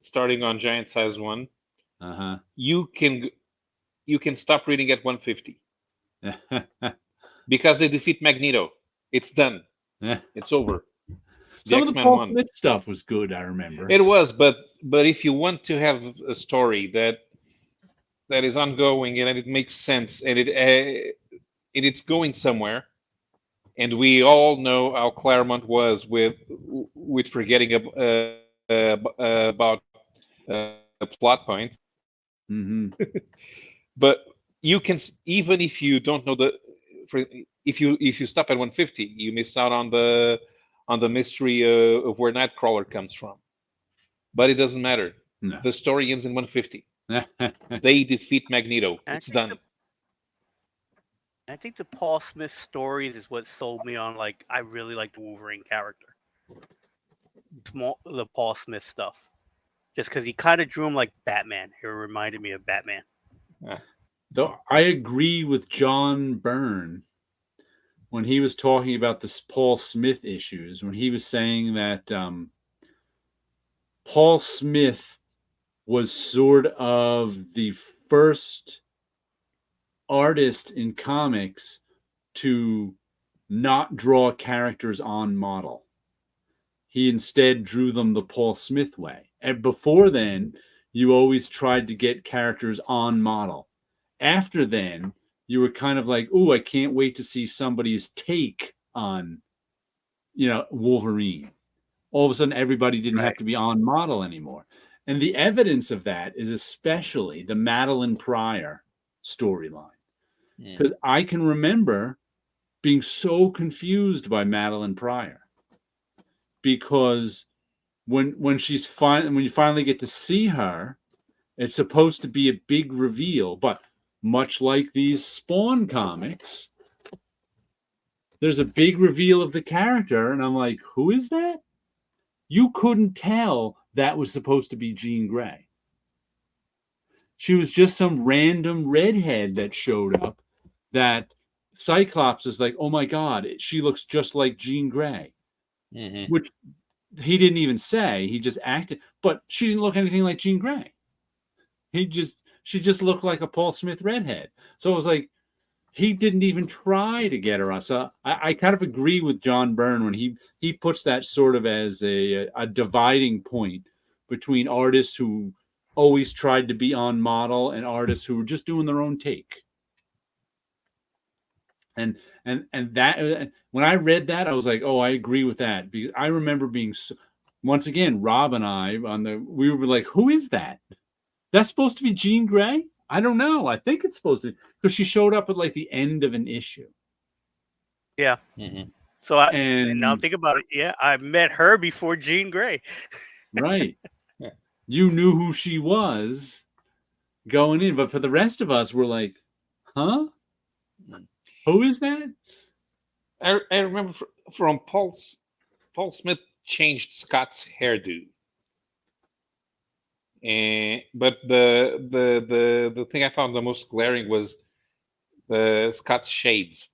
starting on Giant Size 1, you can stop reading at 150. Because they defeat Magneto. It's done. It's over. Some of the Paul Smith stuff was good, I remember. It was, but if you want to have a story that is ongoing and it makes sense and it's going somewhere, and we all know how Claremont was with forgetting about a plot point. But you can, even if you don't know if you stop at 150, you miss out on the mystery of where Nightcrawler comes from. But it doesn't matter. No. The story ends in 150. They defeat Magneto. It's done. I think the Paul Smith stories is what sold me on, like, I really like the Wolverine character. The Paul Smith stuff. Just because he kind of drew him like Batman. It reminded me of Batman. Though I agree with John Byrne when he was talking about this Paul Smith issues, when he was saying that Paul Smith was sort of the first artist in comics to not draw characters on model. He instead drew them the Paul Smith way. And before then, you always tried to get characters on model. after then, you were kind of like, "Oh, I can't wait to see somebody's take on, Wolverine." All of a sudden, everybody didn't have Right. to be on model anymore. And the evidence of that is especially the Madeline Pryor storyline. Because I can remember being so confused by Madeline Pryor because when you finally get to see her, it's supposed to be a big reveal, but much like these Spawn comics, there's a big reveal of the character, and I'm like, who is that? You couldn't tell that was supposed to be Jean Grey. She was just some random redhead that showed up that Cyclops is like, oh my God, she looks just like Jean Grey, which he didn't even say. He just acted, but she didn't look anything like Jean Grey. She just looked like a Paul Smith redhead. So it was like, he didn't even try to get her on. So I kind of agree with John Byrne when he puts that sort of as a dividing point between artists who always tried to be on model and artists who were just doing their own take. And that when I read that, I was like, oh, I agree with that, because I remember being once again, Rob and I we were like, who is that? That's supposed to be Jean Grey? I don't know. I think it's supposed to, because she showed up at like the end of an issue. Yeah. So and now think about it. Yeah, I met her before Jean Grey. Right. You knew who she was going in, but for the rest of us, we're like, huh? Who is that? I remember from Paul Smith changed Scott's hairdo. But the thing I found the most glaring was the Scott's shades.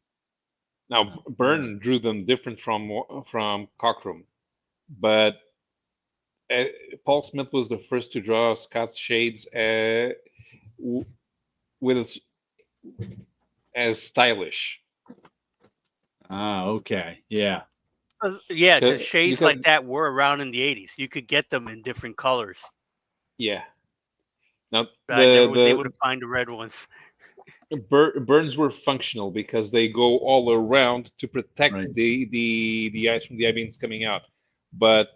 Now Byrne drew them different from Cockrum, but Paul Smith was the first to draw Scott's shades with as stylish. Ah, okay, yeah. Yeah, the shades like that were around in the 80s. You could get them in different colors. Yeah. Now I never was able to find the red ones. Burns were functional because they go all around to protect the eyes from the I-beams coming out. But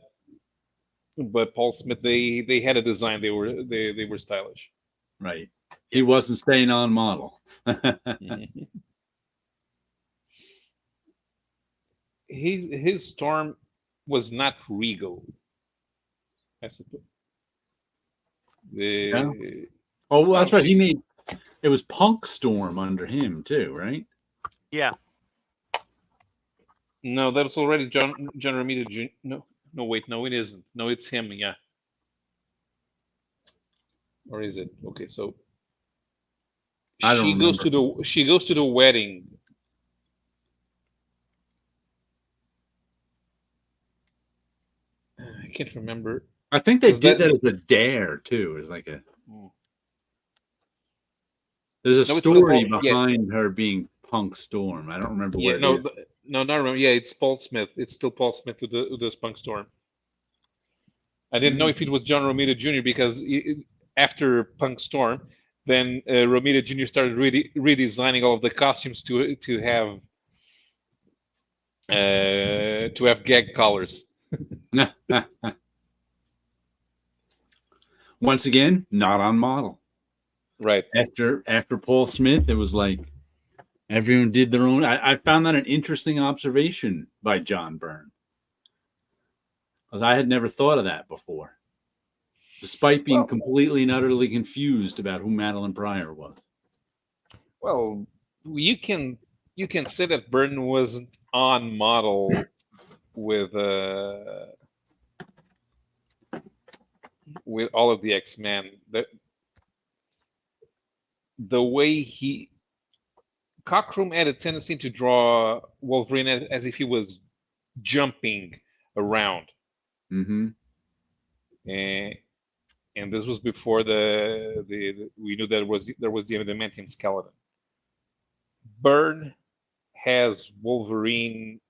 Paul Smith, they had a design. They were stylish. Right. He wasn't staying on model. His Storm was not regal, I suppose. Oh, that's right. He made it was Punk Storm under him too, right? Yeah. No, that was already John Romita Jr. No, wait, no, it isn't. No, it's him. Yeah. Or is it? Okay, so she goes to the wedding. I can't remember. I think they did that as a dare too. It's like a. There's a story behind her being Punk Storm. I don't remember what. No, not remember. Yeah, it's Paul Smith. It's still Paul Smith who does Punk Storm. I didn't know if it was John Romita Jr. because after Punk Storm, then Romita Jr. started redesigning all of the costumes to have gag collars. Once again, not on model. Right. After Paul Smith, it was like everyone did their own. I found that an interesting observation by John Byrne, because I had never thought of that before, despite being completely and utterly confused about who Madeline Pryor was. Well, you can say that Byrne wasn't on model with all of the X-Men. The way Cockrum had a tendency to draw Wolverine as if he was jumping around. Mm-hmm. And this was before we knew there was the adamantium skeleton. Byrne has Wolverine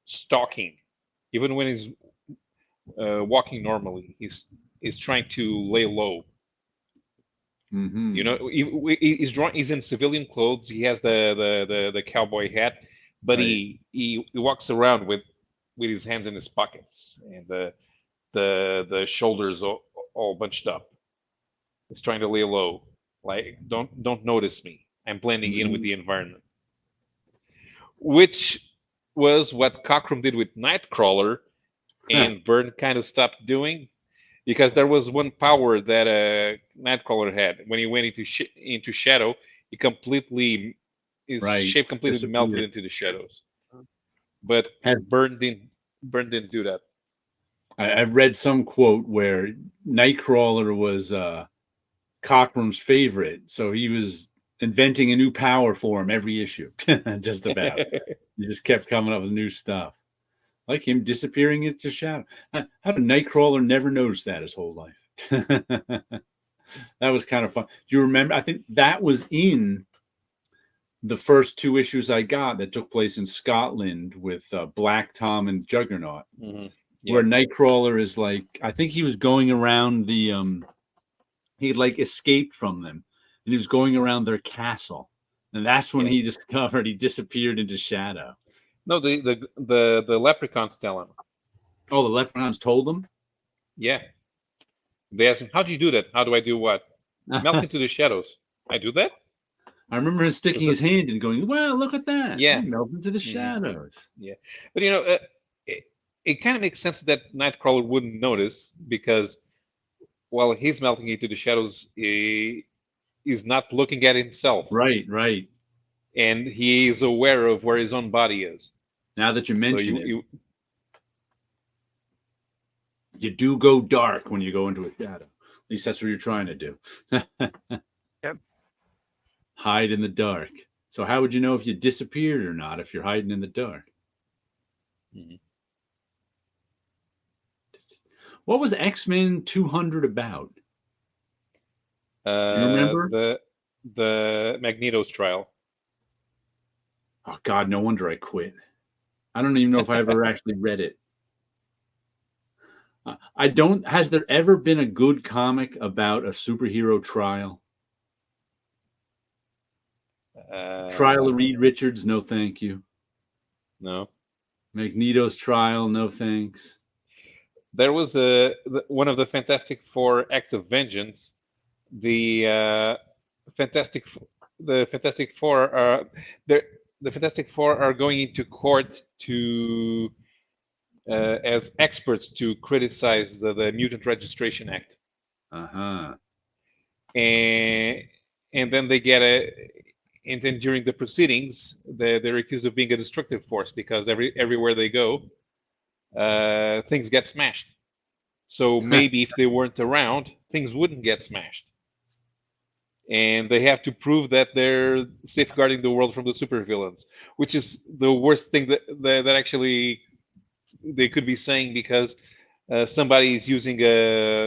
stalking, even when he's walking normally. He's trying to lay low. Mm-hmm. You know, he's in civilian clothes. He has the cowboy hat, but Right. he walks around with his hands in his pockets and the shoulders all bunched up. He's trying to lay low, like don't notice me. I'm blending in with Mhm. the environment, which was what Cockrum did with Nightcrawler, and Byrne kind of stopped doing because there was one power that Nightcrawler had. When he went into shadow, he completely his Right. shape completely melted Disappeared. into the shadows. But Has Byrne didn't do that. I've read some quote where Nightcrawler was Cochrum's favorite, so he was inventing a new power for him every issue, just about. He just kept coming up with new stuff, like him disappearing into shadow. How did Nightcrawler never notice that his whole life? That was kind of fun. Do you remember? I think that was in the first two issues I got that took place in Scotland with Black Tom and Juggernaut, Mm-hmm. Yeah. where Nightcrawler is like, I think he was going around the he like escaped from them and he was going around their castle, and that's when Yeah. he discovered he disappeared into shadow. No, the leprechauns tell him. Oh, the leprechauns told him. Yeah. They ask him, "How do you do that? How do I do what? Melt into the shadows. I do that." I remember him sticking his hand in and going, well, look at that, Yeah. he melted into the Mm-hmm. shadows. Yeah, but you know, it kind of makes sense that Nightcrawler wouldn't notice because while he's melting into the shadows, he's not looking at himself, Right. and he is aware of where his own body is. Now that you So mention it, you do go dark when you go into a shadow. At least that's what you're trying to do. Yep. Hide in the dark. So how would you know if you disappeared or not if you're hiding in the dark? Mhm. What was X-Men 200 about? Do you remember? The Magneto's trial. Oh God, no wonder I quit. I don't even know if I ever actually read it. I don't. Has there ever been a good comic about a superhero trial? Trial of Reed Richards, no thank you. No. Magneto's trial, no thanks. There was one of the Fantastic Four Acts of Vengeance. The Fantastic the Fantastic Four are the Fantastic Four are going into court to as experts to criticize the Mutant Registration Act, Uh-huh. and then they get and then during the proceedings they're accused of being a destructive force because everywhere they go things get smashed. So maybe if they weren't around, things wouldn't get smashed. And they have to prove that they're safeguarding the world from the supervillains, which is the worst thing that actually they could be saying because somebody is using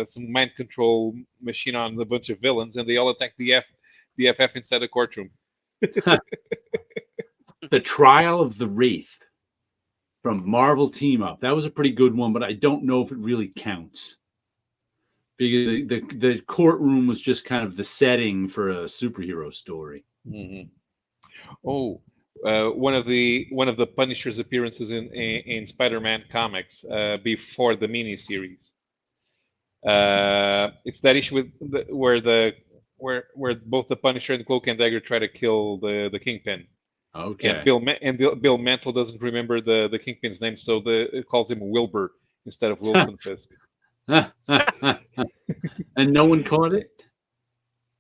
some mind control machine on a bunch of villains, and they all attack the FF inside the courtroom. The Trial of the Wraith from Marvel Team Up. That was a pretty good one, but I don't know if it really counts. Because the courtroom was just kind of the setting for a superhero story. Mm-hmm. Oh, one of the Punisher's appearances in Spider-Man comics before the miniseries. It's that issue where both the Punisher and Cloak and Dagger try to kill the Kingpin. Okay. And Bill Mantle doesn't remember the Kingpin's name, so it calls him Wilbur instead of Wilson Fisk. And no one caught it?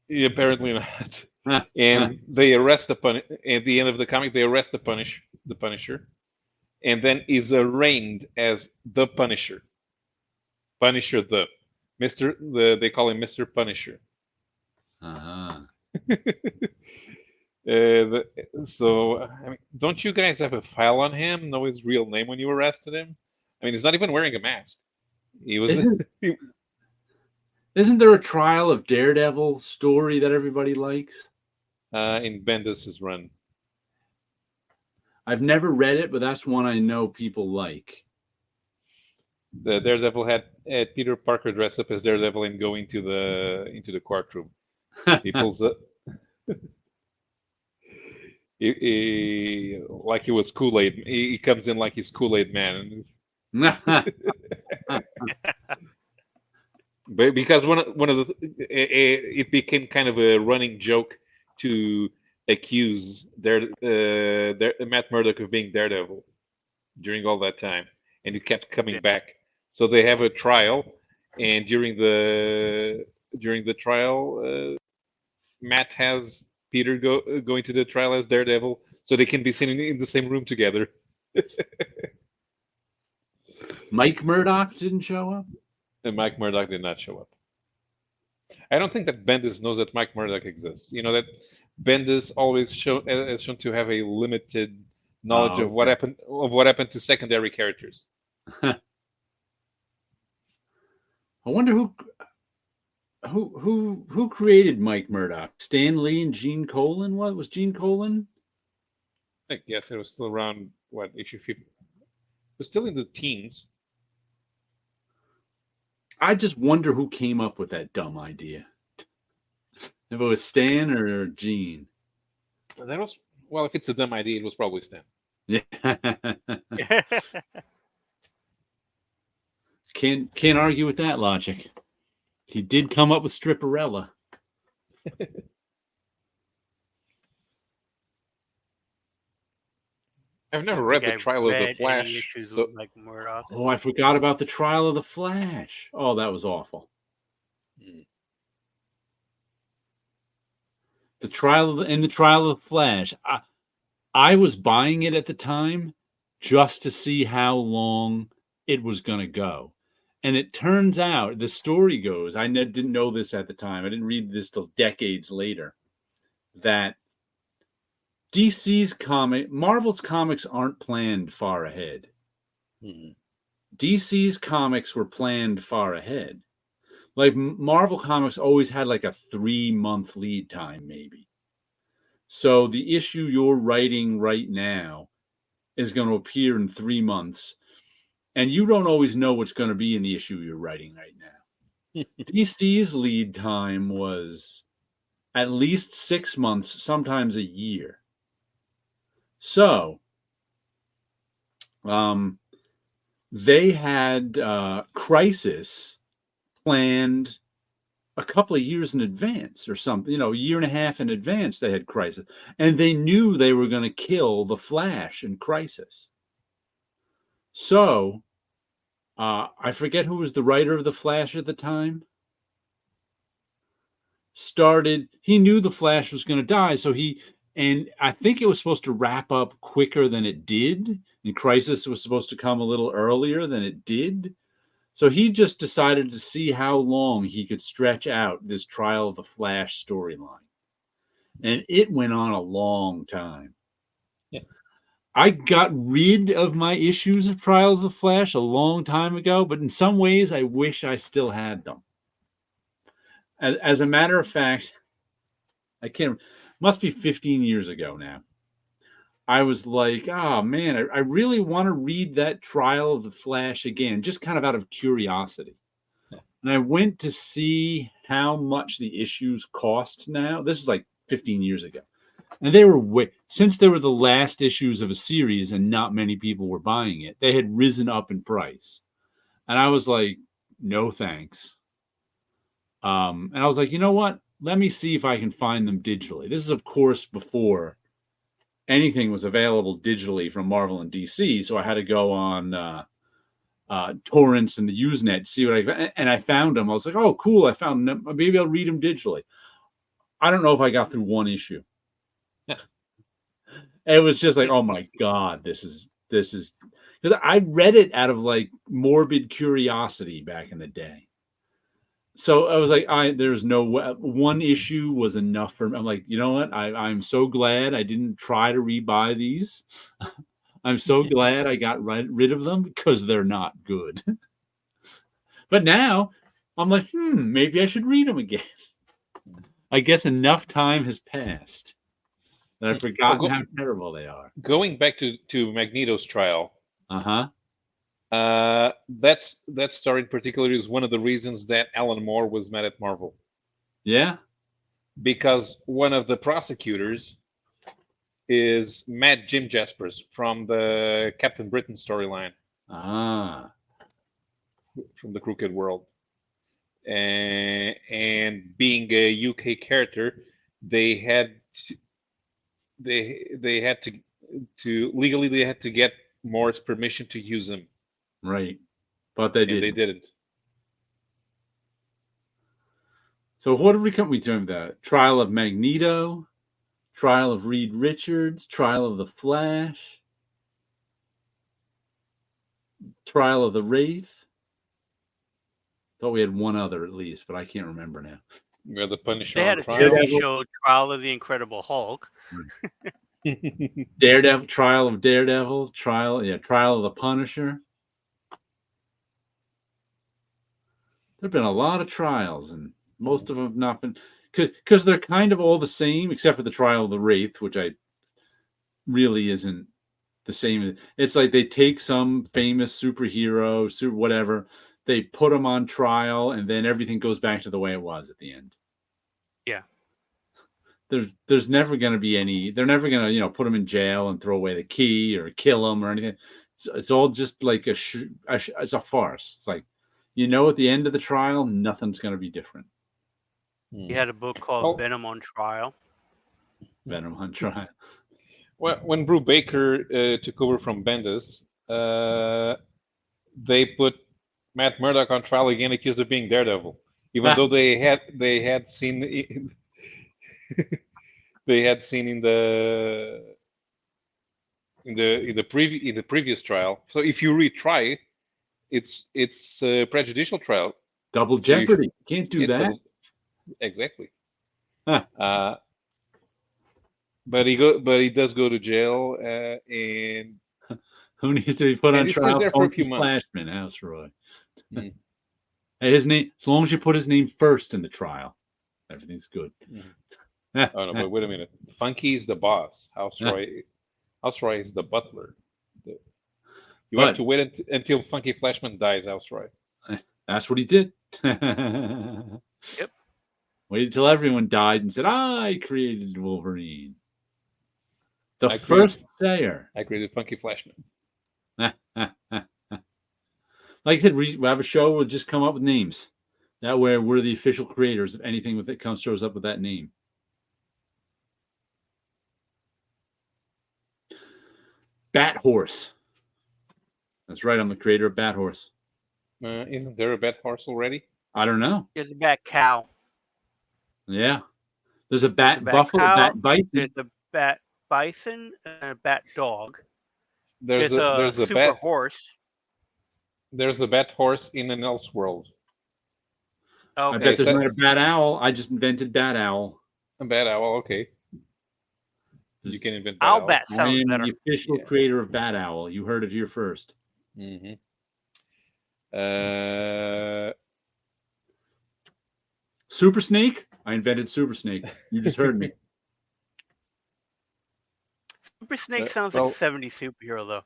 Yeah, apparently not. And they arrest at the end of the comic. They arrest the Punisher, and then is arraigned as the Punisher. Punisher they call him Mr. Punisher. Uh-huh. So I mean, don't you guys have a file on him? Know his real name when you arrested him? I mean, he's not even wearing a mask. He was. Isn't there a Trial of Daredevil story that everybody likes? In Bendis's run. I've never read it, but that's one I know people like. The Daredevil had Peter Parker dress up as Daredevil and go into the courtroom. He pulls up. Like he was Kool-Aid. He comes in like he's Kool-Aid man. But because one of the it became kind of a running joke to accuse Matt Murdock of being Daredevil during all that time, and it kept coming back. So they have a trial, and during the trial, Matt has Peter going to the trial as Daredevil, so they can be seen in the same room together. Mike Murdock didn't show up? And Mike Murdock did not show up. I don't think that Bendis knows that Mike Murdock exists. You know that Bendis always is shown to have a limited knowledge of what happened to secondary characters. I wonder who created Mike Murdock? Stan Lee and Gene Colan? What was Gene Colan? I guess it was still around issue 50. It was still in the teens. I just wonder who came up with that dumb idea. If it was Stan or Gene. That was if it's a dumb idea, it was probably Stan. Yeah. Can't argue with that logic. He did come up with Stripperella. I've never read the Trial of the Flash. Oh, I forgot about the Trial of the Flash. Oh, that was awful. The Trial of the Flash. I was buying it at the time just to see how long it was going to go. And it turns out, the story goes, I didn't know this at the time. I didn't read this till decades later, that Marvel's comics aren't planned far ahead. DC's comics were planned far ahead. Like Marvel comics always had like a 3-month lead time, maybe. So the issue you're writing right now is going to appear in 3 months. And you don't always know what's going to be in the issue you're writing right now. DC's lead time was at least 6 months, sometimes a year. So, they had Crisis planned a couple of years in advance or something, a year and a half in advance they had Crisis. And they knew they were going to kill the Flash in Crisis. So, I forget who was the writer of the Flash at the time. He knew the Flash was going to die, so and I think it was supposed to wrap up quicker than it did. And Crisis was supposed to come a little earlier than it did. So he just decided to see how long he could stretch out this Trial of the Flash storyline. And it went on a long time. Yeah. I got rid of my issues of Trials of the Flash a long time ago, but in some ways I wish I still had them. As a matter of fact, must be 15 years ago now. I was like, oh man, I really want to read that Trial of the Flash again, just kind of out of curiosity. Yeah. And I went to see how much the issues cost now. This is like 15 years ago. And they were since they were the last issues of a series and not many people were buying it, they had risen up in price. And I was like, no thanks. And I was like, you know what? Let me see if I can find them digitally. This is, of course, before anything was available digitally from Marvel and DC. So I had to go on torrents and the Usenet to see and I found them. I was like, oh, cool. I found them. Maybe I'll read them digitally. I don't know if I got through one issue. It was just like, oh my God, this is because I read it out of like morbid curiosity back in the day. So I was like, there's no one issue was enough for me. I'm like, you know what? I'm so glad I didn't try to rebuy these. I'm so glad I got rid of them because they're not good. But now I'm like, maybe I should read them again. I guess enough time has passed that I've forgotten how terrible they are. Going back to Magneto's trial. Uh-huh. That story in particular is one of the reasons that Alan Moore was mad at Marvel. Yeah. because one of the prosecutors is Mad Jim Jaspers from the Captain Britain storyline Ah, from the Crooked World. And being a UK character, they had to, they had to legally they had to get Moore's permission to use him, right. But they and they did. didn't. So what did we come? We termed that Trial of Magneto, Trial of Reed Richards, Trial of the Flash, Trial of the Wraith. Thought we had one other at least, but I can't remember now. We had the Punisher They had on a trial. TV show, Trial of the Incredible Hulk. Daredevil, Trial of Daredevil, Trial of the Punisher. There've been a lot of trials, and most of them have not been, because they're kind of all the same, except for the Trial of the Wraith, which I really isn't the same. It's like they take some famous superhero, whatever, they put them on trial, and then everything goes back to the way it was at the end. Yeah. There's never going to be any. They're never going to put them in jail and throw away the key or kill them or anything. It's all just like it's a farce. It's like, at the end of the trial, nothing's going to be different. He had a book called Venom on Trial. Venom on Trial. Well, when Brew Baker took over from Bendis, they put Matt Murdock on trial again, accused of being Daredevil, even though they had seen in the previous trial. So if you retry, it's prejudicial trial. Double jeopardy. Can't do that. Exactly. Huh. But he does go to jail, and who needs to be put on he trial? stays there for a few months. Flashman, House Roy. Hey, his name. As long as you put his name first in the trial, everything's good. Oh no! But wait a minute. Funky is the boss. House Roy is the butler. You have to wait until Funky Flashman dies, House Roy. That's what he did. Yep. Waited until everyone died and said, "I created Wolverine." The first sayer. I created Funky Flashman. Like I said, we have a show. We'll just come up with names. That way, we're the official creators of anything with it shows up with that name. Bat Horse. That's right. I'm the creator of Bat Horse. Isn't there a Bat Horse already? I don't know. There's a Bat Cow. Yeah. There's a Bat Buffalo, cow, Bat Bison. There's a Bat Bison and a Bat Dog. There's a Super Bat Horse. There's a Bat Horse in an Elseworld. Okay. I bet there's not a Bat Owl. I just invented Bat Owl. A Bat Owl, okay. You can invent Bat Owl. Bat I sounds am better. the official creator of Bat Owl. You heard it here first. Mm-hmm. Super Snake? I invented Super Snake. You just heard me. Super Snake sounds like a 70s superhero, though.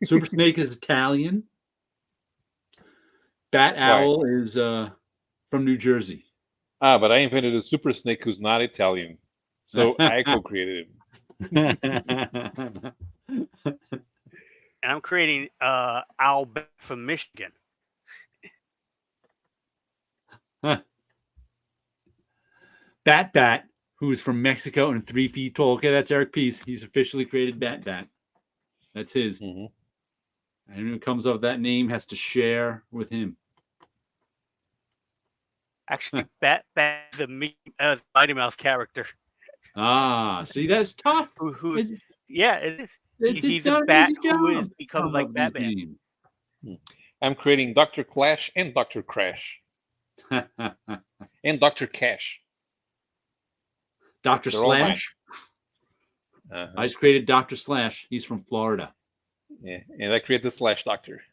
Super Snake is Italian. Bat Owl is from New Jersey. But I invented a Super Snake who's not Italian. So I co-created him. And I'm creating Owl Bat from Michigan. Bat, who is from Mexico and 3 feet tall. Okay, that's Eric Peace. He's officially created Bat. That's his. Mm-hmm. And who comes up with that name has to share with him. Actually, Bat is a Mighty Mouse character. Ah, see, that's tough. Yeah, it is. He's a bat who becomes like Batman. I'm creating Dr. Clash and Dr. Crash. And Dr. Cash. Dr. Slash. I just created Dr. Slash. He's from Florida. Yeah, and I created the Slash Doctor.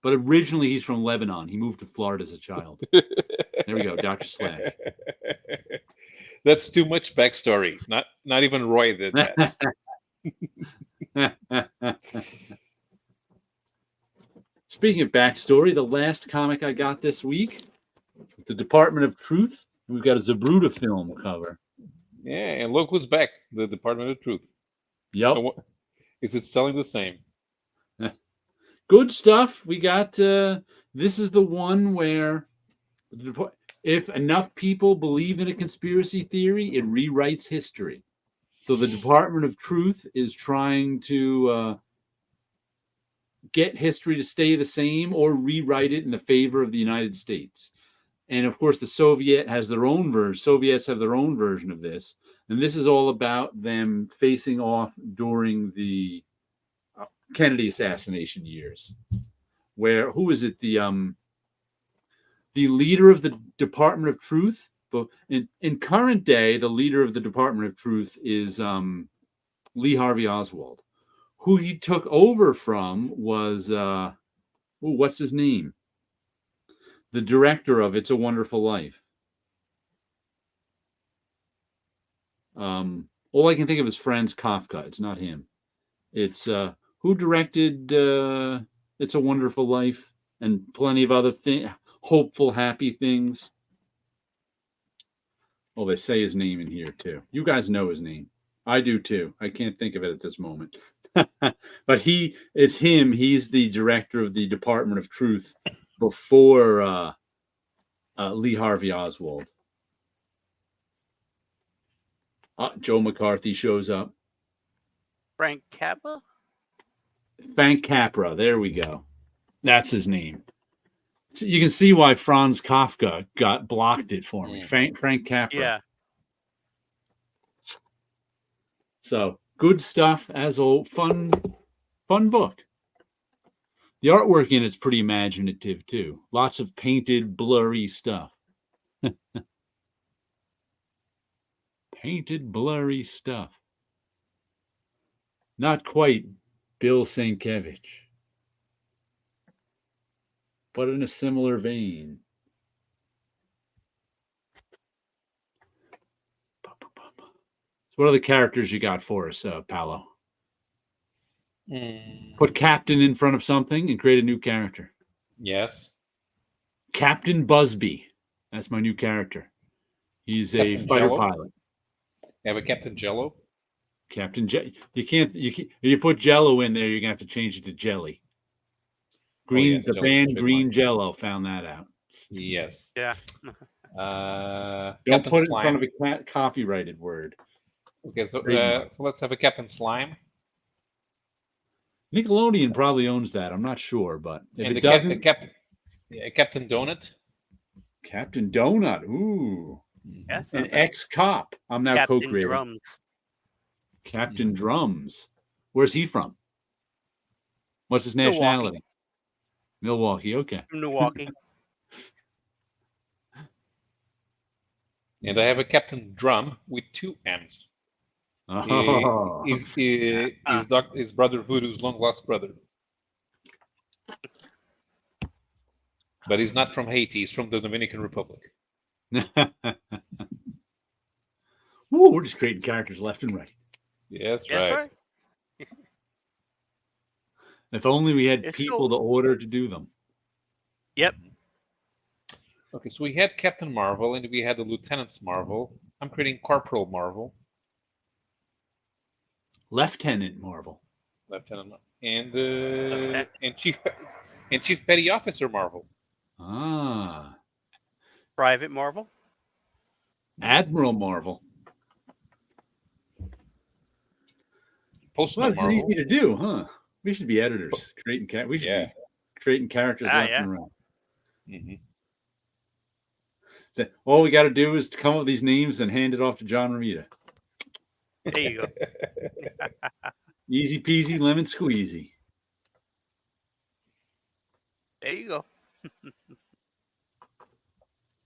But originally he's from Lebanon. He moved to Florida as a child. There we go, Dr. Slash. That's too much backstory. Not even Roy did that. Speaking of backstory, the last comic I got this week the Department of Truth. We've got a Zabruta film cover. Yeah, and look who's back. The Department of Truth. Yep. Is it selling the same? Good stuff. We got. This is the one where, if enough people believe in a conspiracy theory, it rewrites history. So the Department of Truth is trying to get history to stay the same or rewrite it in the favor of the United States. And of course, the Soviets have their own version of this. And this is all about them facing off during the Kennedy assassination years, where who is it? The leader of the Department of Truth. But in current day, the leader of the Department of Truth is Lee Harvey Oswald. Who he took over from was what's his name? The director of It's a Wonderful Life. All I can think of is Franz Kafka. It's not him. It's who directed It's a Wonderful Life and plenty of other hopeful, happy things. Oh, they say his name in here too. You guys know his name. I do too. I can't think of it at this moment. But it's him. He's the director of the Department of Truth before Lee Harvey Oswald. Joe McCarthy shows up. Frank Capra? Frank Capra. There we go. That's his name. So you can see why Franz Kafka blocked it for me. Frank Capra. Yeah. So good stuff as old. Fun book. The artwork in it's pretty imaginative too. Lots of painted, blurry stuff. Painted, blurry stuff. Not quite Bill Sienkiewicz, but in a similar vein. So what are the characters you got for us, Paolo? Put Captain in front of something and create a new character. Yes. Captain Busby. That's my new character. He's a fighter pilot. You have a Captain Jello? Captain you can't if you put Jello in there, you're gonna have to change it to Jelly. Green, the band Green Jello found that out. Yes. Yeah. Don't Captain put it Slime. in front of a copyrighted word. Okay, so let's have a Captain Slime. Nickelodeon probably owns that. I'm not sure, but if and it doesn't, Captain Donut. Captain Donut. Ooh. Yeah, An ex-cop. I'm now Captain co-creator. Drums. Captain Drums. Where's he from? What's his nationality? Milwaukee. Okay. Milwaukee. And I have a Captain Drum with 2 M's. Oh. His brother Voodoo's long lost brother. But he's not from Haiti. He's from the Dominican Republic. Ooh, we're just creating characters left and right. Yeah, that's right. If only we had people to order to do them. Yep. Okay, so we had Captain Marvel and we had the Lieutenants Marvel. I'm creating Corporal Marvel. Lieutenant Marvel. And Chief Petty Officer Marvel. Ah. Private Marvel. Admiral Marvel. Postman Well, it's Marvel. easy to do, huh? We should be editors. Creating characters left and right. Mm-hmm. So all we got to do is to come up with these names and hand it off to John Romita. There you go. Easy peasy, lemon squeezy. There you go.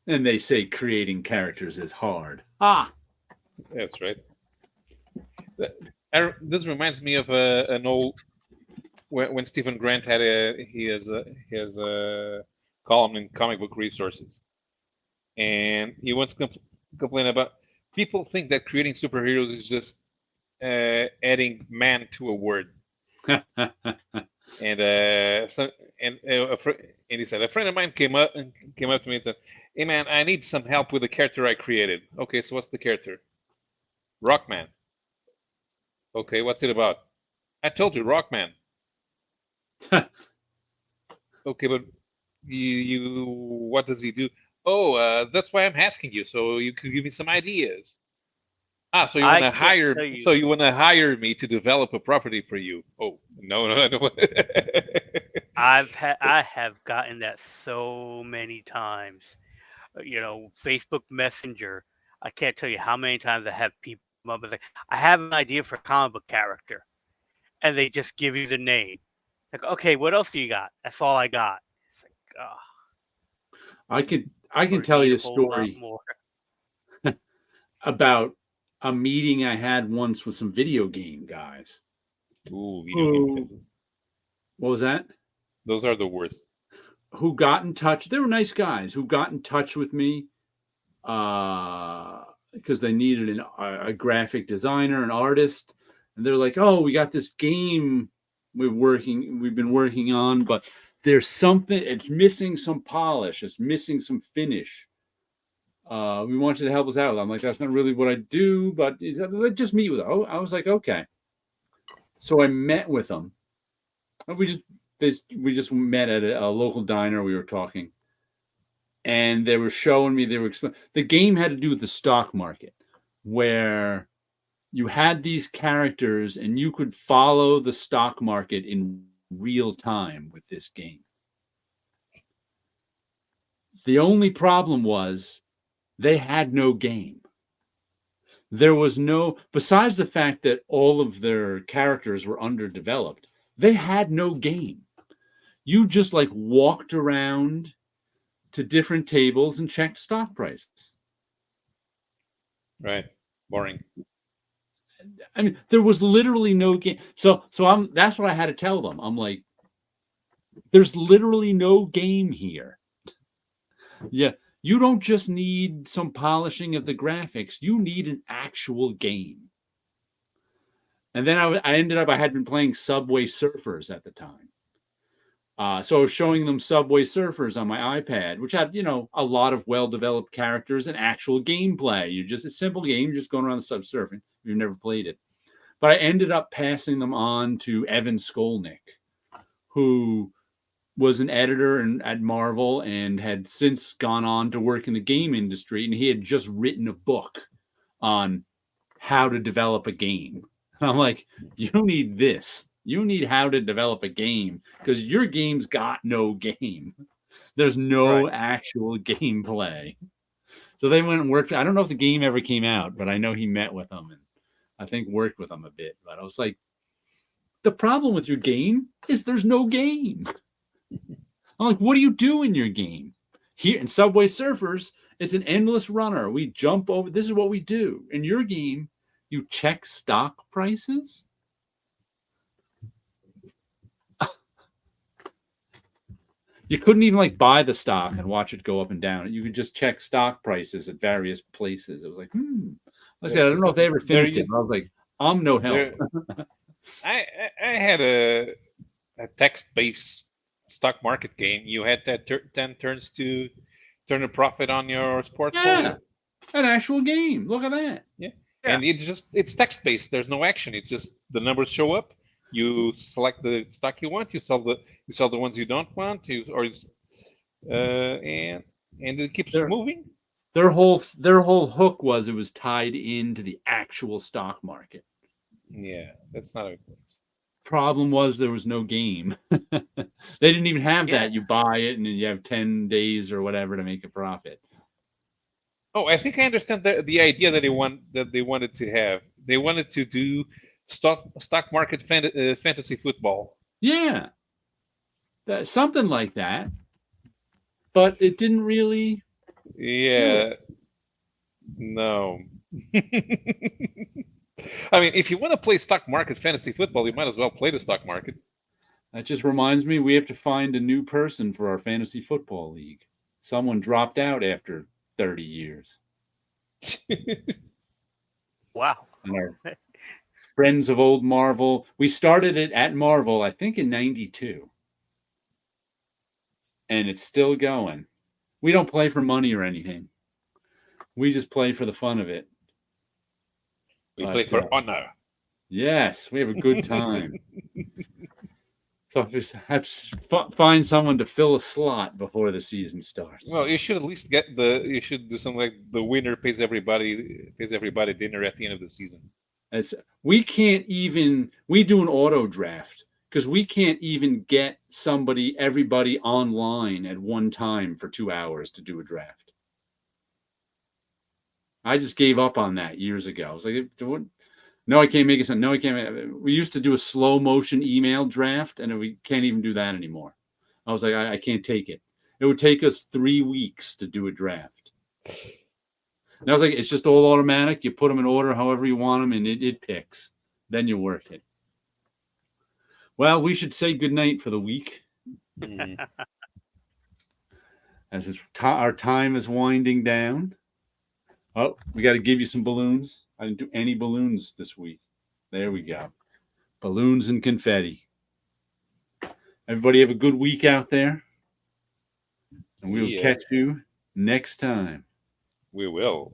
And they say creating characters is hard. Ah, That's right. This reminds me of an old when Stephen Grant had his column in Comic Book Resources, and he once complained about people think that creating superheroes is just adding man to a word. And he said a friend of mine came up to me and said, Hey man, I need some help with the character I created. Okay, so what's the character? Rockman. Okay, what's it about? I told you, Rockman. Okay, but what does he do? Oh, that's why I'm asking you, so you can give me some ideas. Ah, so you want I to can't hire, tell you. so you want to hire me to develop a property for you? Oh, no, no, no. I have gotten that so many times. Facebook Messenger. I can't tell you how many times I have people come up and say, "I have an idea for a comic book character," and they just give you the name. Like, okay, what else do you got? That's all I got. It's like, oh, I can or tell need you a a whole lot story more. about a meeting I had once with some video game guys. Ooh, video game. Who, what was that? Those are the worst. Who got in touch? They were nice guys who got in touch with me because they needed a graphic designer, an artist, and they're like, "Oh, we got this game we've been working on, but there's something. It's missing some polish. It's missing some finish. We want you to help us out." I'm like, "That's not really what I do, but let's just meet with them." Oh, I was like, "Okay." So I met with them. We just met at a local diner. We were talking, and they were showing me the game had to do with the stock market, where you had these characters and you could follow the stock market in real time with this game. The only problem was they had no game. There was no, besides the fact that all of their characters were underdeveloped, they had no game. You just like walked around to different tables and checked stock prices. Right. Boring. I mean, there was literally no game. So that's what I had to tell them. I'm like, there's literally no game here. Yeah, you don't just need some polishing of the graphics. You need an actual game. And then I had been playing Subway Surfers at the time. So I was showing them Subway Surfers on my iPad, which had, a lot of well-developed characters and actual gameplay. A simple game, you're just going around the sub surfing. You've never played it. But I ended up passing them on to Evan Skolnick, who was an editor at Marvel and had since gone on to work in the game industry. And he had just written a book on how to develop a game. And I'm like, you need this. You need how to develop a game because your game's got no game. There's no actual gameplay. So they went and worked. I don't know if the game ever came out, but I know he met with them and I think worked with them a bit. But I was like, the problem with your game is there's no game. I'm like, what do you do in your game? Here in Subway Surfers, it's an endless runner. We jump over. This is what we do. In your game, you check stock prices. You couldn't even like buy the stock and watch it go up and down. You could just check stock prices at various places. It was like, I said, I don't know if they ever finished it. But I was like, I'm no help. I had a text-based stock market game. You had that 10 turns to turn a profit on your portfolio. An actual game. Look at that. Yeah. And it's text-based. There's no action. It's just the numbers show up. You select the stock you want. You sell the ones you don't want. And it keeps moving. Their whole hook was it was tied into the actual stock market. Yeah, that's not a good. Problem was there was no game. They didn't even have that. You buy it and then you have 10 days or whatever to make a profit. Oh, I think I understand the idea that they wanted to have. They wanted to do stock market fantasy football. Yeah, something like that. But it didn't really. Yeah. No. I mean, if you want to play stock market fantasy football, you might as well play the stock market. That just reminds me we have to find a new person for our fantasy football league. Someone dropped out after 30 years. Wow. And our friends of old Marvel. We started it at Marvel, I think, in '92. And it's still going. We don't play for money or anything. We just play for the fun of it. We But, play for honor. Yes, we have a good time. So I just have to find someone to fill a slot before the season starts. Well, you should at least get you should do something like the winner pays everybody dinner at the end of the season. We do an auto draft because we can't even get everybody online at one time for 2 hours to do a draft. I just gave up on that years ago. I was like, no, I can't make it. No, I can't. We used to do a slow motion email draft, and we can't even do that anymore. I was like, I can't take it. It would take us 3 weeks to do a draft. And I was like, it's just all automatic. You put them in order however you want them, and it picks. Then you work it. Well, we should say goodnight for the week. As our time is winding down. Oh, we got to give you some balloons. I didn't do any balloons this week. There we go. Balloons and confetti. Everybody have a good week out there. And we'll catch you next time. We will.